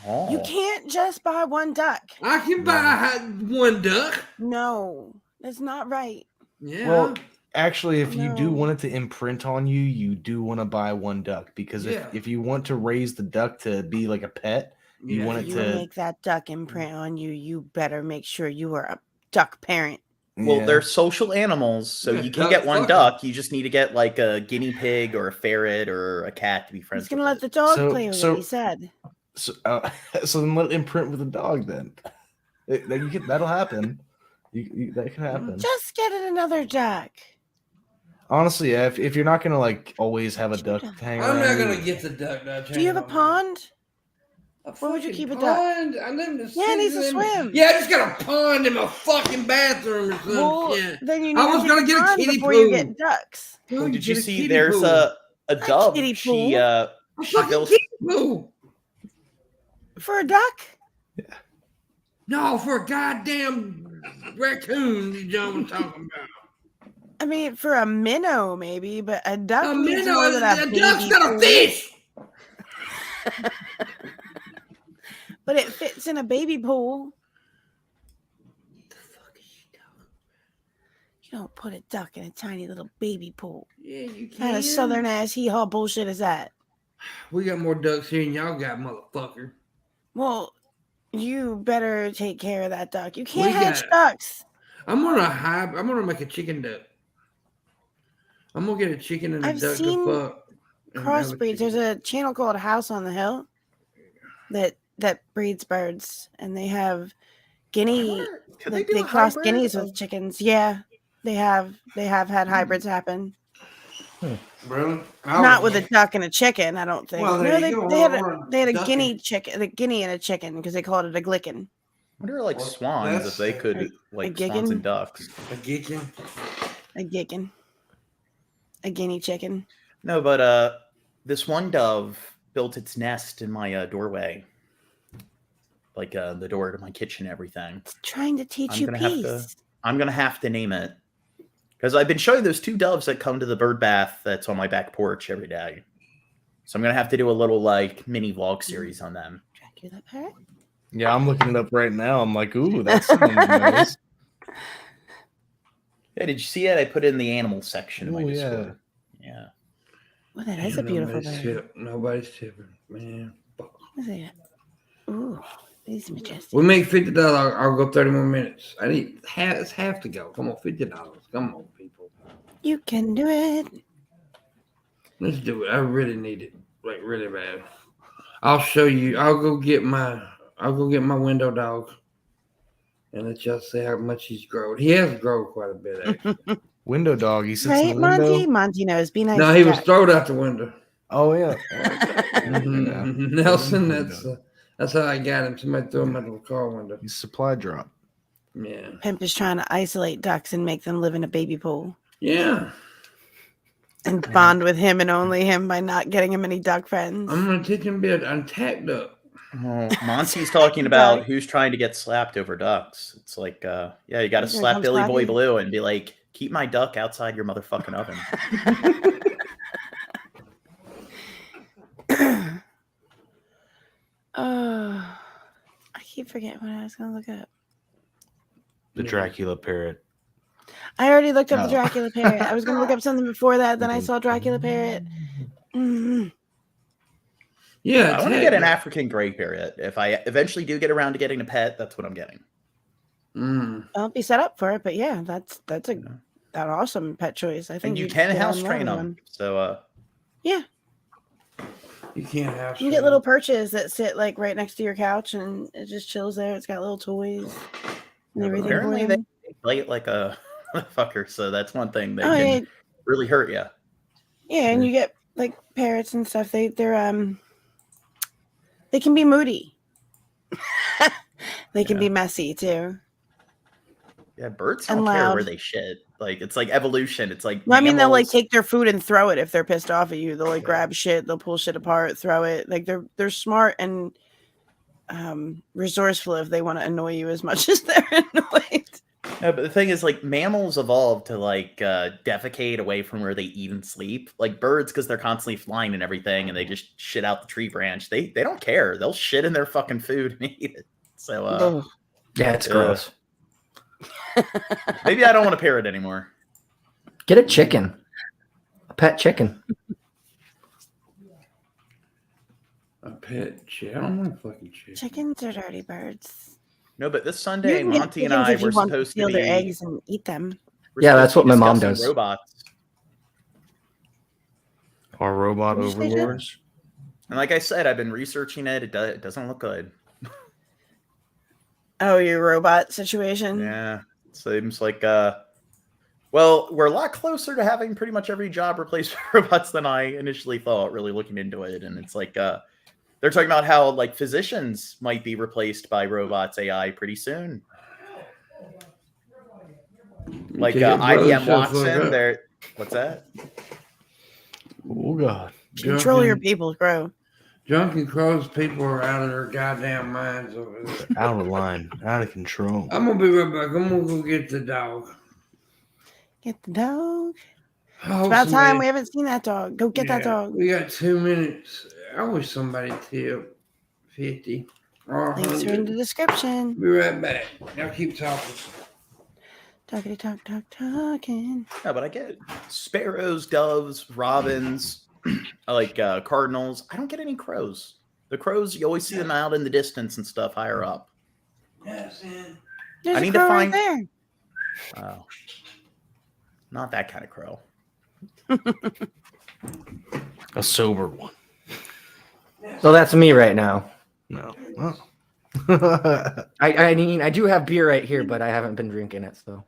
Oh. You can't just buy one duck. I can buy one duck. No, that's not right. Yeah. Well, actually, if you do No. want it to imprint on you, you do want to buy one duck because Yeah. if you want to raise the duck to be like a pet, you Yeah. want If it you to. make that duck imprint on you, you better make sure you are a duck parent. Well, Yeah. they're social animals, so Yeah, you can duck get one fuck. duck. You just need to get like a guinea pig or a ferret or a cat to be friends He's gonna with let it. the dog So- play with so- it. He said. So, so then let it imprint with a dog. Then that'll happen. That can happen. Just get it another duck. Honestly, yeah, if you're not gonna like always have a duck hang I'm around, not gonna get the duck. Do you have a pond? Where would you keep a duck? pond? I live in the Yeah, it needs to city. swim. Yeah, I just got a pond in my fucking bathroom or something. Well, Yeah. then you need I was to gonna get a pond kiddie before you pool. get ducks. Oh, did you Get a see? kiddie There's pool. a dove. kiddie She pool. A she fucking built. kiddie pool. For a duck? No, for a goddamn raccoon. You John was talking about. I mean, for a minnow maybe, but a duck A needs minnow. more than a A duck's baby got a pool. fish. But it fits in a baby pool. You don't put a duck in a tiny little baby pool. Yeah, you What kind can. of southern ass hee haw bullshit is that? We got more ducks here than y'all got, motherfucker. Well, you better take care of that duck. You can't We hatch got- ducks. I'm gonna make a chicken duck. I'm gonna get a chicken and a I've duck seen to fuck. and have a Crossbreeds. There's chicken. a channel called House on the Hill that breeds birds, and they have guinea. Could They, do a cross hybrid guineas of- with chickens. Yeah, they have had hybrids happen. Really? Not with a duck and a chicken, I don't think. Well, No, there they, you go. they had Or they had a duck guinea and- chicken, a guinea and a chicken because they called it a glicken. I wonder like Well, swans that's- if they could like swans giggin? and ducks. A geeking. A gicken. A guinea chicken. No, but this one dove built its nest in my doorway, like the door to my kitchen, and everything. It's trying to teach I'm you gonna have peace. to- I'm gonna have to name it because I've been showing those two doves that come to the bird bath that's on my back porch every day. So I'm gonna have to do a little like mini vlog series on them. Jack, you that parrot? Yeah, I'm looking it up right now. I'm like, ooh, that's someone nice. Yeah, did you see it? I put it in the animal section of my Ooh, yeah. Discord. Yeah. Well, that is a beautiful Nobody's bird. Nobody's tipping, man. What is it? Ooh, these majestic. We make $50. I'll go 30 more minutes. I need half. It's half to go. Come on, $50. Come on, people. You can do it. Let's do it. I really need it, like really bad. I'll show you. I'll go get my window dog, and let y'all see how much he's grown. He has grown quite a bit, actually. Window dog. He sits Right, in the window. Monty? Monty knows. Be nice. No, to he was Jack. thrown out the window. Oh yeah. Mhm. Nelson, that's how I got him. Somebody threw him out of the car window. He's supply drop. Yeah, Pimp is trying to isolate ducks and make them live in a baby pool yeah. and bond with him and only him by not getting him any duck friends. I'm gonna teach him to be an untapped duck. Oh, Monty's talking about who's trying to get slapped over ducks. It's like, yeah, you got to slap Billy Boy Blue and be like, keep my duck outside your motherfucking oven. I keep forgetting what I was going to look up. The Dracula parrot. I already looked up the Dracula parrot. I was going to look up something before that. Then I saw Dracula parrot. Mm-hmm. Yeah, I want to get an African gray parrot. If I eventually do get around to getting a pet, that's what I'm getting. I'll be set up for it, but yeah, that's an awesome pet choice. I think and you can house train them. So yeah, you can't house. You can get little perches that sit like right next to your couch, and it just chills there. It's got little toys and everything. Apparently, they play it like a fucker. So that's one thing that can really hurt you. Yeah, and you get like parrots and stuff. They can be moody. They can be messy too. Yeah, birds don't care where they shit. Like it's like evolution. It's like well, I mean, they'll like take their food and throw it if they're pissed off at you. They'll like grab shit. They'll pull shit apart, throw it. Like they're smart and resourceful if they want to annoy you as much as they're annoyed. Yeah, but the thing is, like mammals evolved to like defecate away from where they eat and sleep. Like birds, because they're constantly flying and everything, and they just shit out the tree branch. They don't care. They'll shit in their fucking food and eat it. So yeah, it's gross. Maybe I don't want a parrot anymore. Get a chicken, a pet chicken. A pet chicken? I don't want a fucking chicken. Chickens are dirty birds. No, but this Sunday, Monty and I were supposed to steal their eggs and eat them. Yeah, that's what my mom does. Robots. Our robot overlords. And like I said, I've been researching it. It doesn't look good. Oh, your robot situation? Yeah. Seems like, well, we're a lot closer to having pretty much every job replaced by robots than I initially thought, really looking into it. And it's like, they're talking about how like physicians might be replaced by robots, AI pretty soon. Like IBM Watson, what's that? Oh God! Control your people, Crow. Drunken Crow's people are out of their goddamn minds over there. Out of line, out of control. I'm gonna be right back. I'm gonna go get the dog. Get the dog. It's about time. We haven't seen that dog. Go get that dog. We got 2 minutes. I wish somebody tipped 50 or 100. Links are in the description. Be right back. Now keep talking. Talking. Yeah, but I get sparrows, doves, robins. I like cardinals. I don't get any crows. The crows, you always see them out in the distance and stuff higher up. Yes, There's I need a crow to find right there. Oh, not that kind of crow. A sober one. So that's me right now. No. Oh. I mean, I do have beer right here, but I haven't been drinking it. So.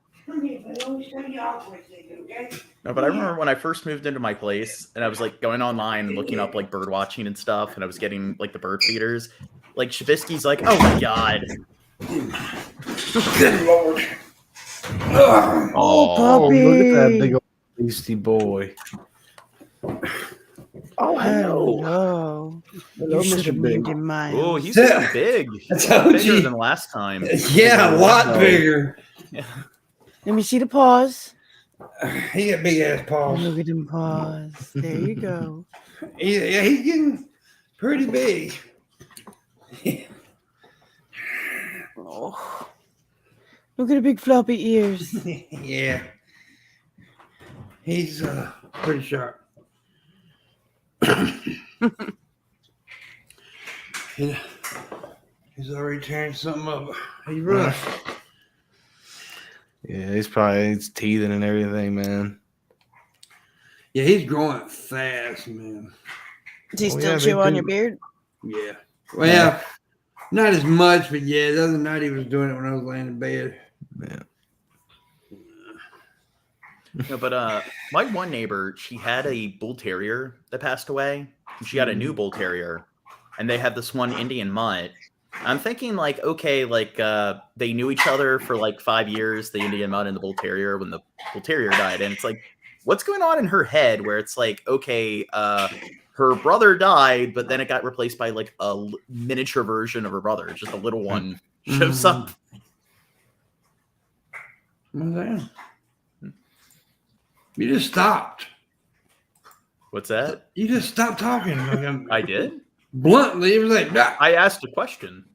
No, but I remember when I first moved into my place and I was like going online and looking up like bird watching and stuff, and I was getting like the bird feeders. Like Shabisky's like, oh my God. Good Lord. Oh, puppy. Look at that big old beastie boy. Oh, hello. Hello, Mr. Big. Oh, he's getting big. He's bigger than last time. Yeah, a lot bigger. Let me see the paws. He got big ass paws. Look at them paws. There you go. Yeah, he's getting pretty big. Oh. Look at the big floppy ears. Yeah. He's pretty sharp. He's already tearing something up. He's rough. Yeah, he's teething and everything, man. Yeah, he's growing fast, man. Does he still chew on your beard? Yeah. Well, not as much, but yeah, the other night he was doing it when I was laying in bed. Yeah. No, but my one neighbor, she had a bull terrier that passed away. And she had a new bull terrier, and they had this one Indian mutt. I'm thinking like, okay, like they knew each other for like 5 years, the Indian mutt and the bull terrier, when the bull terrier died, and it's like, what's going on in her head where it's like, okay, her brother died, but then it got replaced by like a miniature version of her brother. Just a little one shows up. You just stopped. What's that? You just stopped talking. I did? Bluntly, it was like, nah. I asked a question.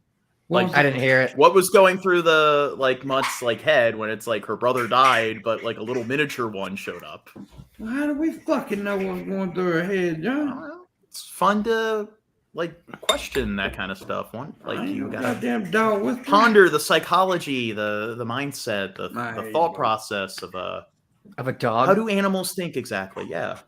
Like, I didn't hear it. what was going through the like Mutt's like head when it's like her brother died, but like a little miniature one showed up? How do we fucking know what's going through her head, John? It's fun to like question that kind of stuff. Like you gotta goddamn dog with ponder the psychology, the mindset, the thought process of a dog. How do animals think exactly? Yeah.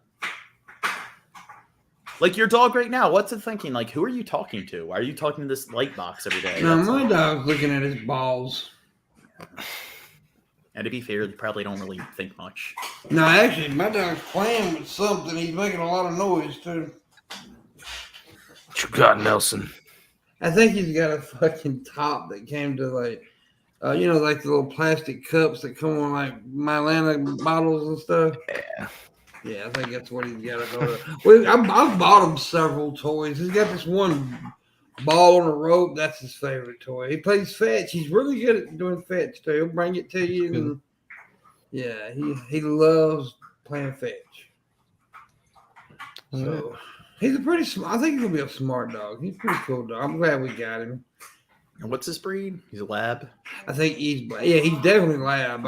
Like your dog right now, what's it thinking? Like, who are you talking to? Why are you talking to this light box every day? No, my dog's looking at his balls. And to be fair, they probably don't really think much. No, actually, my dog's playing with something. He's making a lot of noise, too. What you got, Nelson? I think he's got a fucking top that came to, like, like the little plastic cups that come on, like, Mylanta bottles and stuff. Yeah. Yeah, I think that's what he's got to go to. Well, I've bought him several toys. He's got this one ball on a rope. That's his favorite toy. He plays fetch. He's really good at doing fetch, too. He'll bring it to you. And yeah, he loves playing fetch. So he's a pretty smart. I think he'll be a smart dog. He's a pretty cool dog. I'm glad we got him. And what's his breed? He's a lab? I think he's definitely lab.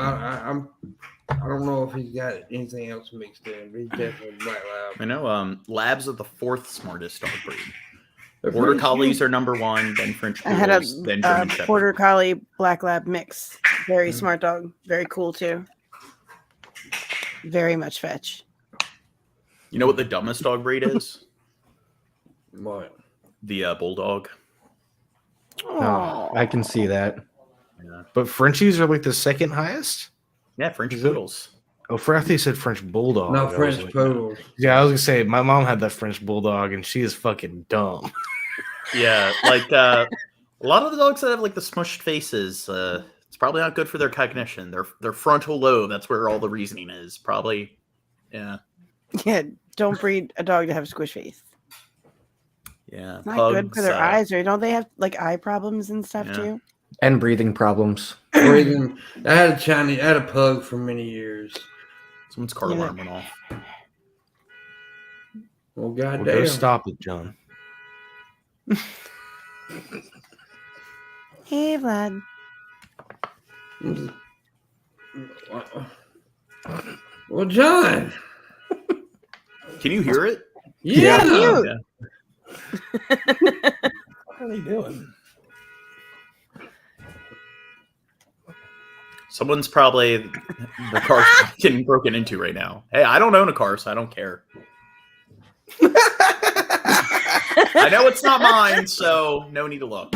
I don't know if he's got anything else mixed in, but he's definitely black lab. I know labs are the 4th smartest dog breed. Border Collies are number 1, then French I had Poodles, then German Shepherd. Border Collie Black Lab mix. Very smart dog. Very cool, too. Very much fetch. You know what the dumbest dog breed is? What? The Bulldog. Oh, I can see that. Yeah, But Frenchies are like the second highest? yeah, French Poodles. Oh, I thought you said French Bulldog. No, I was French like, Poodles. Yeah, I was going to say, my mom had that French Bulldog, and she is fucking dumb. Yeah, like a lot of the dogs that have like the smushed faces, it's probably not good for their cognition. Their frontal lobe, that's where all the reasoning is. Probably, yeah. Yeah, don't breed a dog to have a squish face. Yeah, It's not good for their eyes, or don't they have like eye problems and stuff Yeah. too? And breathing problems. I had a pug for many years. Someone's car alarm went off. Well, Well, goddamn. go stop it, John. Hey, Vlad. Well, John. Can you hear it? Yeah. Mute. Yeah. What are they doing? Someone's probably the car's getting broken into right now. Hey, I don't own a car, so I don't care. I know it's not mine, so no need to look.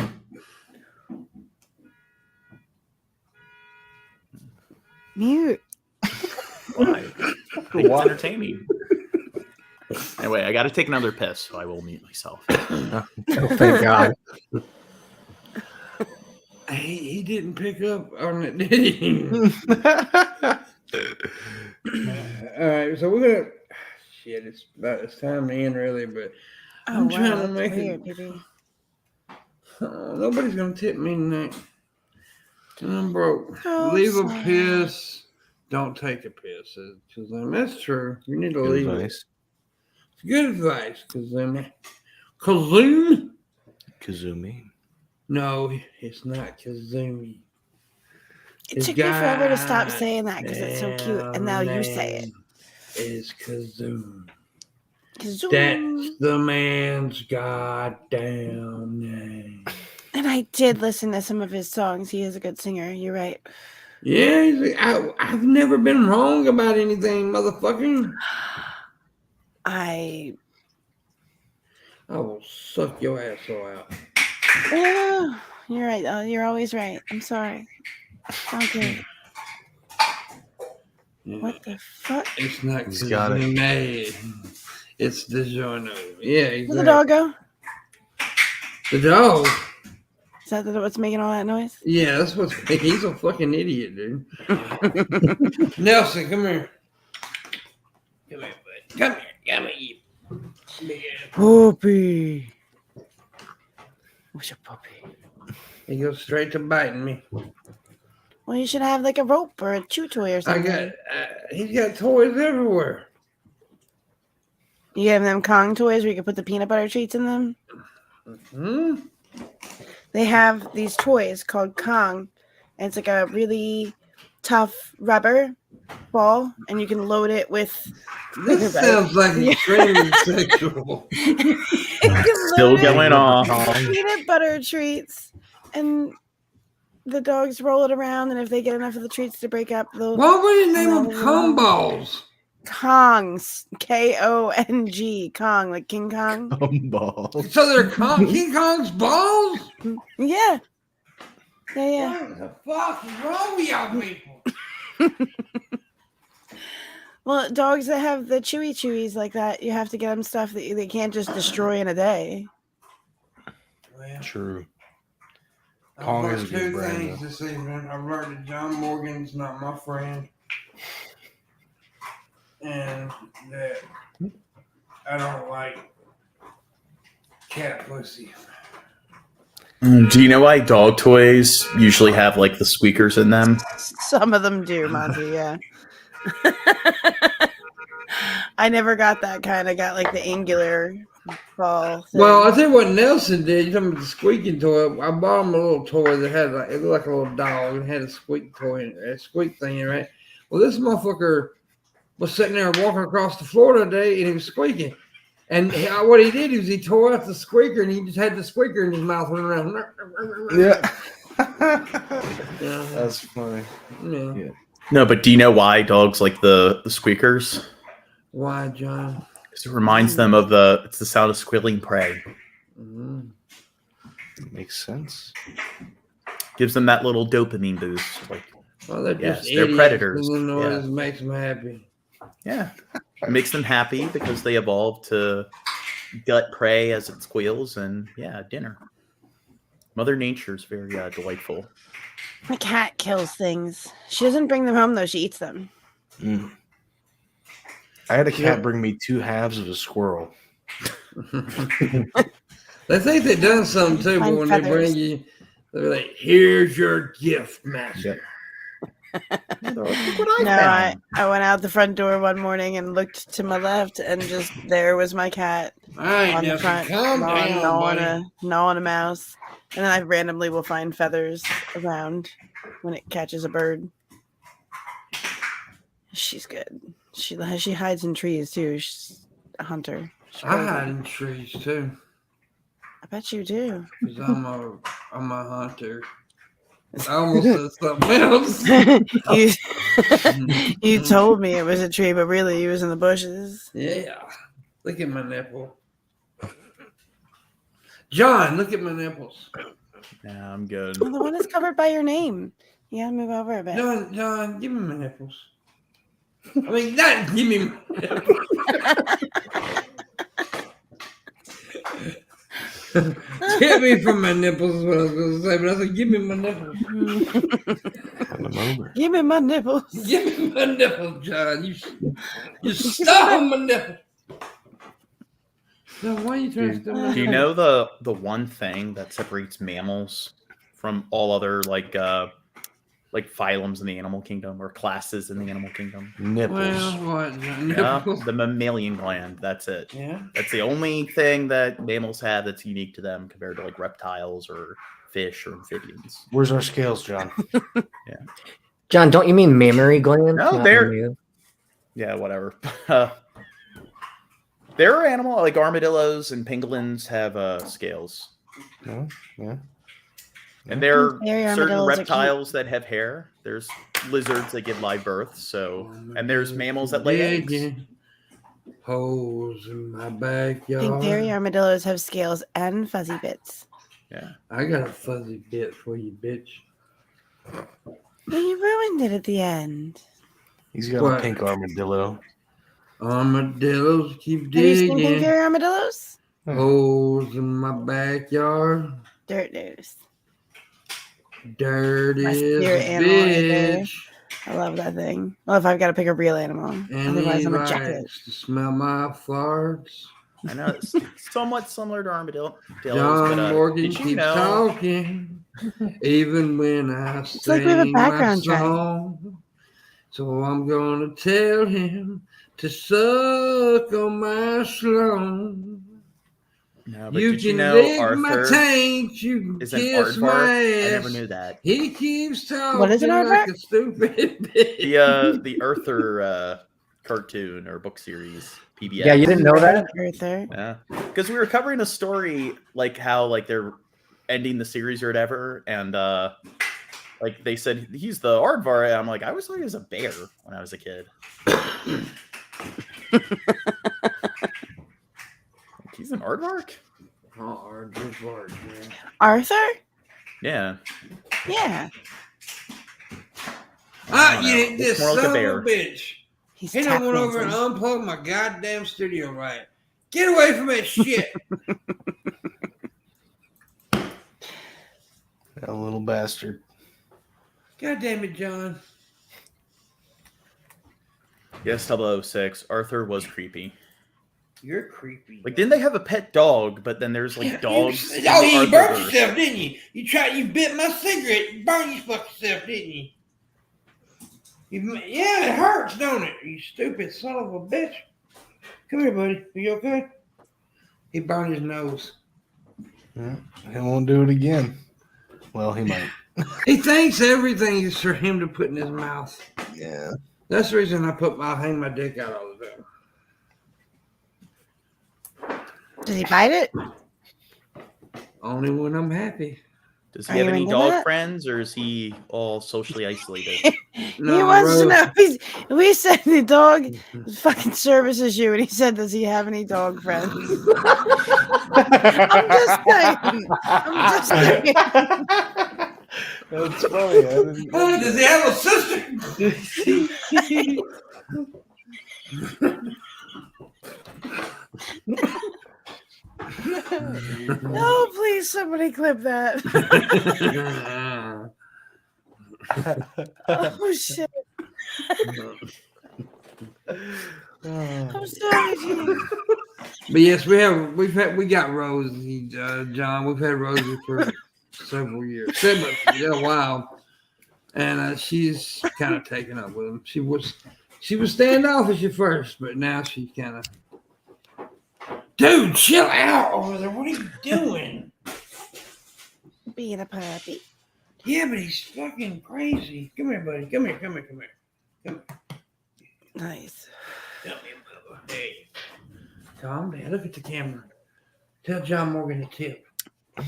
Mute. Why? It's entertaining. Anyway, I got to take another piss, so I will mute myself. Oh, thank God. He didn't pick up on it, did he? All right, so we're gonna. Shit, it's time to end, really. But I'm trying to make it. Baby. Nobody's gonna tip me tonight. I'm broke. Oh, Leave a sad. piss. Don't take a piss. Because that's true. You need to Good leave advice. it. Good advice. Kazoo? Kazumi. No, it's not Kazumi. It took me forever to stop saying that because it's so cute, and now you say it. Is Kazoo. Kazoom. That's the man's goddamn name. And I did listen to some of his songs. He is a good singer. You're right. Yeah, I've never been wrong about anything, motherfucker. I will suck your asshole out. Yeah, you're right. Oh, you're always right. I'm sorry. Okay. Yeah. What the fuck? It's not He's got it. Kazumi. It's DiGiorno. Yeah, exactly. Where'd the dog go? The dog? Is that what's making all that noise? Yeah, that's what's. He's a fucking idiot, dude. Nelson, come here. Come here, bud. Come here. Puppy. What's a puppy? He goes straight to biting me. Well, you should have like a rope or a chew toy or something. He's got toys everywhere. You have them Kong toys where you can put the peanut butter treats in them? Hmm? They have these toys called Kong, and it's like a really tough rubber ball, and you can load it with. This sounds like extremely sexual. Still going on. Peanut butter treats, and the dogs roll it around, and if they get enough of the treats to break up, they'll. Why would you name them Kong balls? Kongs, Kong, Kong, like King Kong. Balls. So they're King Kong's balls? Yeah. Yeah. What the fuck is wrong with y'all people? Well, dogs that have the chewies like that, you have to get them stuff that they can't just destroy in a day. Well, True. I've Kong learned is a good two brand, things though. this evening. I've learned that John Morgan's not my friend. And that I don't like cat pussy. Do you know why dog toys usually have like the squeakers in them? Some of them do, Monty, yeah. I never got that kind. I got like the angular ball thing. Well, I tell you what Nelson did. You talking about the squeaking toy? I bought him a little toy that had like it looked like a little dog and had a squeak toy, a squeak thing, right? Well, this motherfucker was sitting there walking across the floor today, and he was squeaking. And what he did is he tore out the squeaker, and he just had the squeaker in his mouth running around. Yeah. Yeah. That's funny. Yeah. No, but do you know why dogs like the squeakers? Why, John? Because it reminds them of it's the sound of squealing prey. Mm-hmm. Makes sense. Gives them that little dopamine boost. Like, Well, they're yes, just they're idiots, predators. and the noise Yeah. makes them happy. Yeah. It makes them happy because they evolved to gut prey as it squeals, and yeah, dinner. Mother Nature's very delightful. My cat kills things. She doesn't bring them home though. She eats them. Mm. I had a cat bring me 2 halves of a squirrel. They think they've done something too, but Find when feathers. they bring you, they're like, "Here's your gift, master." Look what No, found. I went out the front door one morning and looked to my left, and just there was my cat I ain't on the nothing. front, Calm down, buddy. gnawing a mouse. And then I randomly will find feathers around when it catches a bird. She's good. She hides in trees too. She's a hunter. She's I really hide good. in trees too, I bet you do. because I'm a hunter. I almost said something else. You told me it was a tree, but really you was in the bushes. Yeah. Look at my nipple. John, look at my nipples. Yeah, I'm good. Oh, the one that's covered by your name. You gotta move over a bit. John, give me my nipples. I mean, not give me my nipples. Get me from my nipples is what I was going to say, but I said, give me my nipples. Hand them over. Give me my nipples. Give me my nipples, John. You stole my nipples. No, why are you trying to steal my Do you nipples? know the one thing that separates mammals from all other like phylums in the animal kingdom or classes in the animal kingdom? Nipples. Well, what, John? Yeah, Nipples? the mammalian gland. That's it. Yeah. That's the only thing that mammals have that's unique to them compared to like reptiles or fish or amphibians. Where's our scales, John? John, don't you mean mammary gland? No, Not they're- mammal. Yeah, whatever. There are animal like armadillos and pangolins have scales, No? Yeah. and there are Fairy certain armadillos are cute. reptiles that have hair. There's lizards that give live birth. So, and there's mammals that lay eggs. Yeah. Holes in my I think backyard. fairy armadillos have scales and fuzzy bits. Yeah. I got a fuzzy bit for you, bitch. Well, you ruined it at the end. He's got What? a pink armadillo. Armadillos keep Have you seen pink digging. fairy armadillos? Holes in my backyard. Dirt news. Dirt My is spirit a animal right there. bitch. I love that thing. Well, if I've got to pick a real animal, And otherwise he I'm a jacket. likes to smell my farts. I know it's somewhat similar to armadillos. John but, Morgan did you keeps know? talking, even when I It's like we have a sing my background track. song. So I'm gonna tell him to suck on my slum. No, but You did you can know lick Arthur my taint, you can is an kiss aardvark? my I never ass. knew that. He keeps talking What is an like aardvark? a stupid bitch. The Arthur cartoon or book series PBS. Yeah, you didn't know that? Arthur. Yeah, because we were covering a story like how like they're ending the series or whatever, and like they said he's the aardvark. And I'm like, I always thought he was a bear when I was a kid. He's an aardvark? Oh, aardvark, man. Arthur? Yeah. Yeah. Ah, I don't know. you this Looks more like a son of bear. a bitch. He's He tap done went over and dancing. unplugged my goddamn studio light. Get away from that shit. That little bastard. God damn it, John. Yes, 006. Arthur was creepy. You're creepy. Like, didn't they have a pet dog? But then there's like dogs. in Oh, the you burnt Arthurverse. yourself, didn't you? You bit my cigarette. You burned your fucking self, didn't you? Yeah, it hurts, don't it? You stupid son of a bitch. Come here, buddy. Are you okay? He burned his nose. Yeah, he won't do it again. Well, he might. He thinks everything is for him to put in his mouth. Yeah. That's the reason I hang my dick out all the time. Did he bite it? Only when I'm happy. Does Are he have you any into dog that? friends, or is he all socially isolated? He wants to know. We said the dog fucking services you, and he said, "Does he have any dog friends?" I'm just saying. I'm just saying. That's funny. Does he have a sister? No, please, somebody clip that. Oh shit! I'm sorry, Gene. But yes, we got Rosie, John. We've had Rosie for several years, a while, and she's kind of taken up with him. She was standoffish at first, but now she's kind of. Dude, chill out over there. What are you doing? Being a puppy. Yeah, but he's fucking crazy. Come here, buddy. Come here. Nice. Come here, Bubba. Hey. Calm down. Look at the camera. Tell John Morgan to tip.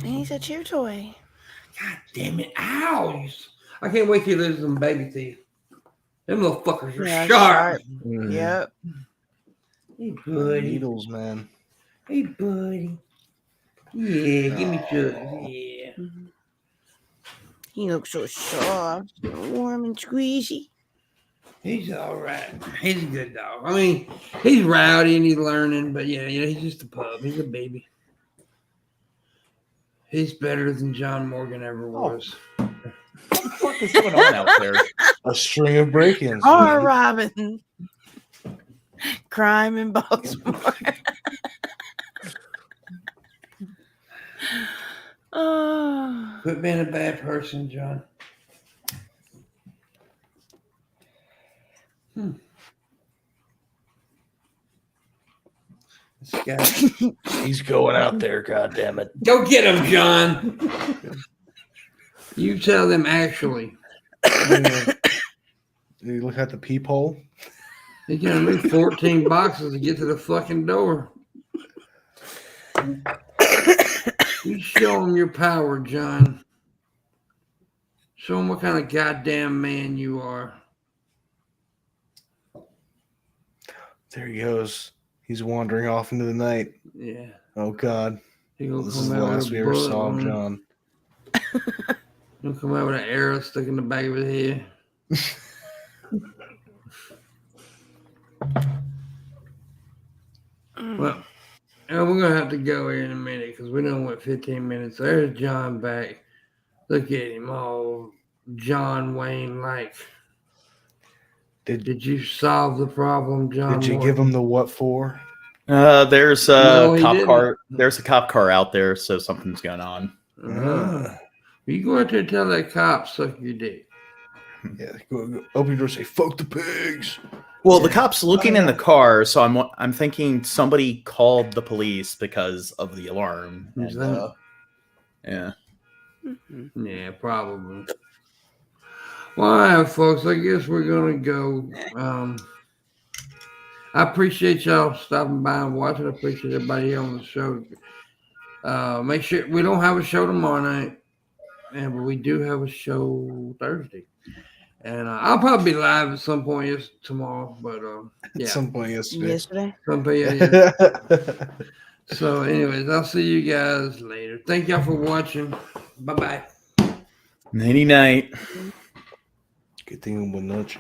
He's a chew toy. God damn it. Ow. I can't wait till he loses them baby teeth. Them little fuckers are sharp. Mm. Yep. Hey, buddy. Needles, man. Hey, buddy. Yeah, give me two. Yeah. He looks so soft, so warm and squeezy. He's all right. He's a good dog. I mean, he's rowdy and he's learning, but yeah, he's just a pup. He's a baby. He's better than John Morgan ever was. What the fuck is going on out there? A string of break-ins. Oh, Robin. Crime in Baltimore. Oh. Quit being a bad person, John. This guy. He's going out there, goddammit. Go get him, John. You tell them actually. Did you look at the peephole? He's gonna need 14 boxes to get to the fucking door. You show him your power, John. Show him what kind of goddamn man you are. There he goes. He's wandering off into the night. Yeah. Oh, God. He'll This is come the out last with we a ever bullet saw of wound. John. He'll come out with an arrow stuck in the back of his head. Well, we're gonna have to go here in a minute because we done went 15 minutes. There's John back. Look at him, all John Wayne like. Did you solve the problem, John? Did you give him the what for? There's a No, he cop didn't. car. There's a cop car out there, so something's going on. You go out there and tell that cop suck your dick. Yeah, go open your door, say "fuck the pigs." Well, the cop's looking in the car, so I'm thinking somebody called the police because of the alarm. Is And, that- yeah. Yeah, probably. Well, all right, folks. I guess we're gonna go. I appreciate y'all stopping by and watching. I appreciate everybody here on the show. Make sure we don't have a show tomorrow night, but we do have a show Thursday, and I'll probably be live at some point tomorrow. But yeah, At some point yesterday. yeah. So, anyways, I'll see you guys later. Thank y'all for watching. Bye bye. Nighty night. Good thing I'm with noche.